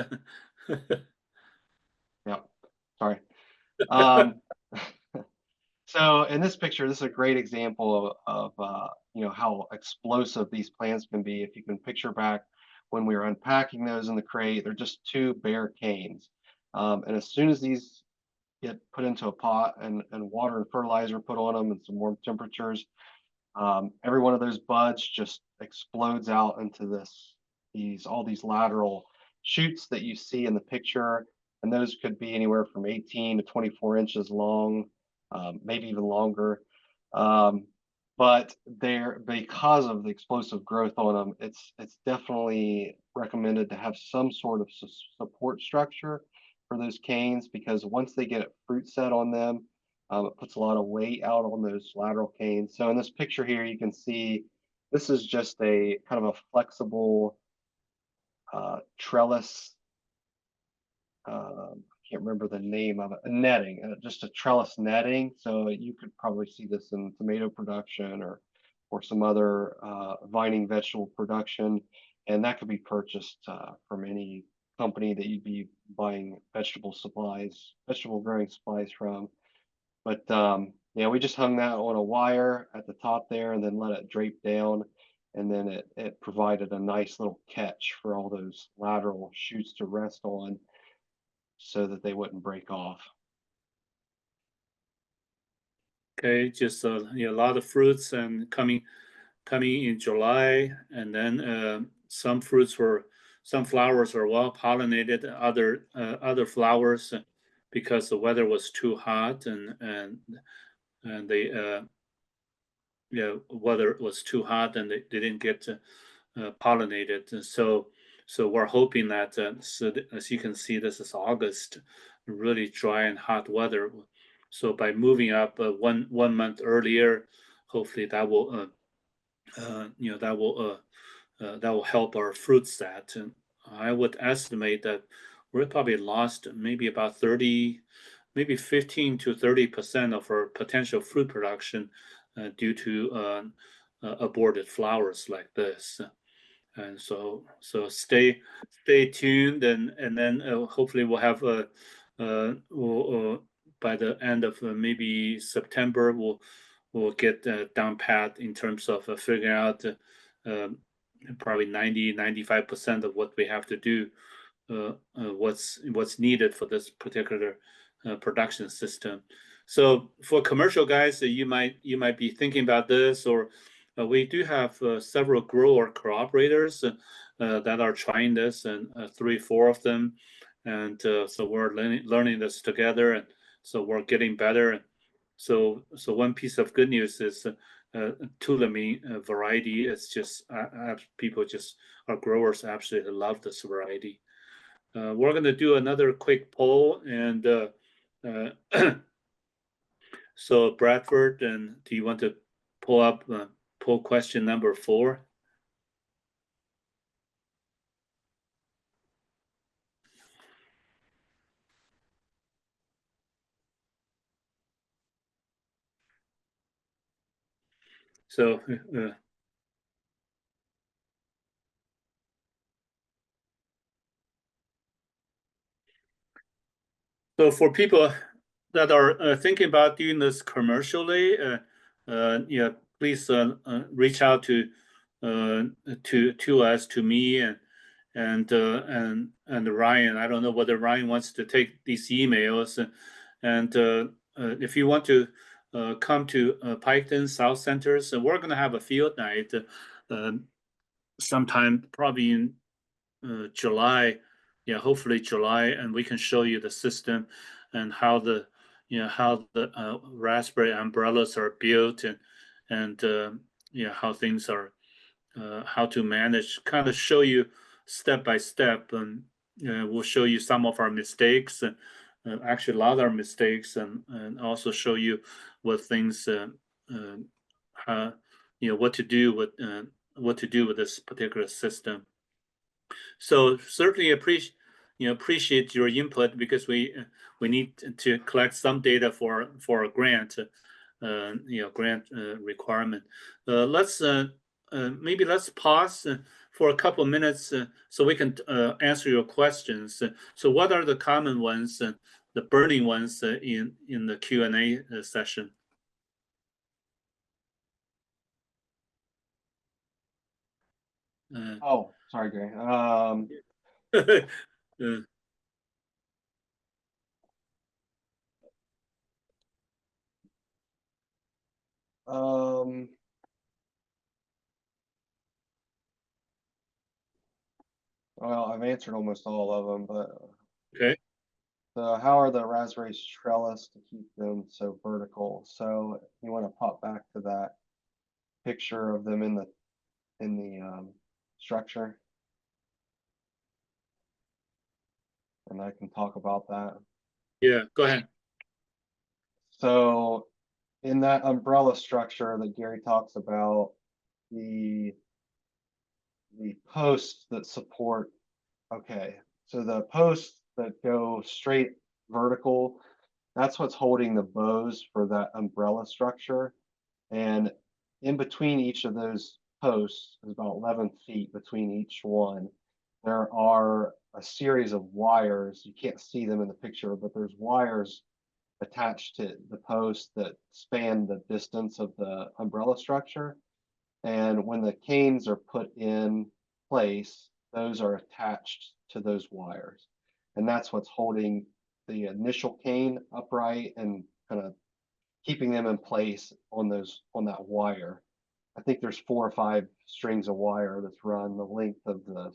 Yeah, sorry. So in this picture, this is a great example of how explosive these plants can be. If you can picture back when we were unpacking those in the crate, they're just 2 bare canes. And as soon as these get put into a pot and water and fertilizer put on them and some warm temperatures, every one of those buds just explodes out into all these lateral shoots that you see in the picture. And those could be anywhere from 18 to 24 inches long, maybe even longer. But because of the explosive growth on them, it's definitely recommended to have some sort of support structure for those canes, because once they get fruit set on them, It puts a lot of weight out on those lateral canes. So in this picture here, you can see this is just a kind of a flexible trellis. I can't remember the name of it. A netting, just a trellis netting. So you could probably see this in tomato production or some other vining vegetable production, and that could be purchased from any company that you'd be buying vegetable growing supplies from. But yeah, we just hung that on a wire at the top there and then let it drape down. And then it provided a nice little catch for all those lateral shoots to rest on so that they wouldn't break off. Okay, just a lot of fruits and coming in July, and then some flowers are well pollinated. Other flowers, because the weather was too hot and they weather was too hot and they didn't get pollinated. And so we're hoping that as you can see, this is August, really dry and hot weather. So by moving up 1 month earlier, hopefully that will that will help our fruit stat. And I would estimate that we're probably lost maybe about 30, maybe 15 to 30% of our potential fruit production due to aborted flowers like this. And so stay tuned, and then hopefully we'll have by the end of maybe September we'll get down pat in terms of figuring out probably 95% of what we have to do, what's needed for this particular production system. So for commercial guys, you might be thinking about this, or we do have several grower cooperators that are trying this, and 3-4 of them, and so we're learning this together, and so we're getting better. So one piece of good news is Tulamine variety is just our growers absolutely love this variety. We're going to do another quick poll, and so Bradford, and do you want to pull up poll question number 4? So so for people that are thinking about doing this commercially, yeah, please reach out to us, to me, and Ryan. I don't know whether Ryan wants to take these emails, and if you want to come to Piketon South Centers, so we're going to have a field night sometime probably in July, yeah, hopefully July, and we can show you the system and how the raspberry umbrellas are built, and how things are, how to manage, kind of show you step by step, and we'll show you some of our mistakes, and actually a lot of our mistakes, and also show you what things what to do with this particular system. So certainly appreciate your input, because we need to collect some data for a grant, grant requirement. Let's maybe let's pause for a couple of minutes so we can answer your questions. So what are the common ones, the burning ones in the Q&A session? Oh, sorry, Gary. Well, I've answered almost all of them, but Okay. how are the raspberries trellised to keep them so vertical? So you want to pop back to that picture of them in the structure, and I can talk about that. Yeah, go ahead. So in that umbrella structure that Gary talks about, the posts that support, okay, so the posts that go straight vertical, that's what's holding the bows for that umbrella structure. And in between each of those posts is about 11 feet between each one. There are a series of wires. You can't see them in the picture, but there's wires attached to the post that span the distance of the umbrella structure. And when the canes are put in place, those are attached to those wires. And that's what's holding the initial cane upright and kind of keeping them in place on that wire. I think there's 4 or 5 strings of wire that's run the length of the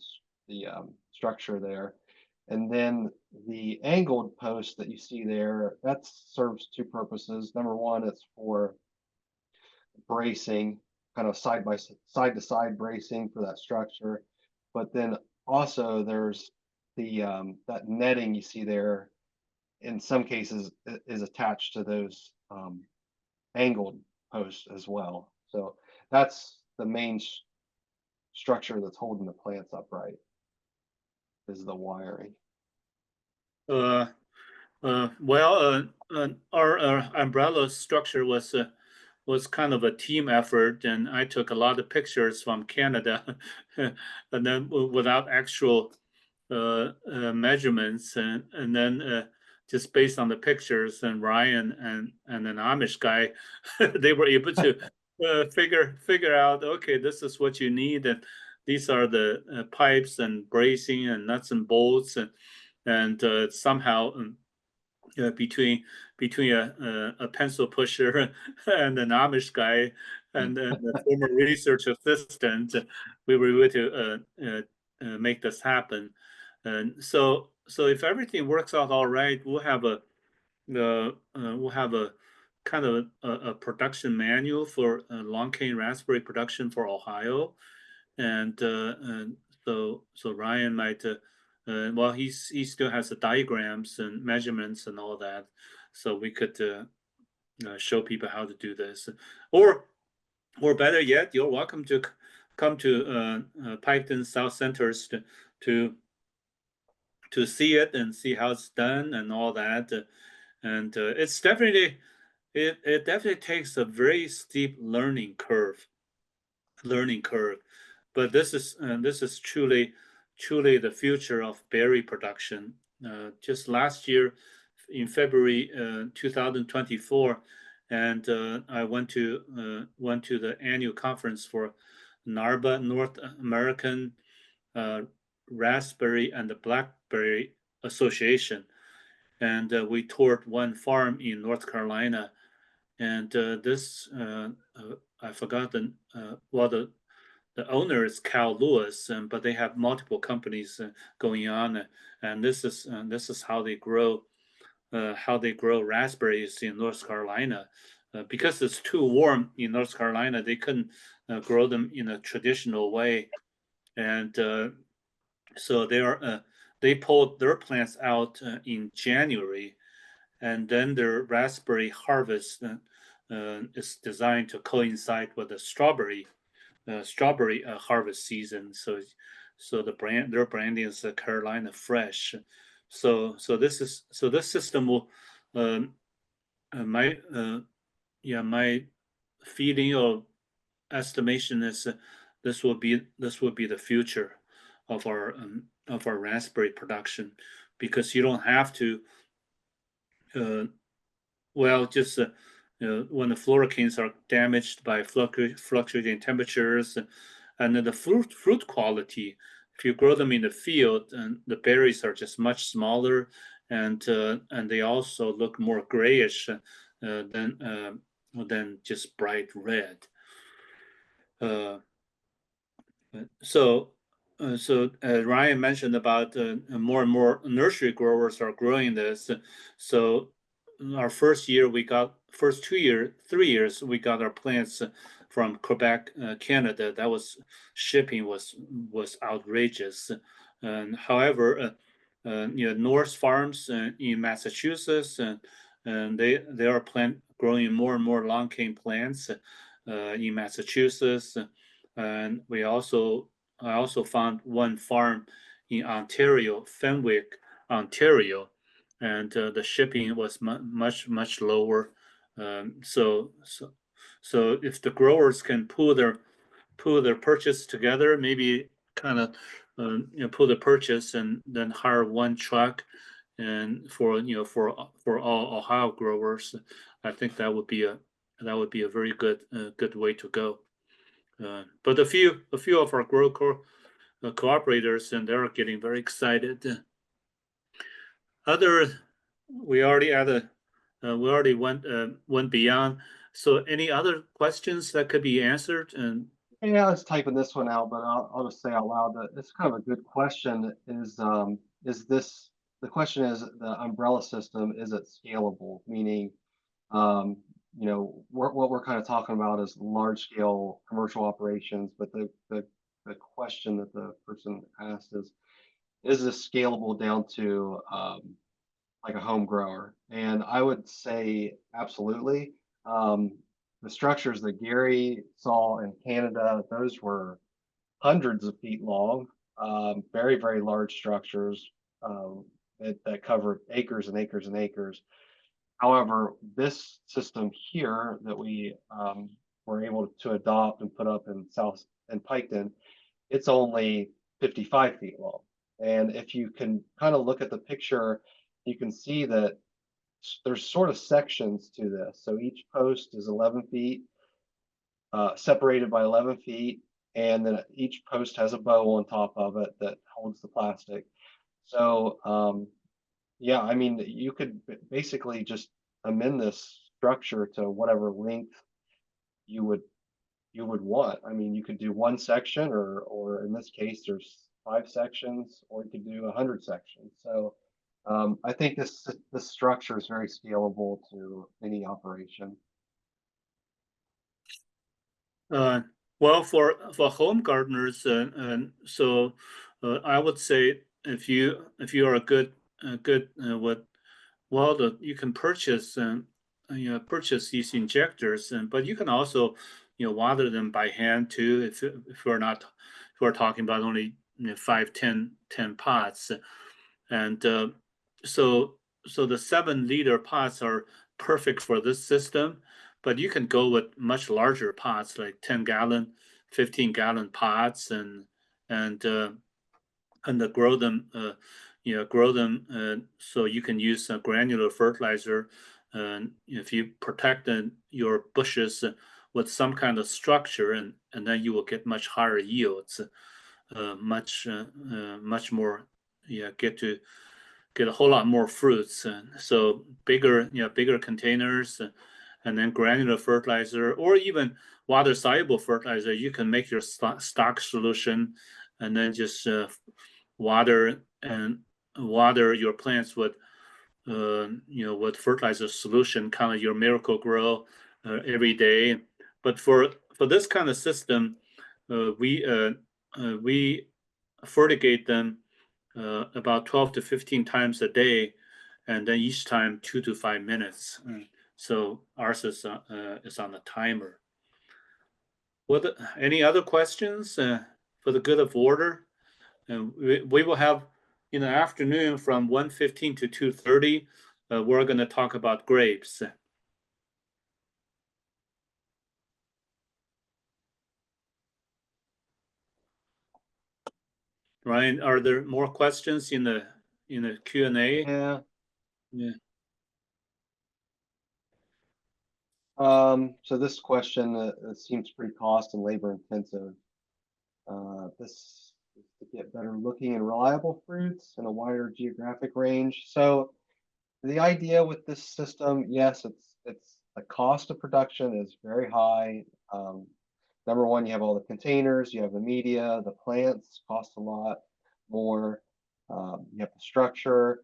structure there. And then the angled post that you see there, that serves 2 purposes. Number one, it's for bracing, kind of side to side bracing for that structure. But then also there's the that netting you see there, in some cases is attached to those angled posts as well. So that's the main structure that's holding the plants upright, is the wiring. Well, our umbrella structure was kind of a team effort, and I took a lot of pictures from Canada, and then without actual measurements, and then just based on the pictures, and Ryan and an Amish guy, they were able to figure out, okay, this is what you need, and these are the pipes and bracing and nuts and bolts, and somehow. Between a pencil pusher and an Amish guy and a former research assistant, we were able to make this happen. And so if everything works out all right, we'll have a kind of a production manual for long cane raspberry production for Ohio, and so Ryan might. Well, he still has the diagrams and measurements and all that, so we could show people how to do this, or better yet, you're welcome to come to Piketon South Centers to see it and see how it's done and all that, and it's definitely it definitely takes a very steep learning curve, but this is truly the future of berry production. Just last year, in February 2024, and I went to the annual conference for NARBA, North American Raspberry and the Blackberry Association, and we toured one farm in North Carolina, and this I forgot the owner is Cal Lewis, but they have multiple companies going on, and this is how they grow raspberries in North Carolina. Because it's too warm in North Carolina, they couldn't grow them in a traditional way, and so they pulled their plants out in January, and then their raspberry harvest is designed to coincide with the strawberry harvest season. So their branding is Carolina Fresh. So this system will my feeling or estimation is this will be the future of our raspberry production, because you don't have to just when the floricines are damaged by fluctuating temperatures, and then the fruit quality, if you grow them in the field, and the berries are just much smaller, and they also look more grayish than just bright red. So Ryan mentioned about more and more nursery growers are growing this. So our first 3 years, we got our plants from Quebec, Canada. That was shipping was outrageous. And however, North Farms in Massachusetts, and they are growing more and more long cane plants in Massachusetts, and I also found one farm in Ontario, Fenwick, Ontario, and the shipping was much lower. So if the growers can pull their purchase together, maybe kind of pull the purchase and then hire one truck, and for all Ohio growers, I think that would be a very good way to go. But a few of our cooperators, and they're getting very excited. Other, we already went beyond. So any other questions that could be answered? And Yeah, I was typing this one out, but I'll just say out loud that it's kind of a good question. The question is the umbrella system, is it scalable? Meaning, um, what we're kind of talking about is large scale commercial operations, but the question that the person asked is this scalable down to like a home grower? And I would say absolutely. Um, the structures that Gary saw in Canada, those were hundreds of feet long, very, very large structures that covered acres and acres and acres. However, this system here that we were able to adopt and put up in South and Piketon, it's only 55 feet long. And if you can kind of look at the picture, you can see that there's sort of sections to this. So each post is 11 feet, separated by 11 feet, and then each post has a bow on top of it that holds the plastic. So yeah, I mean, you could basically just amend this structure to whatever length you would want. I mean, you could do one section, or in this case, there's 5 sections, or you could do 100 sections. So I think this structure is very scalable to any operation. Uh, well, for home gardeners, so I would say if you are a good with you can purchase these injectors, and but you can also water them by hand too, if we're talking about only 5, 10 pots, and so so the 7-liter pots are perfect for this system, but you can go with much larger pots like 10-gallon, 15-gallon pots, and grow them, so you can use granular fertilizer. And if you protect your bushes with some kind of structure, and then you will get much higher yields, much more, get a whole lot more fruits. And so bigger containers, and then granular fertilizer, or even water soluble fertilizer. You can make your stock solution, and then just water your plants with with fertilizer solution, kind of your Miracle Grow every day. But for this kind of system, we fertigate them about 12 to 15 times a day, and then each time 2 to 5 minutes. So ours is on the timer. Any other questions for the good of order? And we will have in the afternoon from 1:15 to 2:30. We're going to talk about grapes. Ryan, are there more questions in the Q&A? Yeah. Yeah. So this question seems pretty cost and labor intensive. This is to get better looking and reliable fruits in a wider geographic range. So the idea with this system, yes, it's the cost of production is very high. Number one, you have all the containers, you have the media, the plants cost a lot more. You have the structure,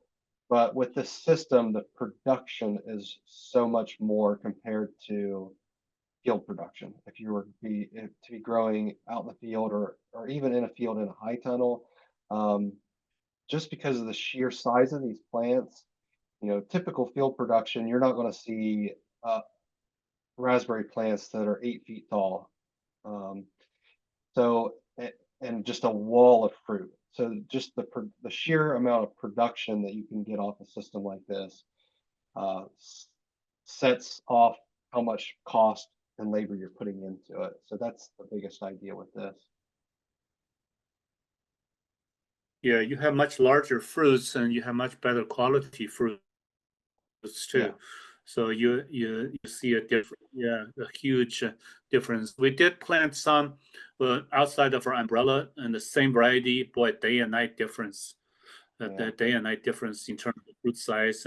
but with this system, the production is so much more compared to field production. If you were to be growing out in the field, or even in a field in a high tunnel, just because of the sheer size of these plants, typical field production, you're not going to see raspberry plants that are 8 feet tall. And just a wall of fruit. So just the sheer amount of production that you can get off a system like this sets off how much cost and labor you're putting into it. So that's the biggest idea with this. Yeah, you have much larger fruits and you have much better quality fruits too. Yeah. So you see a huge difference. We did plant some outside of our umbrella and the same variety, boy, day and night difference. The day and night difference in terms of fruit size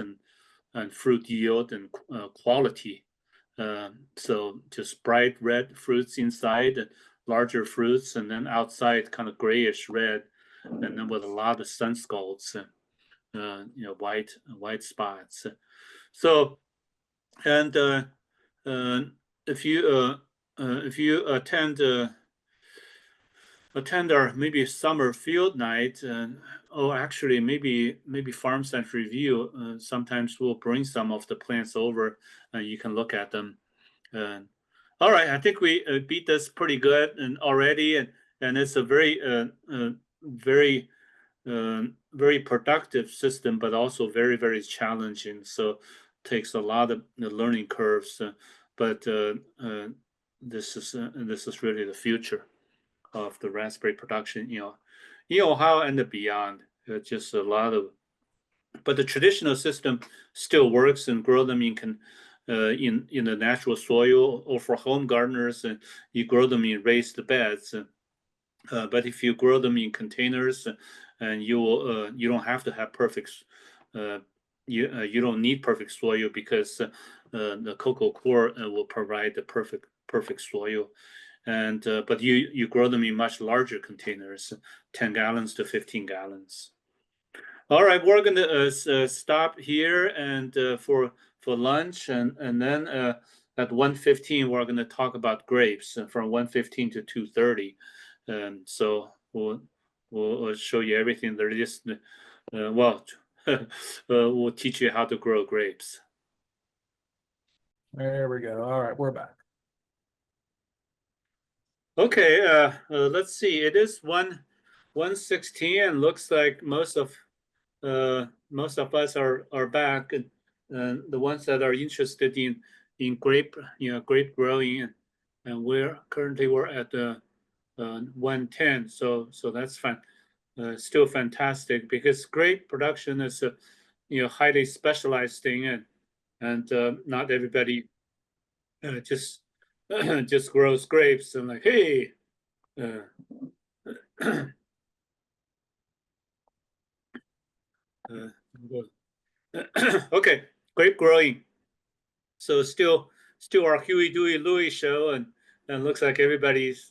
and fruit yield and quality. So just bright red fruits inside, larger fruits, and then outside kind of grayish red, and then with a lot of sun scalds, white spots. So, and if you attend our maybe summer field night, actually maybe Farm Sense Review, sometimes we'll bring some of the plants over and you can look at them. All right, I think we beat this pretty good and already, and it's a very productive system, but also very, very challenging. So takes a lot of the learning curves, but this is really the future of the raspberry production, in Ohio and beyond. Just a lot of, but the traditional system still works and grow them in the natural soil, or for home gardeners, and you grow them in raised beds. But if you grow them in containers, and you don't have to have perfect, you don't need perfect soil, because the cocoa coir will provide the perfect soil. And but you grow them in much larger containers, 10 gallons to 15 gallons. All right, we're going to stop here and for lunch, and then at 1:15 we're going to talk about grapes from 1:15 to 2:30. So we'll show you everything there is. We'll teach you how to grow grapes. There we go. All right, we're back. Okay, let's see. It is 1:16, and looks like most of us are back, and the ones that are interested in grape growing, and we're at 1:10, so that's fine. Still fantastic, because grape production is a highly specialized thing, and not everybody just just grows grapes and like, hey. Okay, grape growing. So still our Huey, Dewey, Louie show, and looks like everybody's.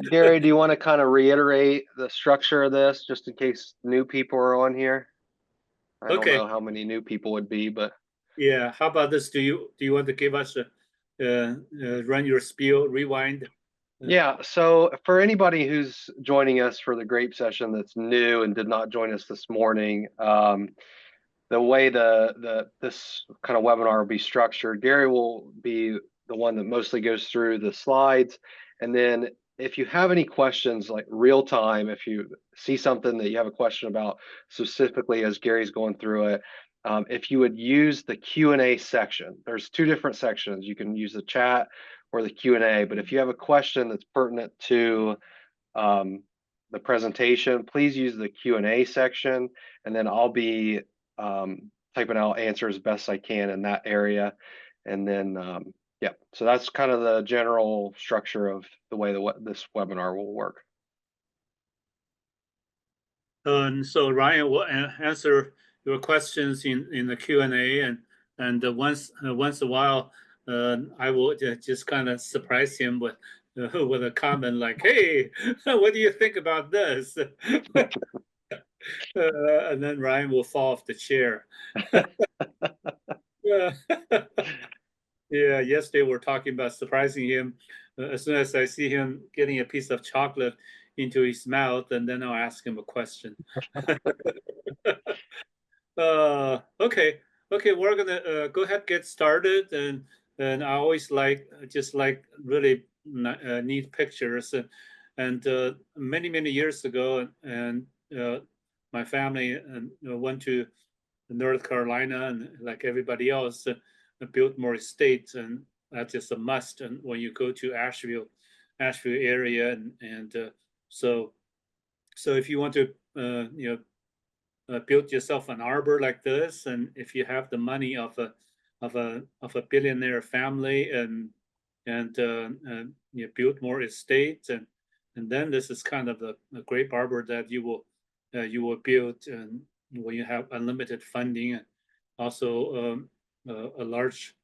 Gary, do you want to kind of reiterate the structure of this, just in case new people are on here? I don't know how many new people would be, but yeah. How about this? Do you want to give us run your spiel, rewind? Yeah, so for anybody who's joining us for the grape session that's new and did not join us this morning, the way this kind of webinar will be structured, Gary will be the one that mostly goes through the slides, and then if you have any questions, like real time, if you see something that you have a question about specifically as Gary's going through it, if you would use the Q&A section. There's two different sections. You can use the chat or the Q&A, but if you have a question that's pertinent to the presentation, please use the Q&A section, and then I'll be typing out answers best I can in that area. And then yeah, so that's kind of the general structure of the way this webinar will work. And so Ryan will answer your questions in the Q&A, and once a while I will just kind of surprise him with a comment like, "Hey, what do you think about this?" And then Ryan will fall off the chair. Yeah, yesterday we're talking about surprising him. As soon as I see him getting a piece of chocolate into his mouth, and then I'll ask him a question. Okay, we're gonna go ahead get started, and I always like just like really neat pictures, and many years ago, and my family went to North Carolina, and like everybody else, built more estates, and that's just a must. And when you go to Asheville area, and so if you want to build yourself an arbor like this, and if you have the money of a billionaire family, and you build more estates, and then this is kind of a grape arbor that you will build, and when you have unlimited funding, and also a large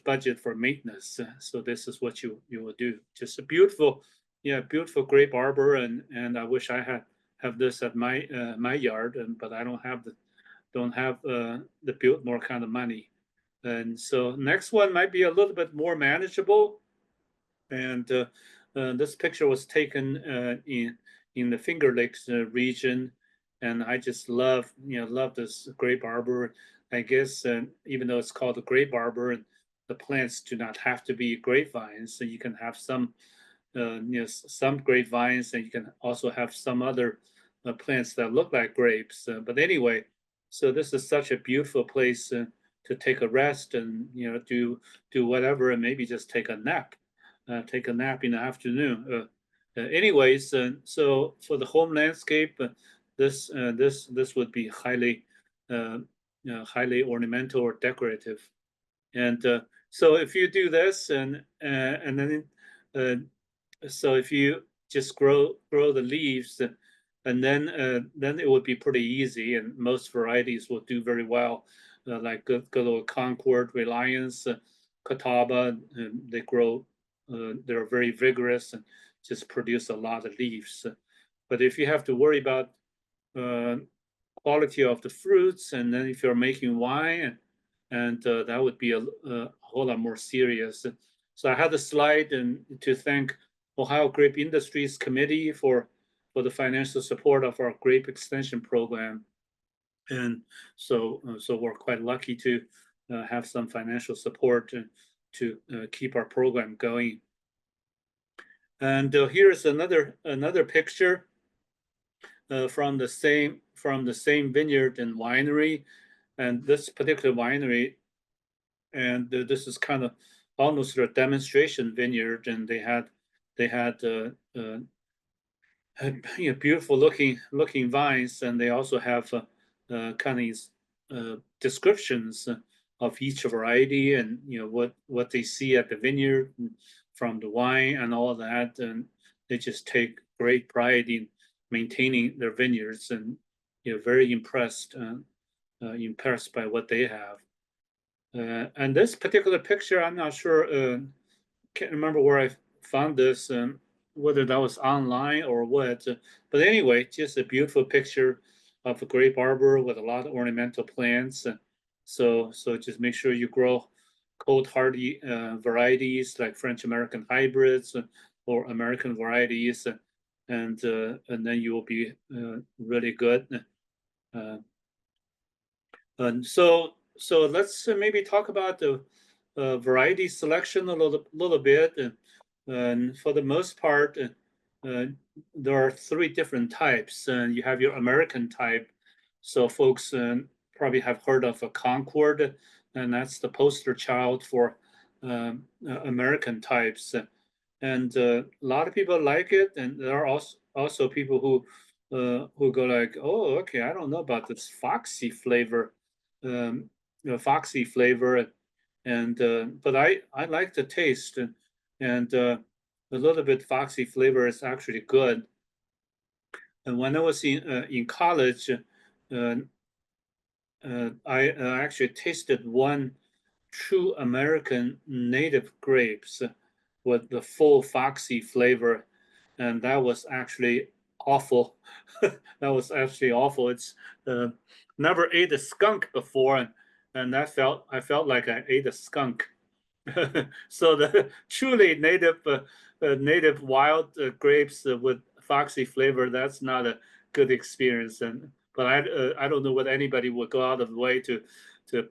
budget for maintenance. So this is what you will do. Just a beautiful, beautiful grape arbor, and I wish I have this at my yard, but I don't have the Biltmore kind of money. And so next one might be a little bit more manageable. And this picture was taken in the Finger Lakes region, and I just love this grape arbor. I guess even though it's called a grape arbor, the plants do not have to be grapevines, so you can have some some grapevines, and you can also have some other plants that look like grapes. But anyway, so this is such a beautiful place to take a rest, and do whatever, and maybe just take a nap in the afternoon. Anyways, so for the home landscape, this would be highly ornamental or decorative. And so if you do this, and then so if you just grow the leaves, and then it would be pretty easy, and most varieties will do very well, like good old Concord, Reliance, Catawba. They grow, they're very vigorous and just produce a lot of leaves. But if you have to worry about quality of the fruits, and then if you're making wine, and that would be a whole lot more serious. So I had a slide, and to thank Ohio Grape Industries Committee for the financial support of our grape extension program. And so we're quite lucky to have some financial support to keep our program going. And here's another picture from the same vineyard and winery, and this particular winery, and this is kind of almost a demonstration vineyard, and they had beautiful looking vines, and they also have kind of descriptions of each variety, and what they see at the vineyard from the wine and all that, and they just take great pride in maintaining their vineyards, and very impressed by what they have. And this particular picture, I'm not sure, can't remember where I found this, whether that was online or what. But anyway, just a beautiful picture of a grape arbor with a lot of ornamental plants. So just make sure you grow cold hardy varieties like French American hybrids or American varieties, and then you will be really good. And so let's maybe talk about the variety selection a little bit. And for the most part, there are three different types. And you have your American type. So folks probably have heard of a Concord, and that's the poster child for American types. And a lot of people like it, and there are also people who go like, oh, okay, I don't know about this foxy flavor. Foxy flavor, and but I like the taste, and a little bit foxy flavor is actually good. And when I was in college, I actually tasted one true American native grapes with the full foxy flavor, and that was actually awful. That was actually awful. It's never ate a skunk before, and I felt like I ate a skunk. So the truly native wild grapes with foxy flavor, that's not a good experience. But but I don't know whether anybody would go out of the way to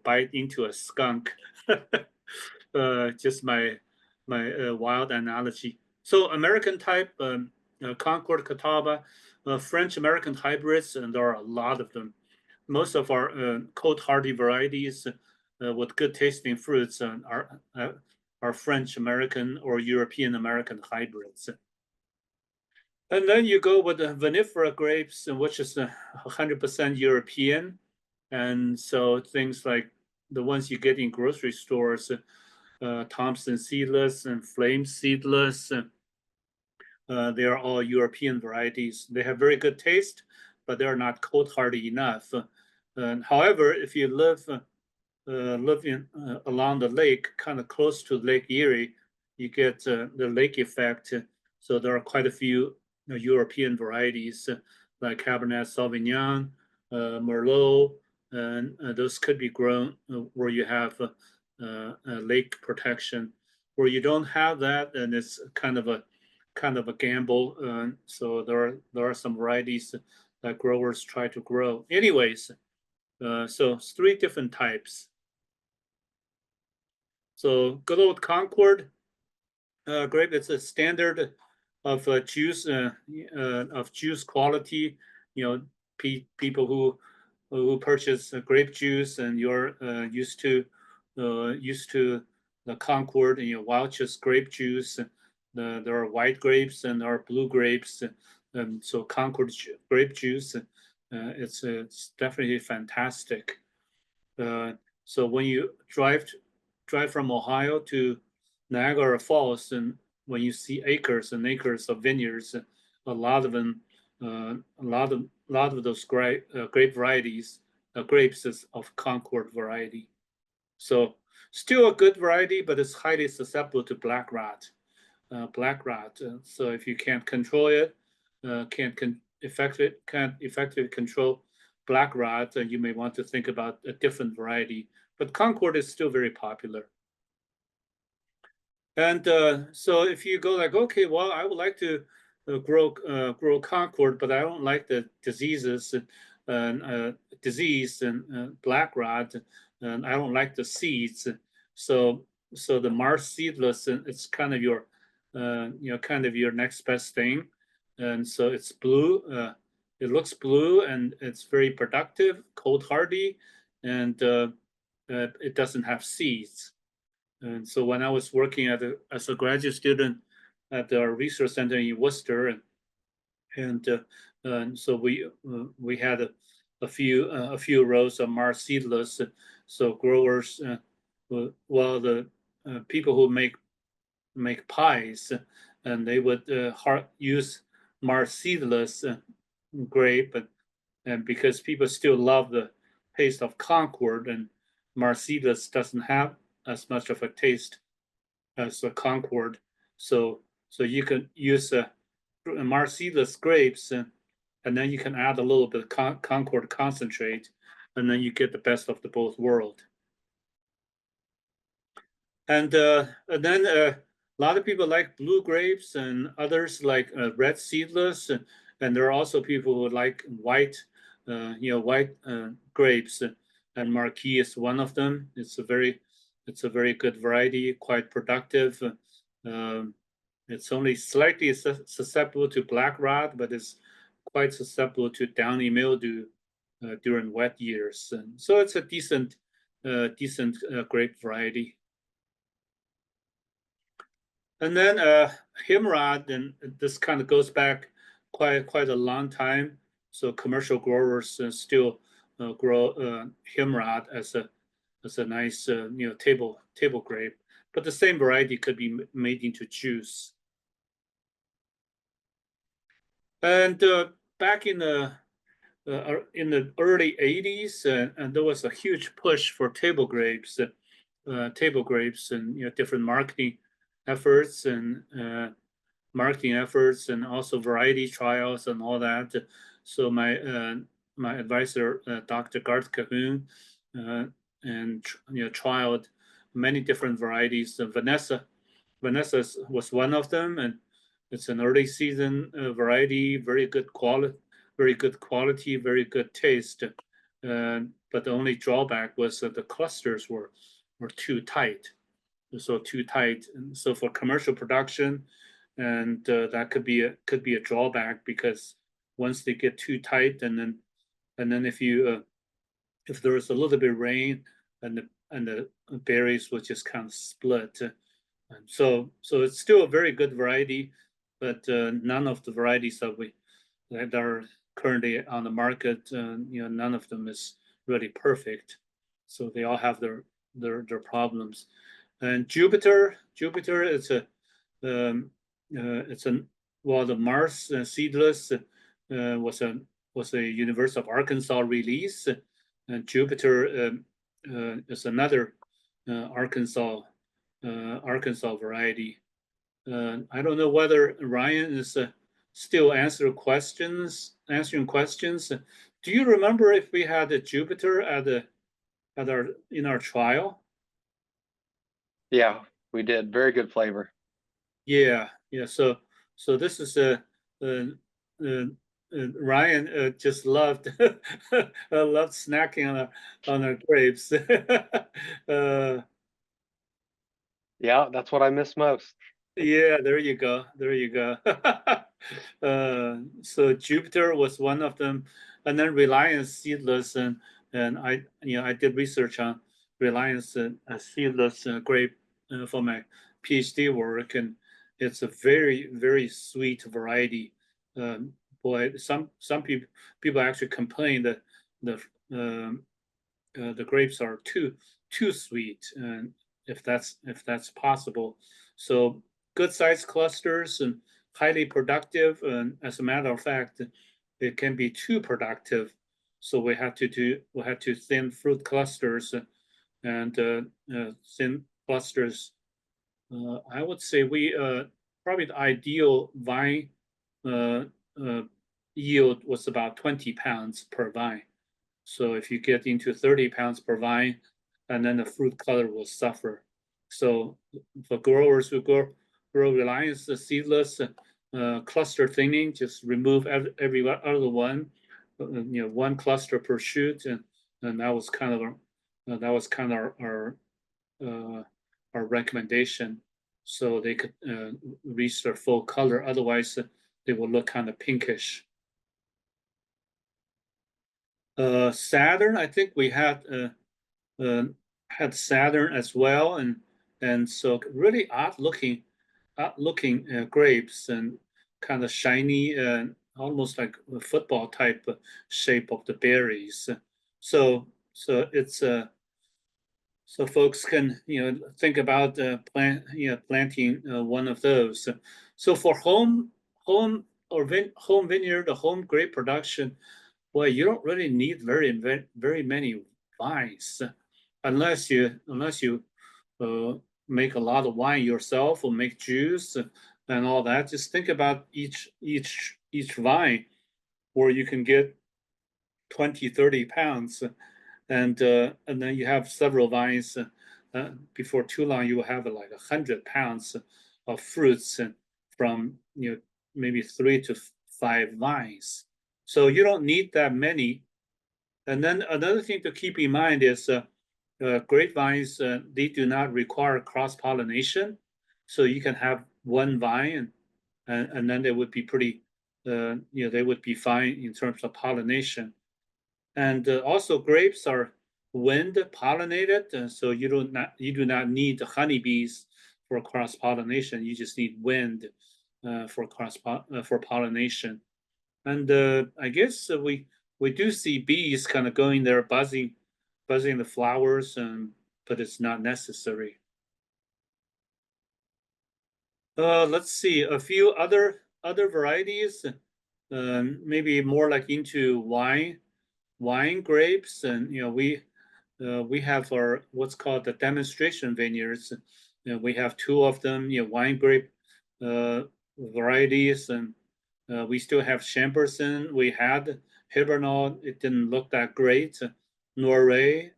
bite into a skunk. Just my wild analogy. So American type Concord Catawba, French American hybrids, and there are a lot of them. Most of our cold hardy varieties with good tasting fruits are French American or European American hybrids. And then you go with the vinifera grapes, which is 100% European. And so things like the ones you get in grocery stores, Thompson seedless and Flame seedless, they are all European varieties. They have very good taste, but they're not cold hardy enough. However, if you live along the lake, kind of close to Lake Erie, you get the lake effect. So there are quite a few European varieties like Cabernet Sauvignon, Merlot, and those could be grown where you have lake protection. Where you don't have that, and it's kind of a gamble. So there are some varieties that growers try to grow. Anyways, so it's 3 different types. So good old Concord grape. It's a standard of juice quality. You know, people who purchase grape juice, and you're used to the Concord and Welch's grape juice. There are white grapes and there are blue grapes. So Concord grape juice, it's definitely fantastic. So when you drive from Ohio to Niagara Falls, and when you see acres and acres of vineyards, a lot of them, a lot of those grape varieties, grapes is of Concord variety. So still a good variety, but it's highly susceptible to black rot. So if you can't control it, can't effectively control black rot, you may want to think about a different variety. But Concord is still very popular. And so if you go like, okay, well, I would like to grow Concord, but I don't like the diseases and disease and black rot, and I don't like the seeds. So the Mars seedless, it's kind of your kind of your next best thing. And so it's blue. It looks blue, and it's very productive, cold hardy, and it doesn't have seeds. And so when I was working as a graduate student at our research center in Worcester, and so we had a few rows of Mars seedless. So growers, well, the people who make pies, and they would use Mars seedless grape, and because people still love the taste of Concord, and Mars seedless doesn't have as much of a taste as the Concord, so you can use Mars seedless grapes, and then you can add a little bit of Concord concentrate, and then you get the best of the both world. And then a lot of people like blue grapes, and others like red seedless, and there are also people who like white, white grapes, and Marquis is one of them. It's a very good variety, quite productive. It's only slightly susceptible to black rot, but it's quite susceptible to downy mildew during wet years. And so it's a decent grape variety. And then Himrod, and this kind of goes back quite a long time. So commercial growers still grow Himrod as a nice table grape, but the same variety could be made into juice. And back in the early 80s, and there was a huge push for table grapes, and different marketing efforts and also variety trials and all that. So my advisor, Dr. Garth Cahoon, and trialed many different varieties. Vanessa was one of them, and it's an early season variety, very good quality, very good quality, very good taste. But the only drawback was that the clusters were too tight. So too tight, and so for commercial production, and that could be a drawback, because once they get too tight, and then if there was a little bit of rain, and the berries would just kind of split. And so it's still a very good variety, but none of the varieties that are currently on the market, none of them is really perfect. So they all have their problems. And Jupiter is the Mars seedless was a University of Arkansas release, and Jupiter is another Arkansas variety. I don't know whether Ryan is still answering questions. Do you remember if we had a Jupiter in our trial? Yeah, we did. Very good flavor. Yeah. So this is Ryan just loved loved snacking on our grapes. Yeah, that's what I miss most. Yeah, there you go. So Jupiter was one of them, and then Reliance seedless, and I did research on Reliance seedless grape for my PhD work, and it's a very, very sweet variety. Boy, some people actually complain that the the grapes are too sweet, and if that's possible. So good sized clusters and highly productive, and as a matter of fact, it can be too productive. So we have to thin fruit clusters, and thin clusters. I would say we probably the ideal vine uh, uh, yield was about 20 pounds per vine. So if you get into 30 pounds per vine, and then the fruit color will suffer. So for growers who grow Reliance seedless, cluster thinning, just remove every other one, one cluster per shoot, and that was kind of our recommendation, so they could reach their full color. Otherwise, they will look kind of pinkish. Saturn, I think we had Saturn as well, and so really odd looking grapes, and kind of shiny, and almost like a football type shape of the berries. So it's so folks can think about planting one of those. So for home vineyard or home grape production, boy, you don't really need very many vines, unless you uh, make a lot of wine yourself or make juice and all that. Just think about each vine where you can get 20-30 pounds, and then you have several vines. Before too long, you will have like 100 pounds of fruits from maybe 3 to 5 vines. So you don't need that many. And then another thing to keep in mind is grapevines, they do not require cross-pollination. So you can have one vine, and then they would be pretty, they would be fine in terms of pollination. And also grapes are wind pollinated, so you do not need honeybees for cross-pollination. You just need wind for pollination. And I guess we do see bees kind of going there, buzzing the flowers, but it's not necessary. Let's see a few other varieties, maybe more like into wine grapes, and we have our what's called the demonstration vineyards. We have 2 of them, wine grape varieties, and we still have Chamberson. We had Hibernal. It didn't look that great. Noiret,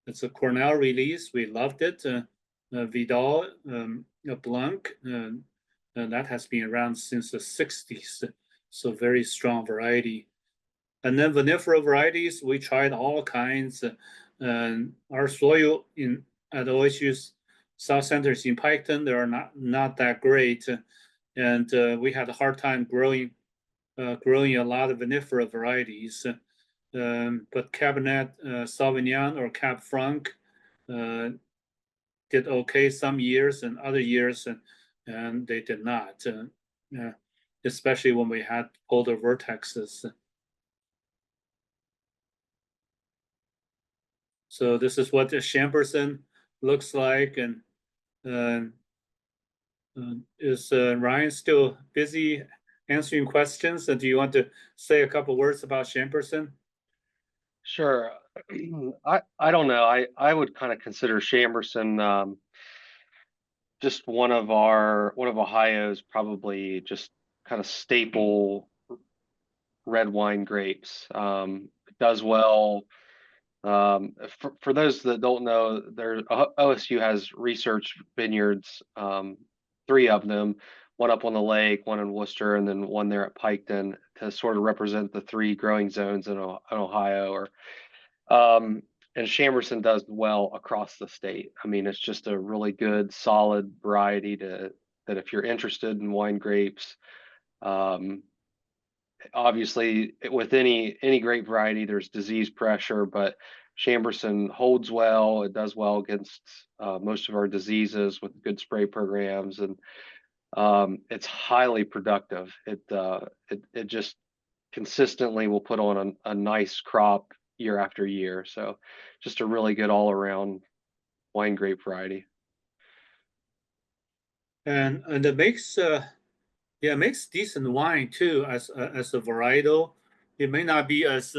it's a Cornell release. We loved it. Vidal, Blanc, that has been around since the 60s. so very strong variety. And then vinifera varieties, we tried all kinds. And our soil at OSU's South Centers in Piketon, they are not that great, and we had a hard time growing a lot of vinifera varieties. But Cabernet Sauvignon or Cab Franc did okay some years, and other years, and they did not. Especially when we had polar vortexes. So this is what the Chamberson looks like, and is Ryan still busy answering questions? And do you want to say a couple words about Chamberson? Sure. I don't know. I would kind of consider Chamberson just one of Ohio's probably just kind of staple red wine grapes. It does well. For those that don't know, OSU has research vineyards, 3 of them, one up on the lake, one in Worcester, and then one there at Piketon to sort of represent the 3 growing zones in Ohio. And Chamberson does well across the state. I mean, it's just a really good, solid variety that if you're interested in wine grapes, obviously with any grape variety, there's disease pressure, but Chamberson holds well. It does well against most of our diseases with good spray programs, and it's highly productive. It just consistently will put on a nice crop year after year. So just a really good all around wine grape variety. And it makes it makes decent wine too as a varietal. It may not be as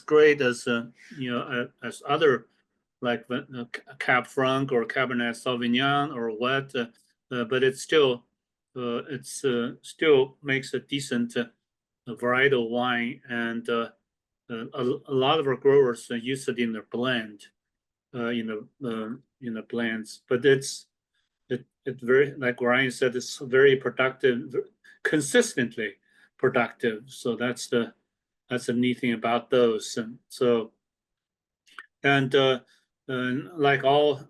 great as as other like Cab Franc or Cabernet Sauvignon or what, but it's still still makes a decent varietal wine, and a lot of our growers use it in their blend, in the blends. But it's very, like Ryan said, it's very productive, consistently productive. So that's the neat thing about those. And so, and like all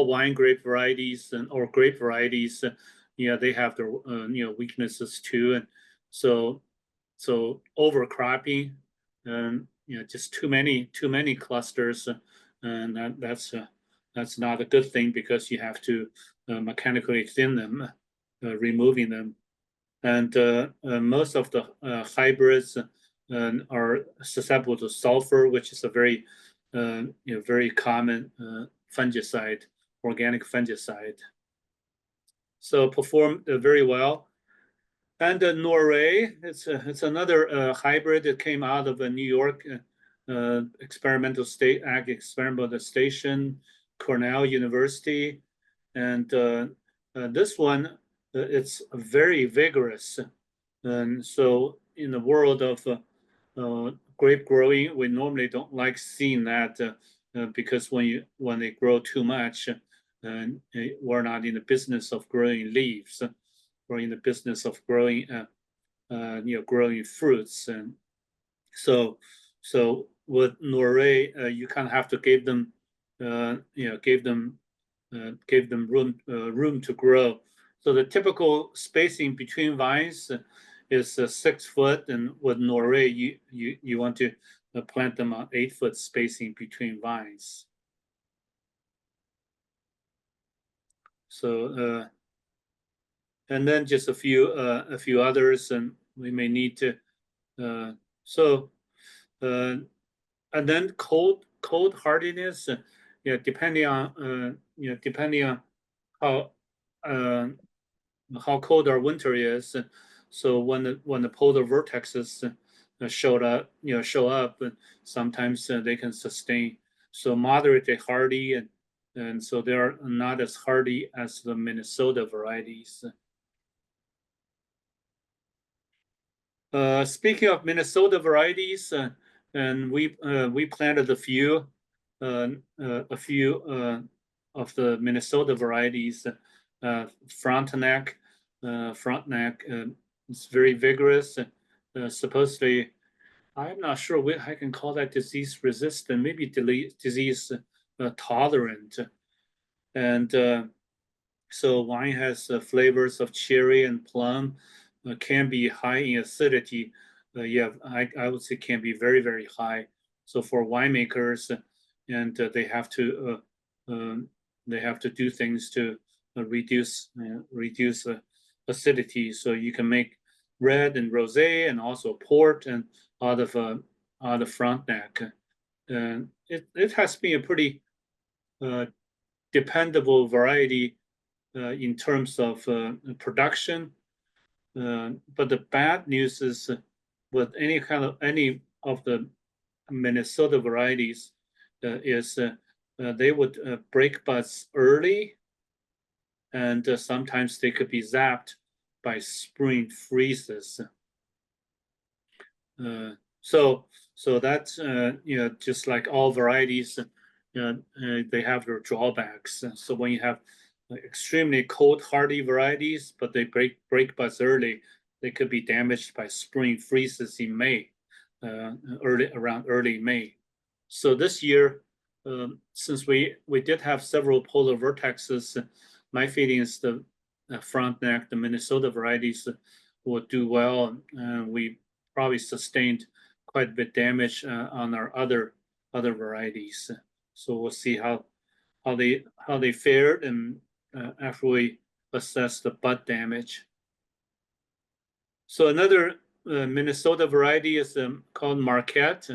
wine grape varieties or grape varieties, they have their weaknesses too. And so overcropping, and just too many clusters, and that's not a good thing, because you have to mechanically thin them, removing them. And most of the hybrids are susceptible to sulfur, which is a very very common fungicide, organic fungicide. So performed very well. And Norway, it's another hybrid that came out of a New York experimental station, Cornell University, and this one it's very vigorous. And so in the world of grape growing, we normally don't like seeing that, because when they grow too much, we're not in the business of growing leaves. We're in the business of growing, growing fruits. And so with Norway, you kind of have to give them, room to grow. So the typical spacing between vines is 6 foot, and with Norway, you want to plant them on 8 foot spacing between vines. So and then just a few others, and we may need to. And then cold hardiness, depending on how cold our winter is. So when the polar vortexes show up, sometimes they can sustain. So moderately hardy, and so they are not as hardy as the Minnesota varieties. Speaking of Minnesota varieties, and we planted a few of the Minnesota varieties. Frontenac is very vigorous. supposedly, I'm not sure what I can call that disease resistant, maybe disease tolerant. And so wine has flavors of cherry and plum, can be high in acidity. Yeah, I would say can be very, very high. So for winemakers, and they have to do things to reduce acidity. So you can make red and rosé and also port and out of Frontenac. And it has been a pretty dependable variety in terms of production. But the bad news is with any of the Minnesota varieties is they would break buds early, and sometimes they could be zapped by spring freezes. So that's just like all varieties, they have their drawbacks. So when you have extremely cold hardy varieties, but they break buds early, they could be damaged by spring freezes in May, around early May. So this year, since we did have several polar vortexes, my feeling is the Frontenac, the Minnesota varieties will do well. We probably sustained quite a bit damage on our other varieties. So we'll see how they fared, and after we assess the bud damage. So another Minnesota variety is called Marquette.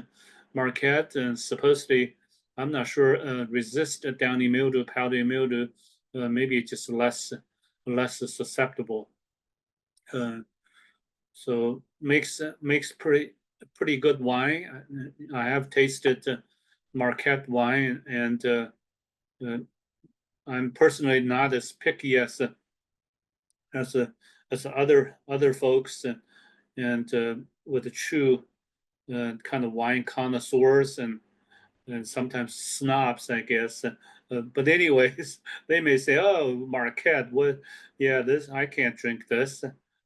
Marquette, and supposedly, I'm not sure, resist downy mildew, powdery mildew. Maybe just less susceptible. So makes pretty good wine. I have tasted Marquette wine, and I'm personally not as picky as other folks, and with the true kind of wine connoisseurs and sometimes snobs, I guess. But anyways, they may say, "Oh, Marquette, what? Yeah, this I can't drink this,"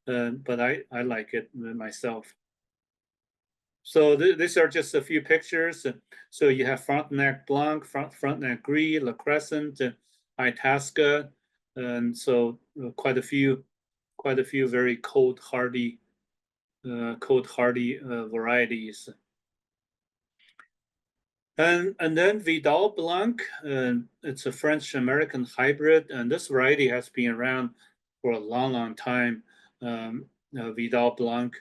but I like it myself. So these are just a few pictures. So you have Frontenac Blanc, Frontenac Gris, La Crescent, Itasca, and so quite a few very cold hardy varieties. And then Vidal Blanc, it's a French-American hybrid, and this variety has been around for a long time. Vidal Blanc,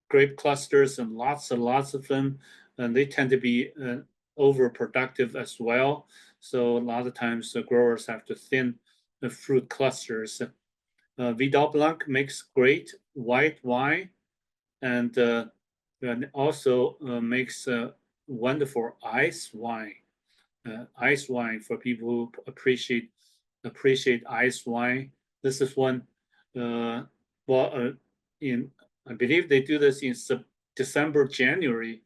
grape clusters and lots of them, and they tend to be overproductive as well. So a lot of times the growers have to thin the fruit clusters. Vidal Blanc makes great white wine, and also makes wonderful ice wine. Ice wine for people who appreciate ice wine. This is one. In I believe they do this in December, January,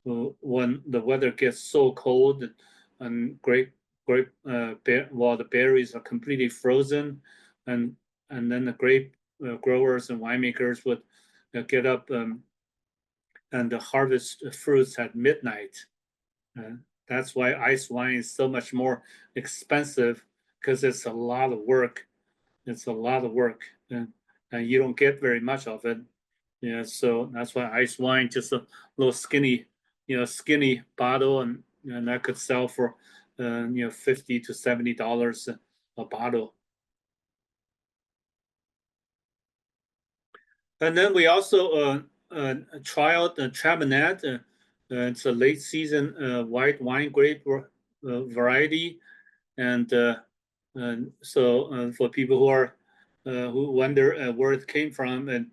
when the weather gets so cold and the berries are completely frozen, and then the grape growers and winemakers would get up and harvest fruits at midnight. That's why ice wine is so much more expensive, because it's a lot of work. It's a lot of work, and you don't get very much of it. Yeah, so that's why ice wine, just a little skinny bottle, and that could sell for $50 to $70 a bottle. And then we also trialed Chaminade. It's a late season white wine grape variety, and so for people who wonder where it came from, and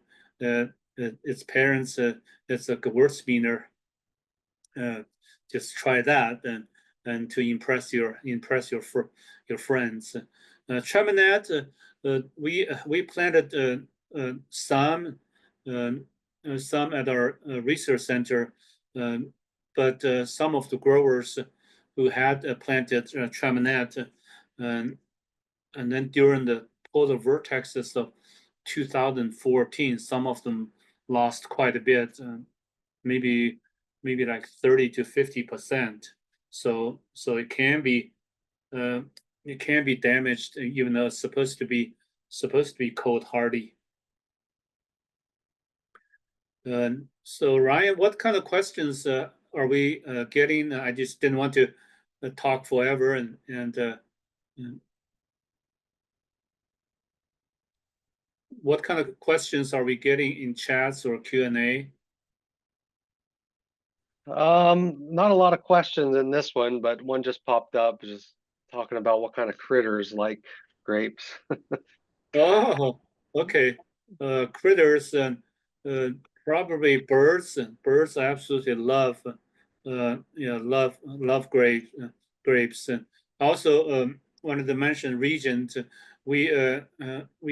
its parents, it's a Gewürztraminer. Just try that, and to impress your friends. Chaminade, we planted some at our research center, but some of the growers who had planted Chaminade, and then during the polar vortexes of 2014. Some of them lost quite a bit, maybe like 30 to 50%. So it can be damaged, even though it's supposed to be cold hardy. So Ryan, what kind of questions are we getting? I just didn't want to talk forever, and what kind of questions are we getting in chats or Q&A? Not a lot of questions in this one, but one just popped up, just talking about what kind of critters like grapes. Oh, okay. Critters and probably birds. Birds absolutely love, love grapes. And also, wanted to mention Regent. We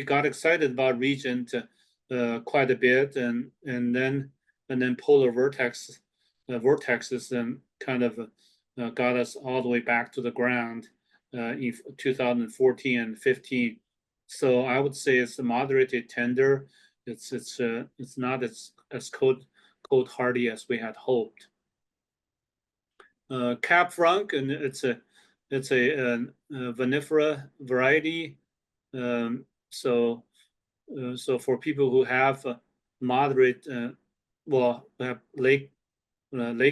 got excited about Regent quite a bit, and then polar vortexes and kind of got us all the way back to the ground in 2014 and 15. So I would say it's a moderated tender. It's not as cold hardy as we had hoped. Cab Franc, and it's a vinifera variety. So for people who have moderate, have lake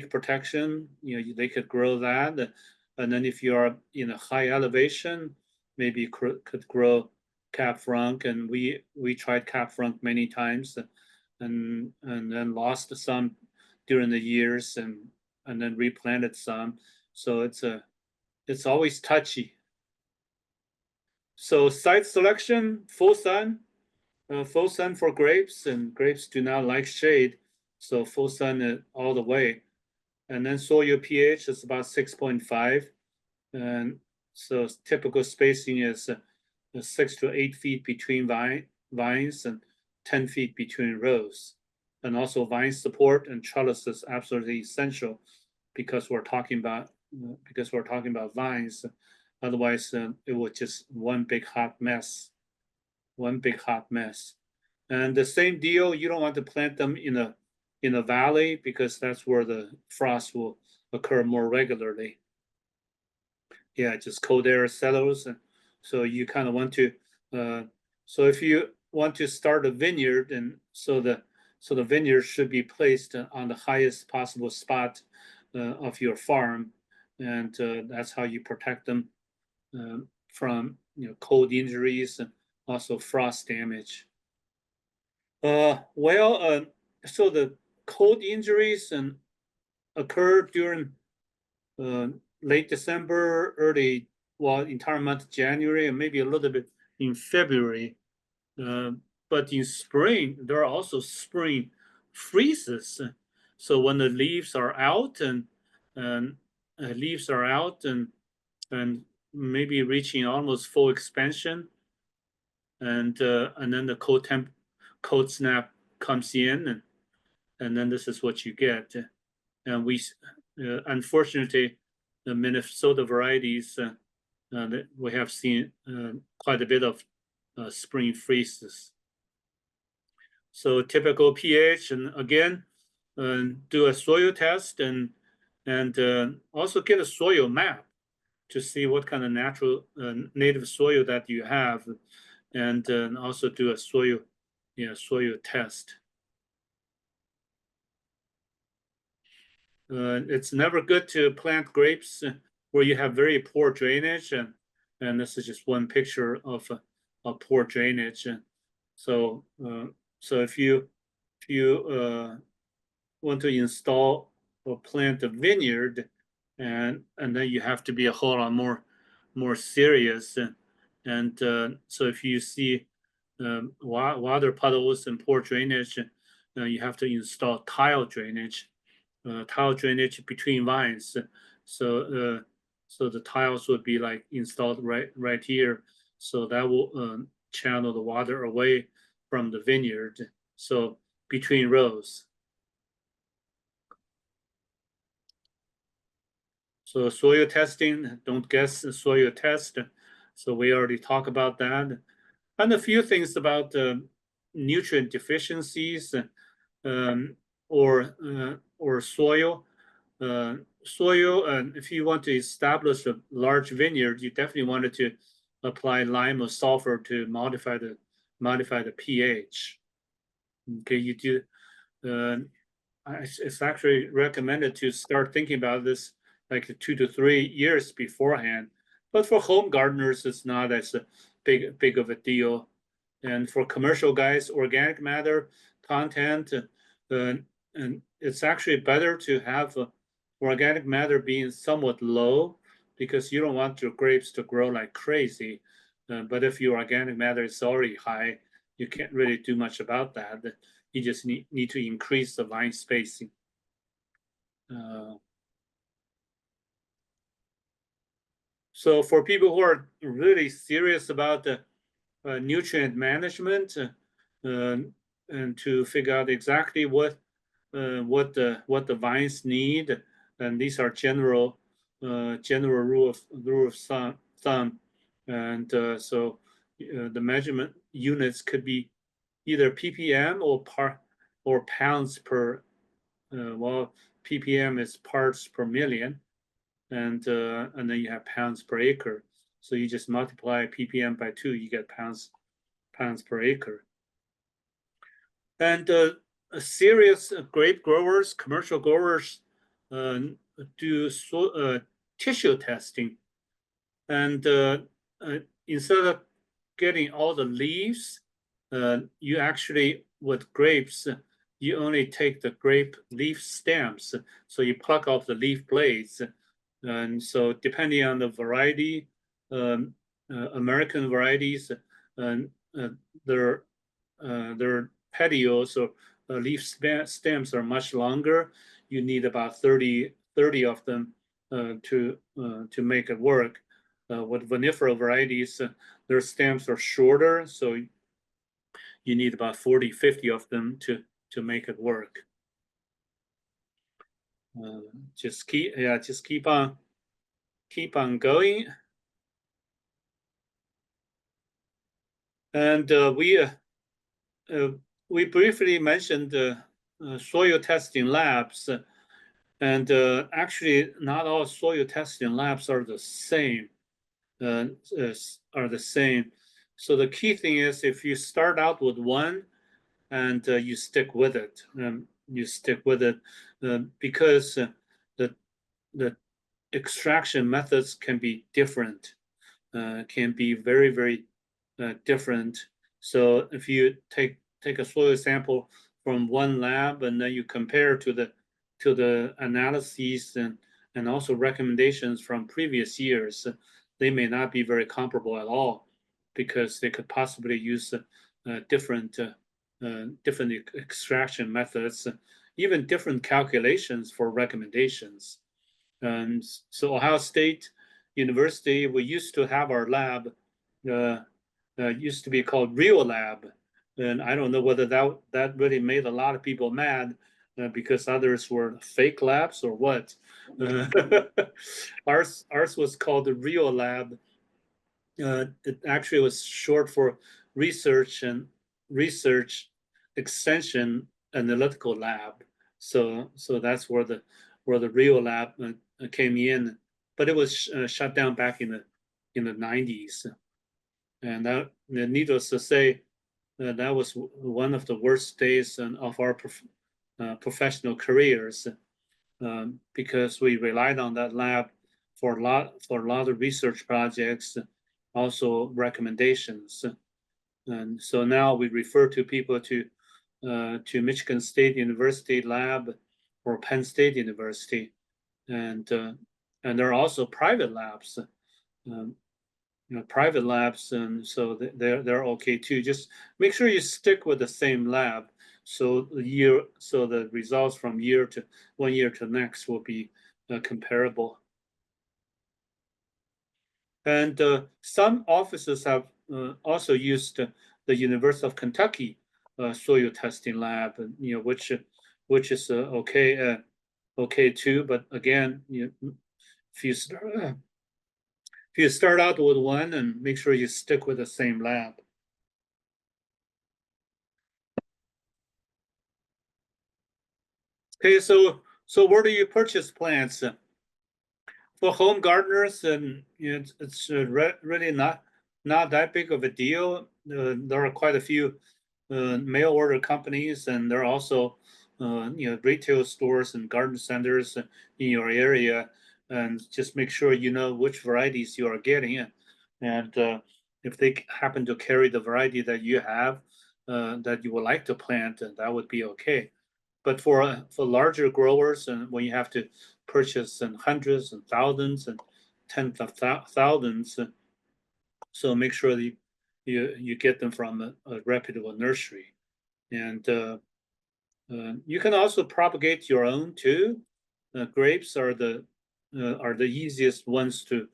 protection, they could grow that. And then if you are in a high elevation, maybe you could grow Cab Franc. And we tried Cab Franc many times, and then lost some during the years, and then replanted some. So it's always touchy. So site selection, full sun for grapes, and grapes do not like shade, so full sun all the way. And then soil pH is about 6.5, and so typical spacing is 6 to 8 feet between vines and 10 feet between rows. And also vine support and trellis is absolutely essential, because we're talking about vines. Otherwise, it would just one big hot mess. And the same deal, you don't want to plant them in a valley, because that's where the frost will occur more regularly. Yeah, just cold air settles, and so you kind of want to. So if you want to start a vineyard, and so the vineyard should be placed on the highest possible spot of your farm, and that's how you protect them from cold injuries and also frost damage. So the cold injuries occur during late December, entire month of January, and maybe a little bit in February. But in spring, there are also spring freezes. So when the leaves are out and maybe reaching almost full expansion, and then the cold snap comes in, and then this is what you get. And we unfortunately, the Minnesota varieties, we have seen quite a bit of spring freezes. So typical pH, and again, do a soil test, and also get a soil map to see what kind of natural native soil that you have, and also do a soil test. It's never good to plant grapes where you have very poor drainage, and this is just one picture of poor drainage. And so if you want to install or plant a vineyard, and then you have to be a whole lot more serious. And so if you see water puddles and poor drainage, you have to install tile drainage between vines. So the tiles would be like installed right here. So that will channel the water away from the vineyard. So between rows. So soil testing, don't guess the soil test. So we already talked about that. And a few things about nutrient deficiencies, or soil. If you want to establish a large vineyard, you definitely wanted to apply lime or sulfur to modify the pH. Okay, you do. It's actually recommended to start thinking about this like 2 to 3 years beforehand. But for home gardeners, it's not as big of a deal. And for commercial guys, organic matter content, and it's actually better to have organic matter being somewhat low, because you don't want your grapes to grow like crazy. But if your organic matter is already high, you can't really do much about that. You just need to increase the vine spacing. So for people who are really serious about the nutrient management, and to figure out exactly what the vines need, and these are general rule of thumb, and so the measurement units could be either ppm or pounds per. Well, ppm is parts per million, and then you have pounds per acre. So you just multiply ppm by 2, you get pounds per acre. And serious grape growers, commercial growers, do tissue testing, and instead of getting all the leaves, you actually, with grapes, you only take the grape leaf stems. So you pluck off the leaf blades, and so depending on the variety, American varieties, their petioles or leaf stems are much longer. You need about 30 of them to make it work. With vinifera varieties, their stems are shorter, so you need about 40, 50 of them to make it work. Just keep on going. And we briefly mentioned soil testing labs, and actually not all soil testing labs are the same. So the key thing is, if you start out with one and you stick with it, because the extraction methods can be different, can be very, very different. So if you take a soil sample from one lab and then you compare to the analyses and also recommendations from previous years, they may not be very comparable at all, because they could possibly use different extraction methods, even different calculations for recommendations. And so Ohio State University, we used to have our lab, used to be called Real Lab. And I don't know whether that really made a lot of people mad, because others were fake labs or what. Ours was called the Real Lab. It actually was short for Research Extension Analytical Lab. So that's where the Real Lab came in, but it was shut down back in the 90s. And that, needless to say, that was one of the worst days of our professional careers, because we relied on that lab for a lot of research projects, also recommendations. And so now we refer to people to Michigan State University lab or Penn State University, and there are also private labs. Private labs, and so they're okay too. Just make sure you stick with the same lab, so the results from one year to next will be comparable. And some offices have also used the University of Kentucky soil testing lab, which is okay too. But again, if you start out with one, and make sure you stick with the same lab. Okay, so where do you purchase plants? For home gardeners, and it's really not that big of a deal. There are quite a few mail order companies, and there are also retail stores and garden centers in your area. And just make sure you know which varieties you are getting, and if they happen to carry the variety that you have that you would like to plant, that would be okay. But for larger growers, and when you have to purchase in hundreds and thousands and tens of thousands, so make sure that you get them from a reputable nursery. And you can also propagate your own too. Grapes are the easiest ones to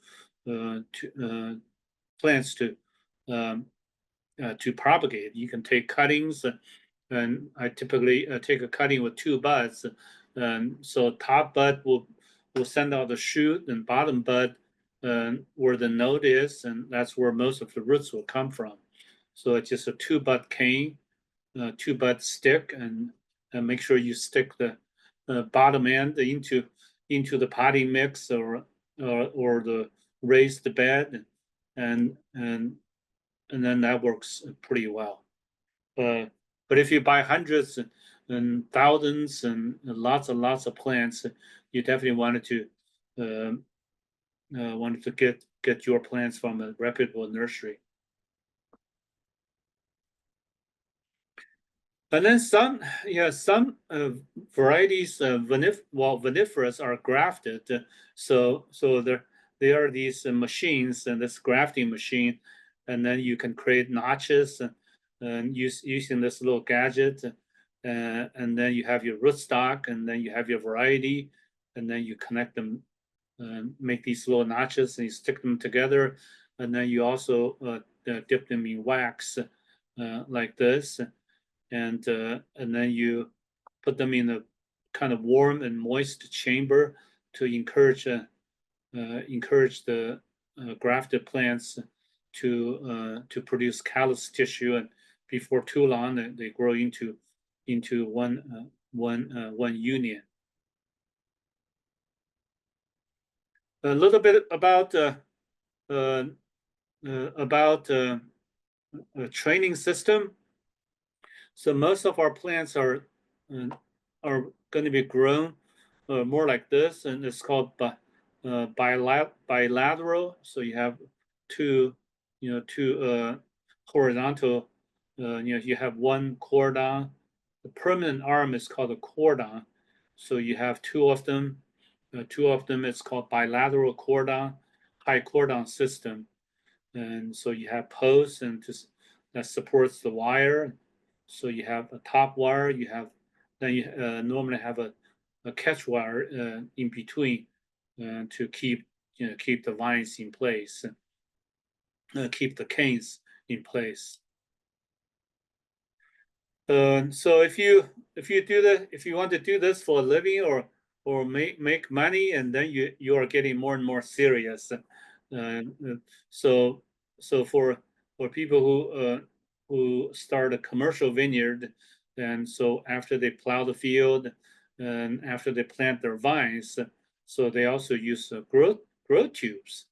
plants to propagate. You can take cuttings, and I typically take a cutting with two buds. And so top bud will send out the shoot, and bottom bud where the node is, and that's where most of the roots will come from. So it's just a two bud cane, two bud stick, and make sure you stick the bottom end into the potting mix or the raised bed, and then that works pretty well. But if you buy hundreds and thousands and lots and lots of plants, you definitely wanted to get your plants from a reputable nursery. And then some varieties vinifera's are grafted. So there are these machines, and this grafting machine, and then you can create notches and using this little gadget, and then you have your rootstock, and then you have your variety, and then you connect them, make these little notches, and you stick them together, and then you also dip them in wax like this. And then you put them in a kind of warm and moist chamber to encourage the grafted plants to produce callus tissue, and before too long they grow into one union. A little bit about a training system. So most of our plants are going to be grown more like this, and it's called bilateral. So you have two horizontal. You have one cordon. The permanent arm is called a cordon. So you have two of them. Two of them. It's called bilateral cordon, high cordon system. And so you have posts that supports the wire. So you have a top wire. Then you normally have a catch wire in between to keep the vines in place, keep the canes in place. So if you want to do this for a living or make money, and then you are getting more and more serious. So for people who start a commercial vineyard, and so after they plow the field and after they plant their vines, so they also use grow tubes,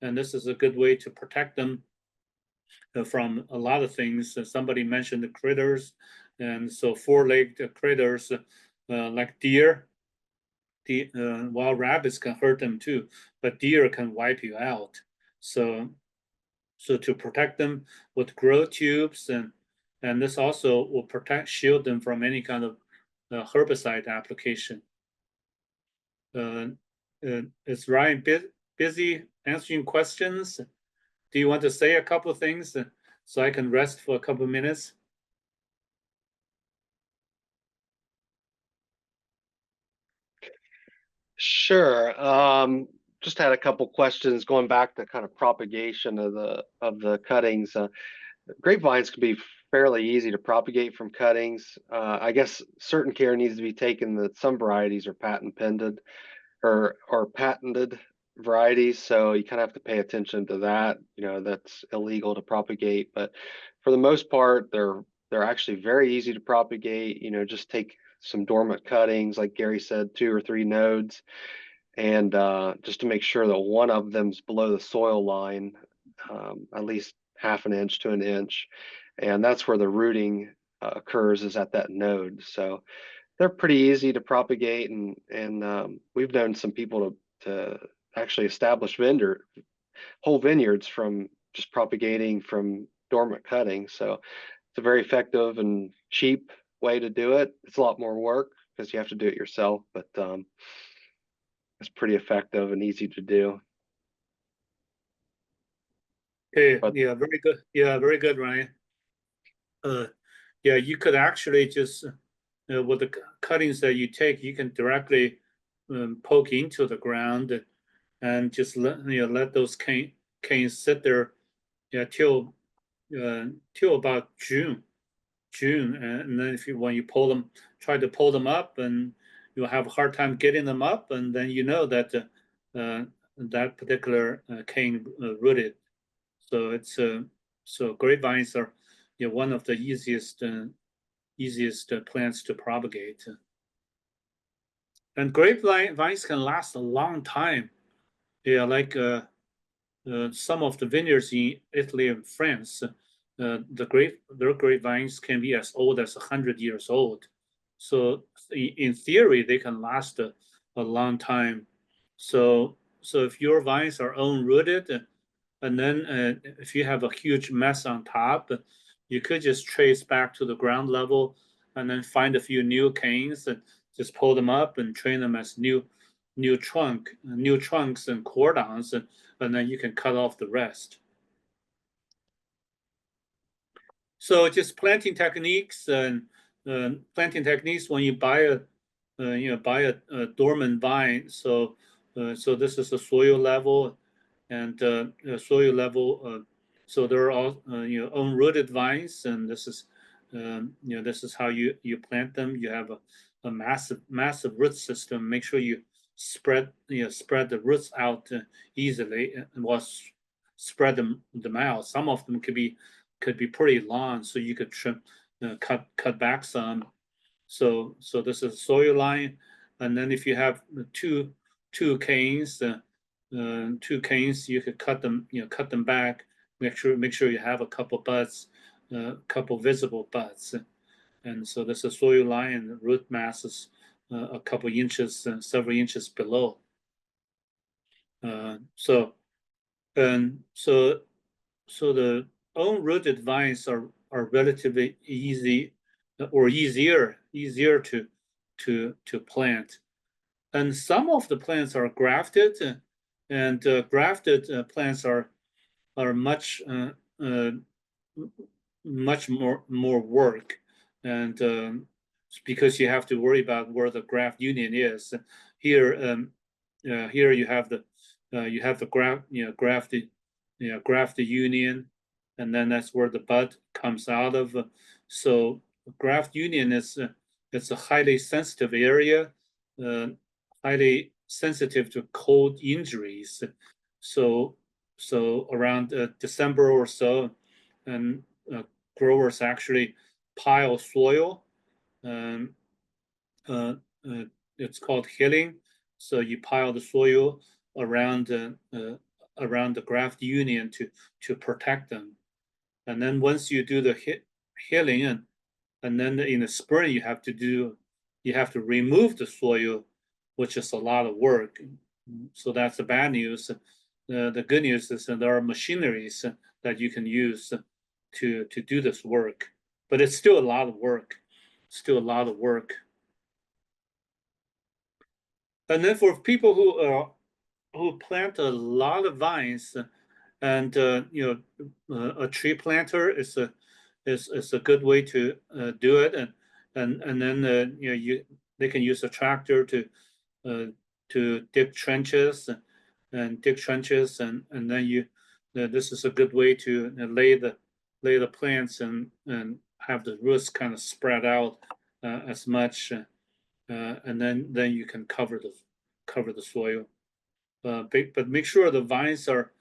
and this is a good way to protect them from a lot of things. Somebody mentioned the critters, and so four-legged critters like deer. Wild rabbits can hurt them too, but deer can wipe you out. So to protect them with grow tubes, and this also will shield them from any kind of herbicide application. Is Ryan busy answering questions? Do you want to say a couple of things so I can rest for a couple of minutes? Sure. Just had a couple questions going back to kind of propagation of the cuttings. Grapevines can be fairly easy to propagate from cuttings. I guess certain care needs to be taken that some varieties are patent pended or patented varieties, so you kind of have to pay attention to that. That's illegal to propagate, but for the most part, they're actually very easy to propagate. Just take some dormant cuttings, like Gary said, 2 or 3 nodes, and just to make sure that one of them's below the soil line, at least half an inch to an inch, and that's where the rooting occurs, is at that node. So they're pretty easy to propagate, and we've known some people to actually establish whole vineyards from just propagating from dormant cuttings. So it's a very effective and cheap way to do it. It's a lot more work because you have to do it yourself, but it's pretty effective and easy to do. Okay, But yeah, very good. Yeah, very good, Ryan. Yeah, you could actually just with the cuttings that you take, you can directly poke into the ground and just let those canes sit there, yeah, till about June, and then when you pull them, try to pull them up, and you'll have a hard time getting them up, and then you know that that particular cane rooted. So it's so grapevines are, one of the easiest plants to propagate. And grapevines can last a long time. Yeah, like some of the vineyards in Italy and France, their grapevines can be as old as 100 years old. So in theory, they can last a long time. So if your vines are unrooted, and then if you have a huge mess on top, you could just trace back to the ground level and then find a few new canes and just pull them up and train them as new trunks and cordons, and then you can cut off the rest. So just planting techniques and when you buy a dormant vine. So this is the soil level, and soil level. So there are all unrooted vines, and this is this is how you plant them. You have a massive root system. Make sure you spread the roots out easily, and spread them out. Some of them could be pretty long, so you could trim, cut back some. So this is soil line, and then if you have two canes, you could cut them back. Make sure you have a couple buds, couple visible buds, and so this is soil line, and the root mass is a couple inches, several inches below. So the unrooted vines are relatively easy, or easier to plant, and some of the plants are grafted, and grafted plants are much much more work, and because you have to worry about where the graft union is. Here here you have the grafted union, and then that's where the bud comes out of. So graft union is it's a highly sensitive area, highly sensitive to cold injuries. So around December or so, and growers actually pile soil. Um, uh, it's called hilling. So you pile the soil around the graft union to protect them. And then once you do the hilling, and then in the spring you have to remove the soil, which is a lot of work. So that's the bad news. The good news is that there are machineries that you can use to do this work, but it's still a lot of work. Still a lot of work. And then for people who plant a lot of vines, and a tree planter is a good way to do it, and then they can use a tractor to dig trenches, and then this is a good way to lay the plants and have the roots kind of spread out as much, and then you can cover the soil. But make sure the vines are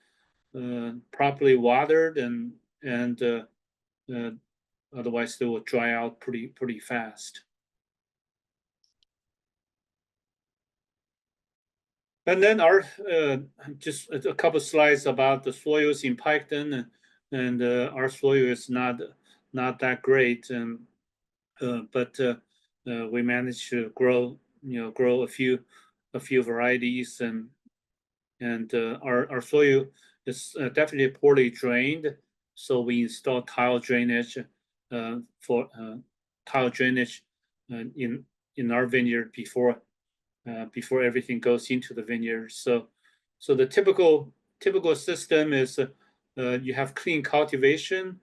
properly watered, and otherwise they will dry out pretty fast. And then our just a couple slides about the soils in Piketon, and our soil is not that great, but we managed to grow a few varieties, and our soil is definitely poorly drained, so we installed tile drainage for tile drainage in our vineyard before everything goes into the vineyard. So the typical system is you have clean cultivation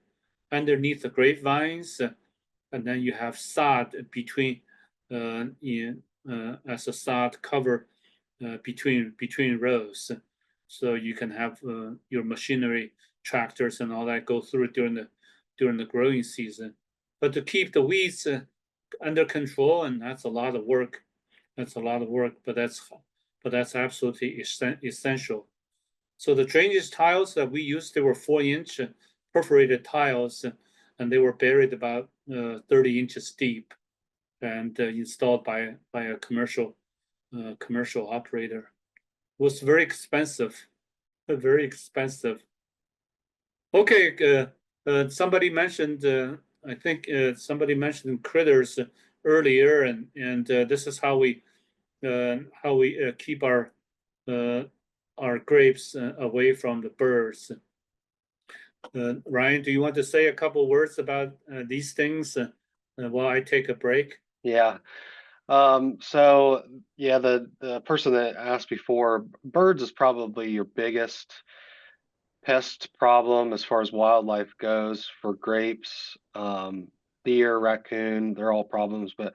underneath the grapevines, and then you have sod between as a sod cover between rows, so you can have your machinery, tractors, and all that go through during the growing season. But to keep the weeds under control, and that's a lot of work. But that's absolutely essential. So the drainage tiles that we used, they were 4-inch perforated tiles, and they were buried about 30 inches deep, and installed by a commercial operator. It was very expensive, very expensive. Okay, somebody mentioned, I think somebody mentioned critters earlier, and this is how we keep our grapes away from the birds. Ryan, do you want to say a couple words about these things while I take a break? Yeah. So yeah, the person that asked before, birds is probably your biggest pest problem as far as wildlife goes for grapes. Deer, raccoon, they're all problems, but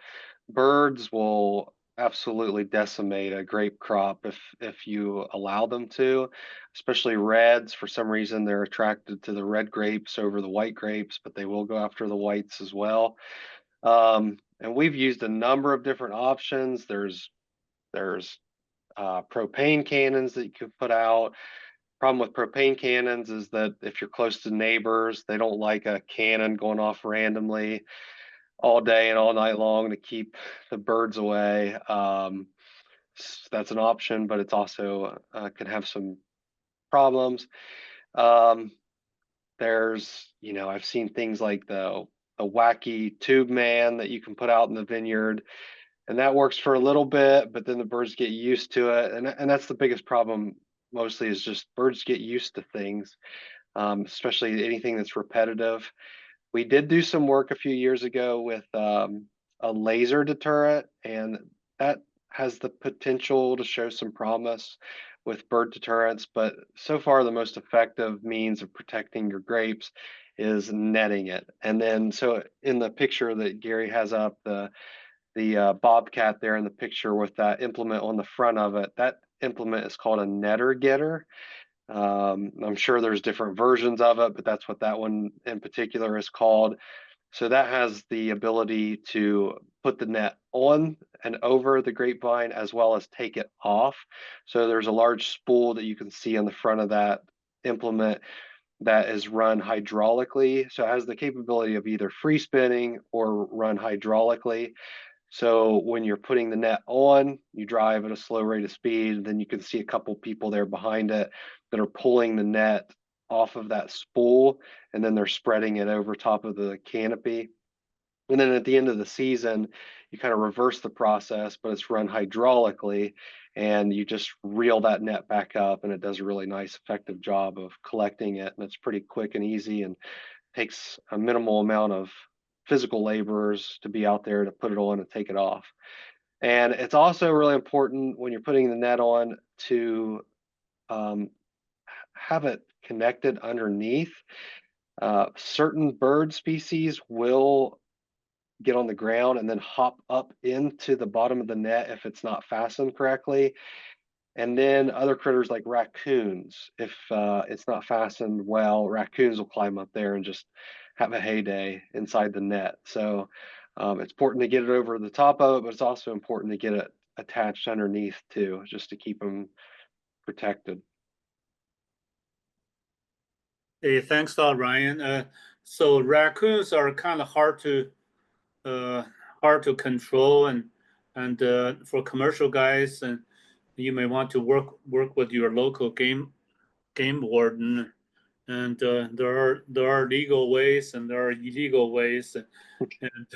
birds will absolutely decimate a grape crop if you allow them to, especially reds. For some reason, they're attracted to the red grapes over the white grapes, but they will go after the whites as well. And we've used a number of different options. There's propane cannons that you can put out. Problem with propane cannons is that if you're close to neighbors, they don't like a cannon going off randomly all day and all night long to keep the birds away. That's an option, but it's also can have some problems. There's, I've seen things like the wacky tube man that you can put out in the vineyard, and that works for a little bit, but then the birds get used to it, and that's the biggest problem. Mostly is just birds get used to things, especially anything that's repetitive. We did do some work a few years ago with a laser deterrent, and that has the potential to show some promise with bird deterrents. But so far, the most effective means of protecting your grapes is netting it. And then, so in the picture that Gary has up, the bobcat there in the picture with that implement on the front of it, that implement is called a netter getter. I'm sure there's different versions of it, but that's what that one in particular is called. So that has the ability to put the net on and over the grapevine as well as take it off. So there's a large spool that you can see on the front of that implement that is run hydraulically. So it has the capability of either free spinning or run hydraulically. So when you're putting the net on, you drive at a slow rate of speed, and then you can see a couple people there behind it that are pulling the net off of that spool, and then they're spreading it over top of the canopy. And then at the end of the season, you kind of reverse the process, but it's run hydraulically, and you just reel that net back up, and it does a really nice, effective job of collecting it. And it's pretty quick and easy, and takes a minimal amount of physical laborers to be out there to put it on and take it off. And it's also really important when you're putting the net on to have it connected underneath. Certain bird species will get on the ground and then hop up into the bottom of the net if it's not fastened correctly. And then other critters like raccoons, if it's not fastened well, raccoons will climb up there and just have a heyday inside the net. So it's important to get it over the top of it, but it's also important to get it attached underneath too, just to keep them protected. Hey, thanks a lot, Ryan. So raccoons are kind of hard to control, and for commercial guys, and you may want to work with your local game warden. And there are legal ways and there are illegal ways. And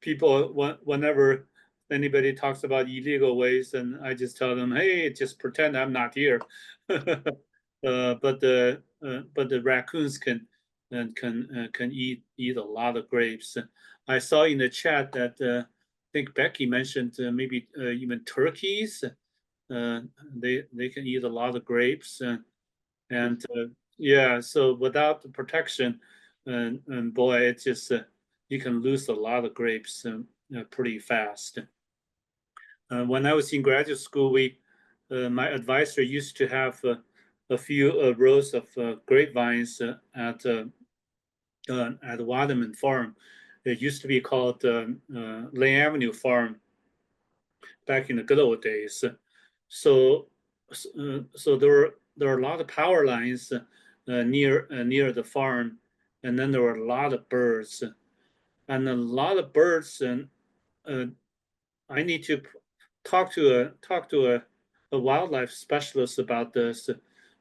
people, whenever anybody talks about illegal ways, and I just tell them, hey, just pretend I'm not here. But the raccoons can eat a lot of grapes. I saw in the chat that I think Becky mentioned maybe even turkeys. They can eat a lot of grapes. And yeah, so without the protection, and boy, it's just you can lose a lot of grapes pretty fast. When I was in graduate school, my advisor used to have a few rows of grapevines at Waterman Farm. It used to be called Lane Avenue Farm back in the good old days. So so there are a lot of power lines near the farm, and then there were a lot of birds, and a lot of birds, and I need to talk to a wildlife specialist about this.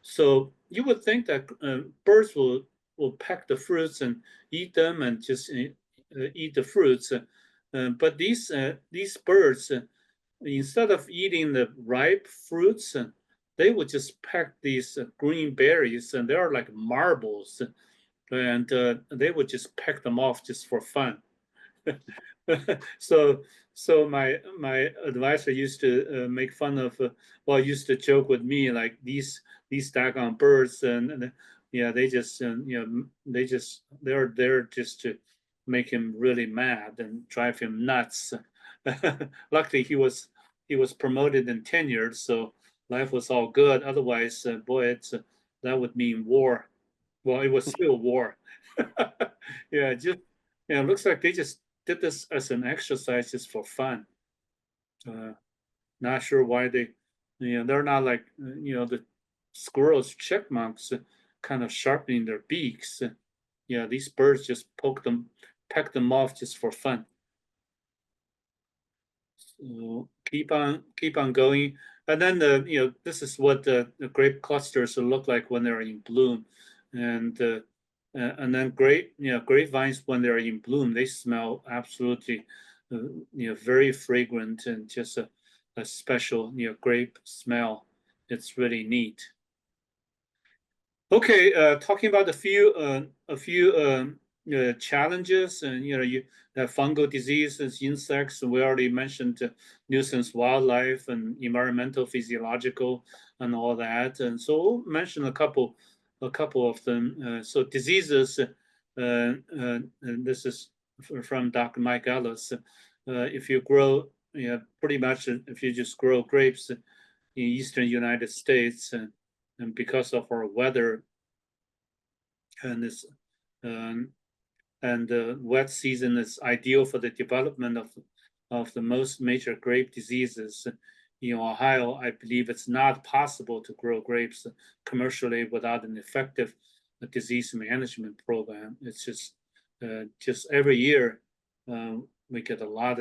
So you would think that birds will peck the fruits and eat them and just eat the fruits, but these birds, instead of eating the ripe fruits, they would just peck these green berries, and they are like marbles, and they would just peck them off just for fun. so my advisor used to make fun of, well, used to joke with me like these daggone birds, and yeah, they just they're there just to make him really mad and drive him nuts. Luckily, he was promoted and tenured, so life was all good. Otherwise, boy, that would mean war. Well, it was still war. Yeah, just yeah, it looks like they just did this as an exercise just for fun. Not sure why they're not like the squirrels, chipmunks, kind of sharpening their beaks. Yeah, these birds just peck them off just for fun. So keep on going, and then this is what the grape clusters will look like when they're in bloom, and then grapevines when they're in bloom, they smell absolutely very fragrant and just a special grape smell. It's really neat. Okay, talking about a few challenges, and you have fungal diseases, insects. We already mentioned nuisance wildlife and environmental, physiological, and all that. And so we'll mention a couple of them. So diseases, and this is from Dr. Mike Ellis. If you grow, pretty much if you just grow grapes in eastern United States, and because of our weather and this and the wet season is ideal for the development of the most major grape diseases. In Ohio, I believe it's not possible to grow grapes commercially without an effective disease management program. It's just every year we get a lot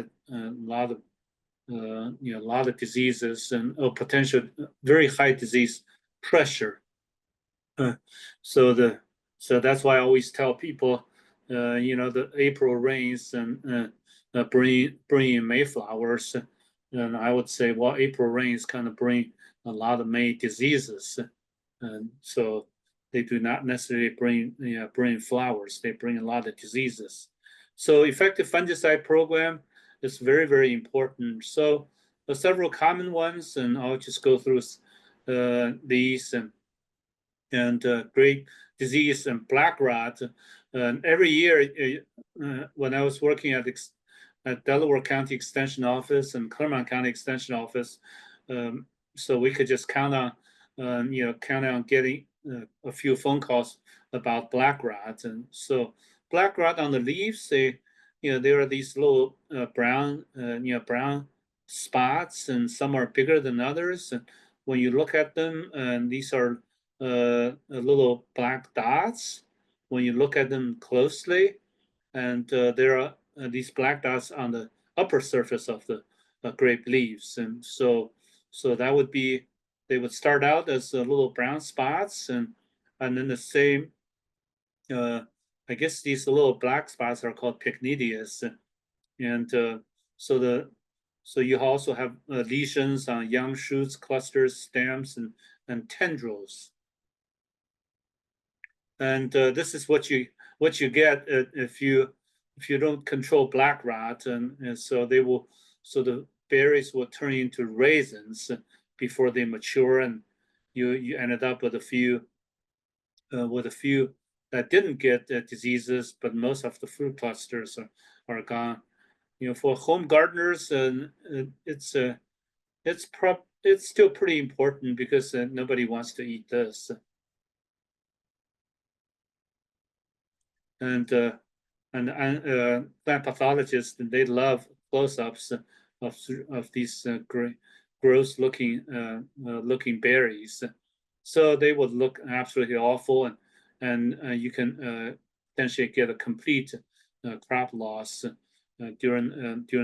of diseases and potential very high disease pressure. So that's why I always tell people, the April rains and bring in Mayflowers, and I would say, well, April rains kind of bring a lot of May diseases, and so they do not necessarily bring flowers. They bring a lot of diseases. So effective fungicide program is very, very important. So there's several common ones, and I'll just go through these and grape disease and black rot. And every year, when I was working at Delaware County Extension Office and Claremont County Extension Office, so we could just count on getting a few phone calls about black rot. And so black rot on the leaves, there are these little brown spots, and some are bigger than others. And when you look at them, and these are little black dots when you look at them closely, and there are these black dots on the upper surface of grape leaves. And so that would be, they would start out as little brown spots, and then the same, I guess these little black spots are called pycnidias. And so you also have lesions on young shoots, clusters, stems, and tendrils. And this is what you get if you don't control black rot, and so the berries will turn into raisins before they mature, and you ended up with a few that didn't get diseases, but most of the fruit clusters are gone. For home gardeners, it's still pretty important because nobody wants to eat this. And plant pathologists, they love close-ups of these gross looking berries. So they would look absolutely awful, and you can potentially get a complete crop loss during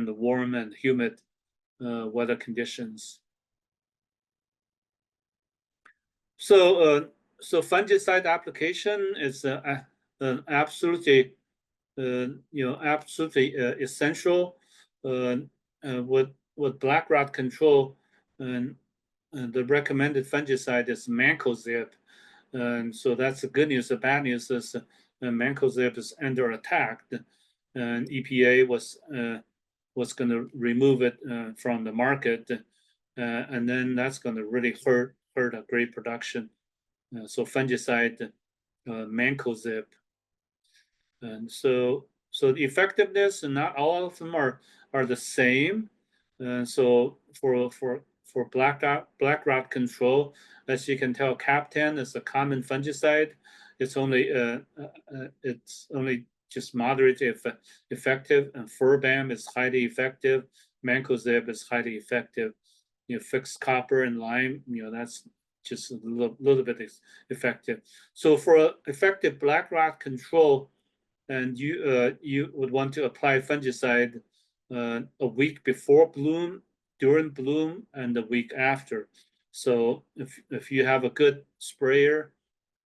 the warm and humid weather conditions. So fungicide application is absolutely essential with black rot control. And the recommended fungicide is mancozeb. And so that's the good news. The bad news is mancozeb is under attack, and EPA was going to remove it from the market, and then that's going to really hurt a grape production. So fungicide, mancozeb. And so the effectiveness, and not all of them are the same. So for black rot control, as you can tell, Cap10 is a common fungicide. It's only just moderately effective, and Furbam is highly effective. Mancozeb is highly effective. Fixed copper and lime, that's just a little bit effective. So for effective black rot control, and you would want to apply fungicide a week before bloom, during bloom, and the week after. So if you have a good sprayer,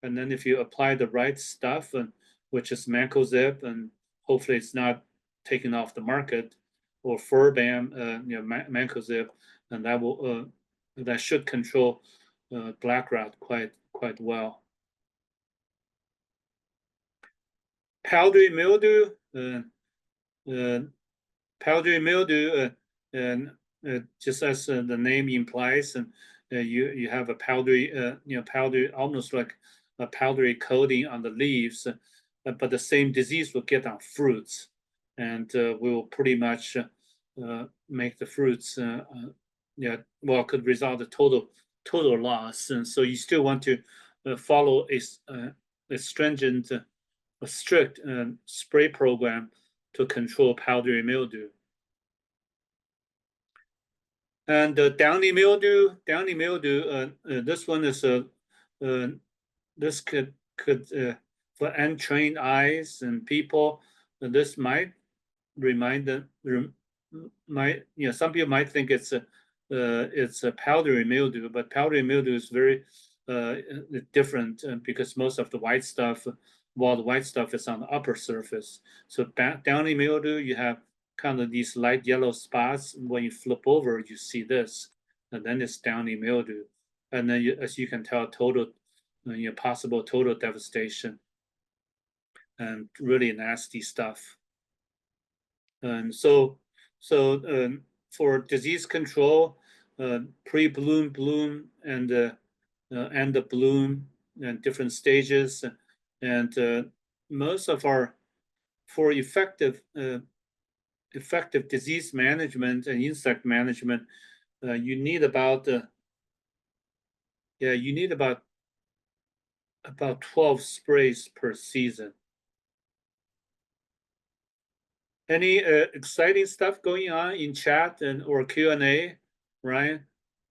and then if you apply the right stuff, and which is mancozeb, and hopefully it's not taken off the market, or Furbam, mancozeb, and that should control black rot quite well. Powdery mildew, and just as the name implies, and you have a powdery, almost like a powdery coating on the leaves, but the same disease will get on fruits, and will pretty much make the fruits, could result in total loss. And so you still want to follow a stringent, a strict spray program to control powdery mildew. And downy mildew, this one is this could for untrained eyes and people, this might remind them, some people might think it's a powdery mildew, but powdery mildew is very different, because most of the white stuff, while the white stuff is on the upper surface. So downy mildew, you have kind of these light yellow spots. When you flip over, you see this, and then it's downy mildew. And then, as you can tell, possible total devastation, and really nasty stuff. And so for disease control, pre-bloom, bloom, and end of bloom, and different stages, and most of for effective disease management and insect management, you need about 12 sprays per season. Any exciting stuff going on in chat or Q&A, Ryan,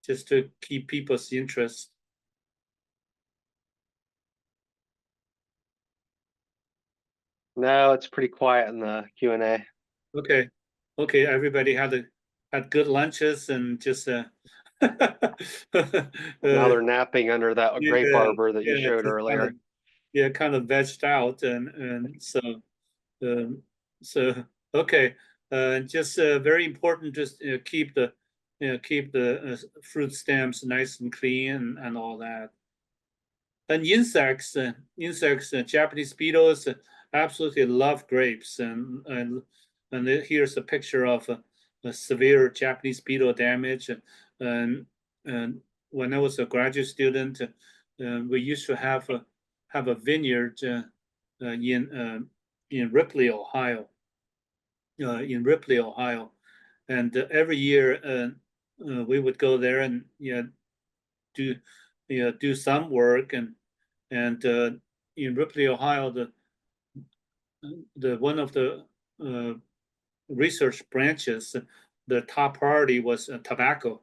just to keep people's interest? No, it's pretty quiet in the Q&A. Okay, everybody had had good lunches and just Now they're napping under that grape arbor that you showed just earlier. kind of vegged out, and um, so okay, just very important. Just keep the fruit stems nice and clean and all that. And insects, Japanese beetles absolutely love grapes, and here's a picture of a severe Japanese beetle damage. And when I was a graduate student, we used to have a vineyard in Ripley, Ohio. And every year we would go there and do do some work, and in Ripley, Ohio, the one of the research branches, the top priority was tobacco,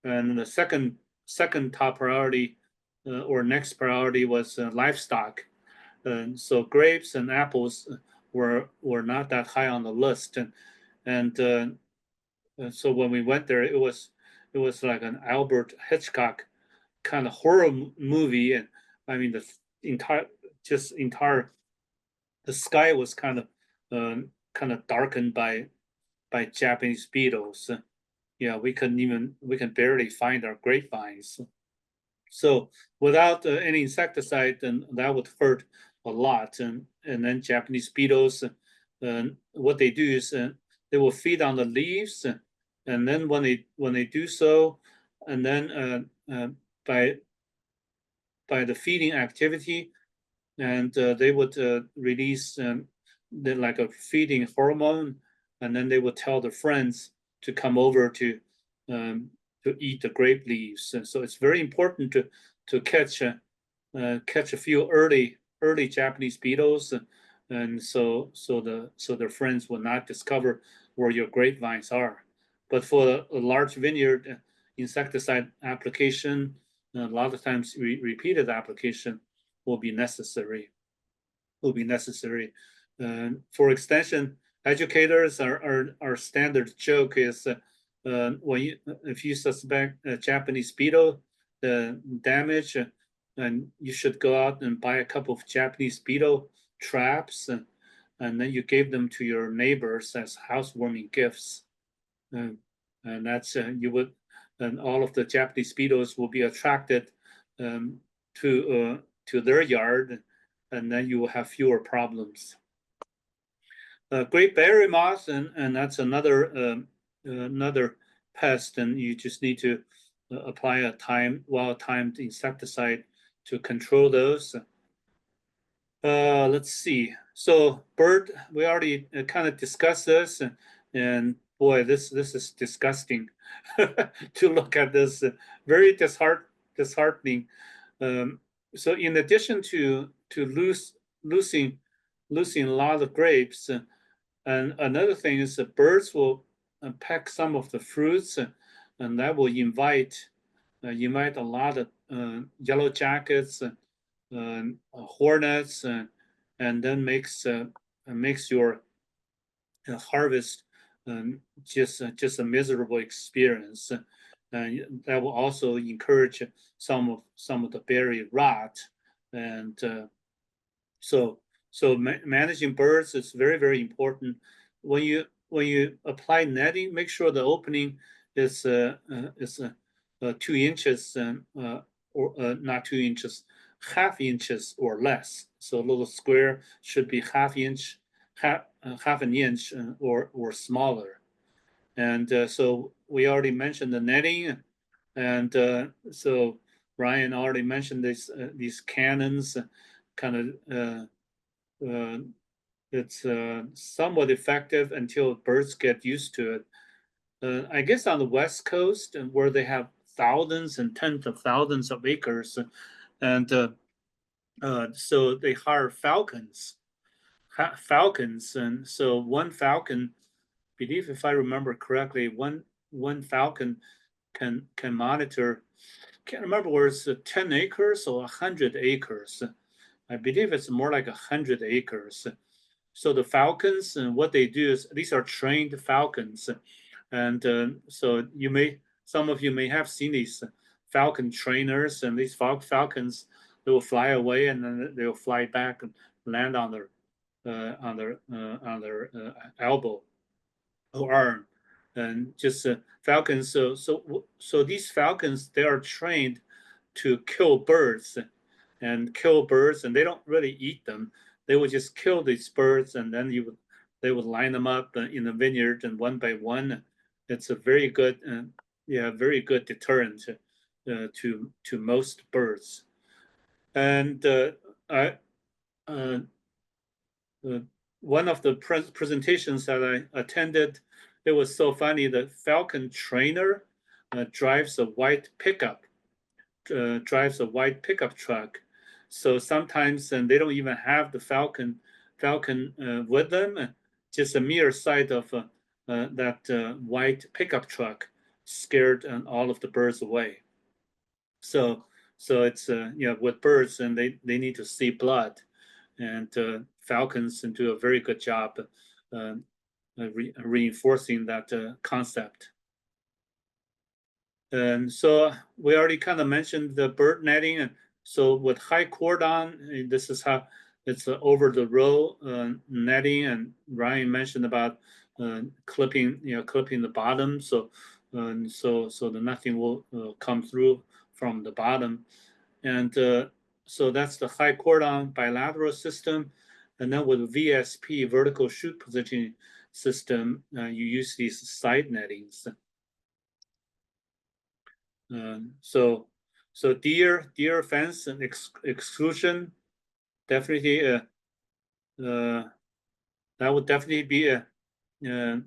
and the second top priority or next priority was livestock. And so grapes and apples were not that high on the list, and so when we went there, it was like an Albert Hitchcock kind of horror movie, and I mean the entire the sky was kind of darkened by Japanese beetles. Yeah, we can barely find our grapevines. So without any insecticide, then that would hurt a lot. And then Japanese beetles, what they do is they will feed on the leaves, and then when they do so, and then by the feeding activity, and they would release like a feeding hormone, and then they would tell their friends to come over to eat the grape leaves. And so it's very important to catch a few early Japanese beetles, and so their friends will not discover where your grapevines are. But for a large vineyard insecticide application, a lot of times repeated application will be necessary. For extension educators, our standard joke is if you suspect a Japanese beetle damage, and you should go out and buy a couple of Japanese beetle traps, and then you give them to your neighbors as housewarming gifts. And that's you would, and all of the Japanese beetles will be attracted to their yard, and then you will have fewer problems. Great berry moth, and that's another pest, and you just need to apply a well-timed insecticide to control those. Let's see. So bird, we already kind of discussed this, and boy, this is disgusting to look at this. Very disheartening. So in addition to losing a lot of grapes, and another thing is that birds will peck some of the fruits, and that will invite a lot of yellow jackets, hornets, and then makes your harvest just a miserable experience. And that will also encourage some of the berry rot, and so managing birds is very, very important. When you apply netting, make sure the opening is 2 inches, or not 2 inches, half inches or less. So a little square should be half an inch or smaller. And so we already mentioned the netting, and so Ryan already mentioned these cannons, kind of. It's somewhat effective until birds get used to it. I guess on the West Coast, where they have thousands and tens of thousands of acres, and so they hire falcons, and so one falcon, I believe if I remember correctly, one falcon can monitor. Can't remember where it's 10 acres or 100 acres. I believe it's more like 100 acres. So the falcons, and what they do is, these are trained falcons. And so some of you may have seen these falcon trainers, and these falcons, they will fly away and then they'll fly back and land on their elbow or arm, and just falcons. So these falcons, they are trained to kill birds, and they don't really eat them. They would just kill these birds, and then they would line them up in the vineyard, and one by one. It's a very good, very good deterrent to most birds. And I uh, one of the presentations that I attended, it was so funny. The falcon trainer drives a white pickup truck. So sometimes, and they don't even have the falcon with them. Just a mere sight of that white pickup truck scared all of the birds away. So it's with birds, and they need to see blood, and falcons do a very good job reinforcing that concept. And so we already kind of mentioned the bird netting. And so with high cordon, this is how it's over the row netting. And Ryan mentioned about clipping the bottom. So the nothing will come through from the bottom. And so that's the high cordon bilateral system. And then with VSP, vertical shoot positioning system, you use these side nettings. So deer fence and exclusion, definitely that would definitely be a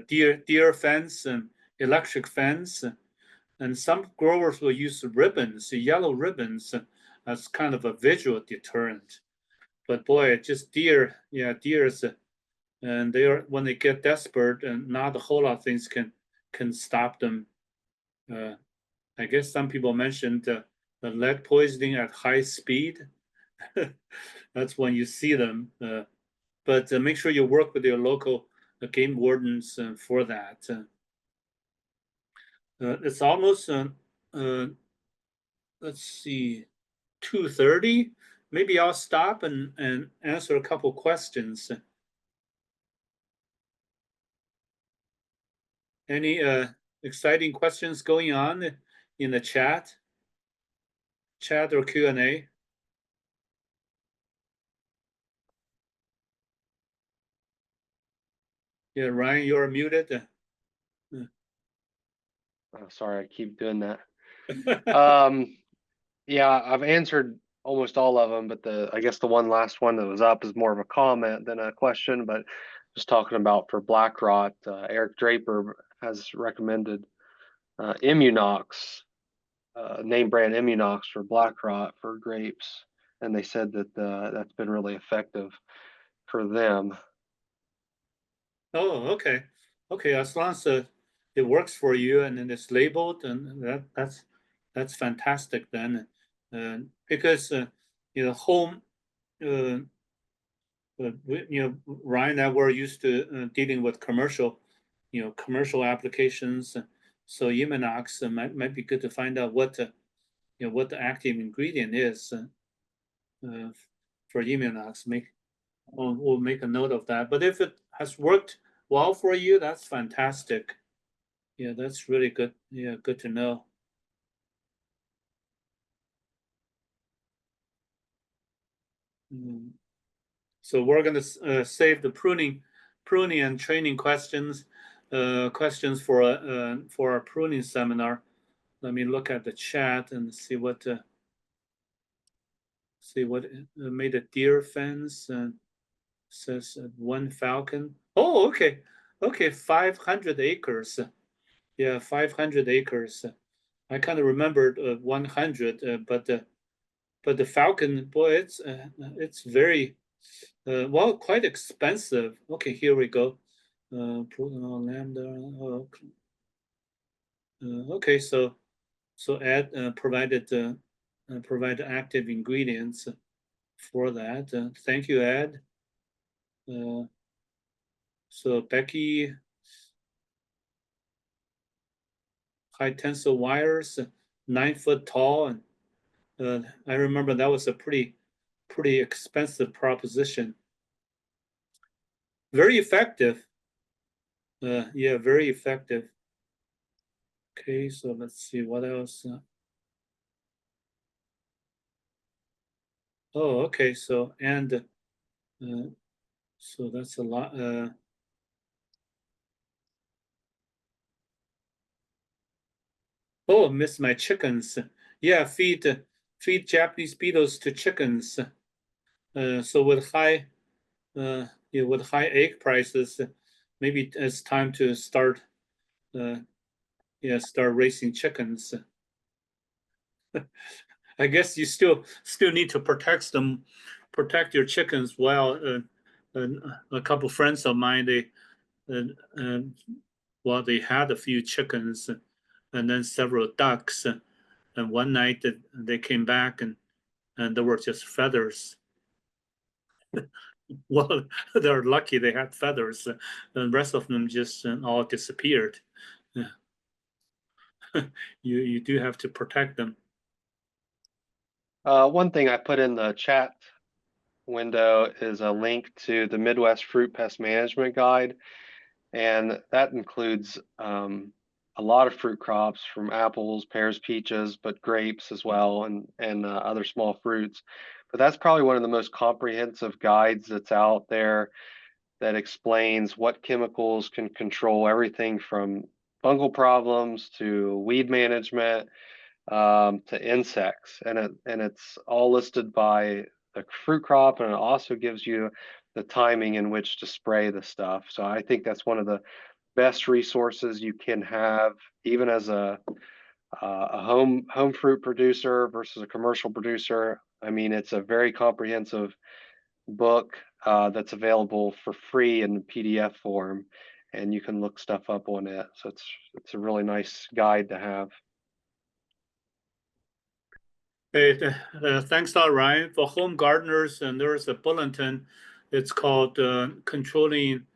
deer fence and electric fence, and some growers will use ribbons, yellow ribbons, as kind of a visual deterrent. But boy, just deers, and when they get desperate, and not a whole lot of things can stop them. I guess some people mentioned the lead poisoning at high speed. That's when you see them. But make sure you work with your local game wardens for that. It's almost, let's see, 2:30. Maybe I'll stop and answer a couple questions. Any exciting questions going on in the chat or Q&A? Yeah, Ryan, you're muted. Oh, sorry, I keep doing that. Yeah, I've answered almost all of them, but I guess the last one that was up is more of a comment than a question. But just talking about for black rot, Eric Draper has recommended Immunox, name brand Immunox for black rot for grapes, and they said that that's been really effective for them. Oh, okay. As long as it works for you and then it's labeled, and that's fantastic then, because home, Ryan and I were used to dealing with commercial applications. So Immunox might be good to find out what the active ingredient is for Immunox. We'll make a note of that. But if it has worked well for you, that's fantastic. Yeah, that's really good. Yeah, good to know. So we're going to save the pruning and training questions for our pruning seminar. Let me look at the chat and see what made a deer fence and says one falcon. Oh, okay, 500 acres. Yeah, 500 acres. I kind of remembered 100, but the falcon, boy, it's very quite expensive. Okay, here we go. Lambda. Okay, so Ed provided active ingredients for that. Thank you, Ed. So Becky, high tensile wires, 9 foot tall, and I remember that was a pretty expensive proposition. Very effective. Yeah, very effective. Okay, so let's see what else. Oh, okay. So and so that's a lot. Oh, miss my chickens. Yeah, feed Japanese beetles to chickens. So with high yeah, with high egg prices, maybe it's time to start yeah, start raising chickens. I guess you still need to protect your chickens well. A couple friends of mine, uh, well, they had a few chickens and then several ducks. And one night they came back and there were just feathers. Well, they're lucky they had feathers. The rest of them just all disappeared. You do have to protect them. One thing I put in the chat window is a link to the Midwest Fruit Pest Management Guide, and that includes a lot of fruit crops from apples, pears, peaches, but grapes as well, and other small fruits. But that's probably one of the most comprehensive guides that's out there that explains what chemicals can control everything from fungal problems to weed management to insects, and it's all listed by the fruit crop, and it also gives you the timing in which to spray the stuff. So I think that's one of the best resources you can have, even as a home fruit producer versus a commercial producer. I mean, it's a very comprehensive book that's available for free in PDF form, and you can look stuff up on it. So it's a really nice guide to have. Hey, thanks a lot, Ryan. For home gardeners, and there is a bulletin. It's called Controlling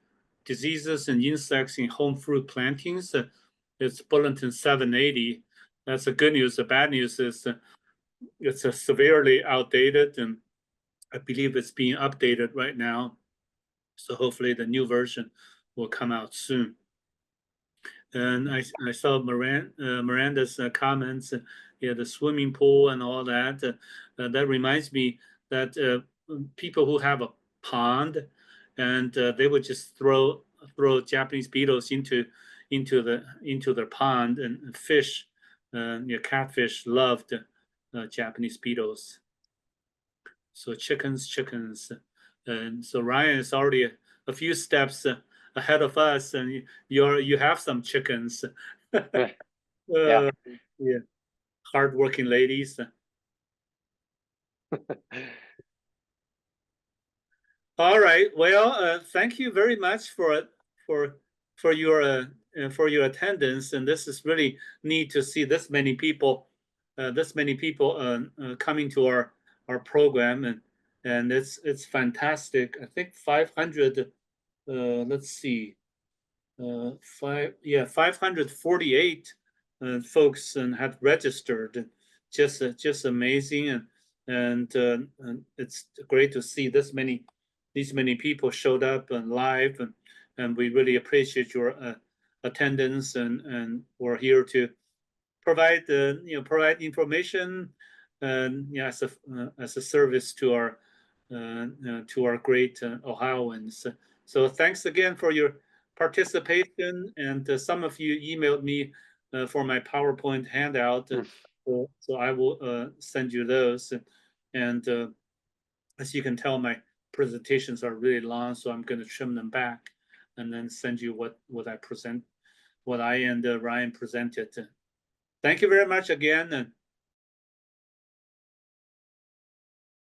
Diseases and Insects in Home Fruit Plantings. It's bulletin 780. That's the good news. The bad news is it's severely outdated, and I believe it's being updated right now. So hopefully the new version will come out soon. And I saw Miranda's comments, yeah, the swimming pool and all that. That reminds me that people who have a pond, and they would just throw Japanese beetles into their pond and fish. Catfish loved Japanese beetles. So chickens, and so Ryan is already a few steps ahead of us, and you have some chickens. Yeah. Yeah, hardworking ladies. All right. Well, thank you very much for for your attendance, and this is really neat to see this many people, coming to our program, and it's fantastic. I think 500. Let's see, 548 folks and had registered. Just amazing, and it's great to see these many people showed up and live, and we really appreciate your attendance, and we're here to provide provide information, and as a service to our great Ohioans. So thanks again for your participation, and some of you emailed me for my PowerPoint handout, so I will send you those, and as you can tell, my presentations are really long, so I'm going to trim them back and then send you what I and Ryan presented. Thank you very much again, and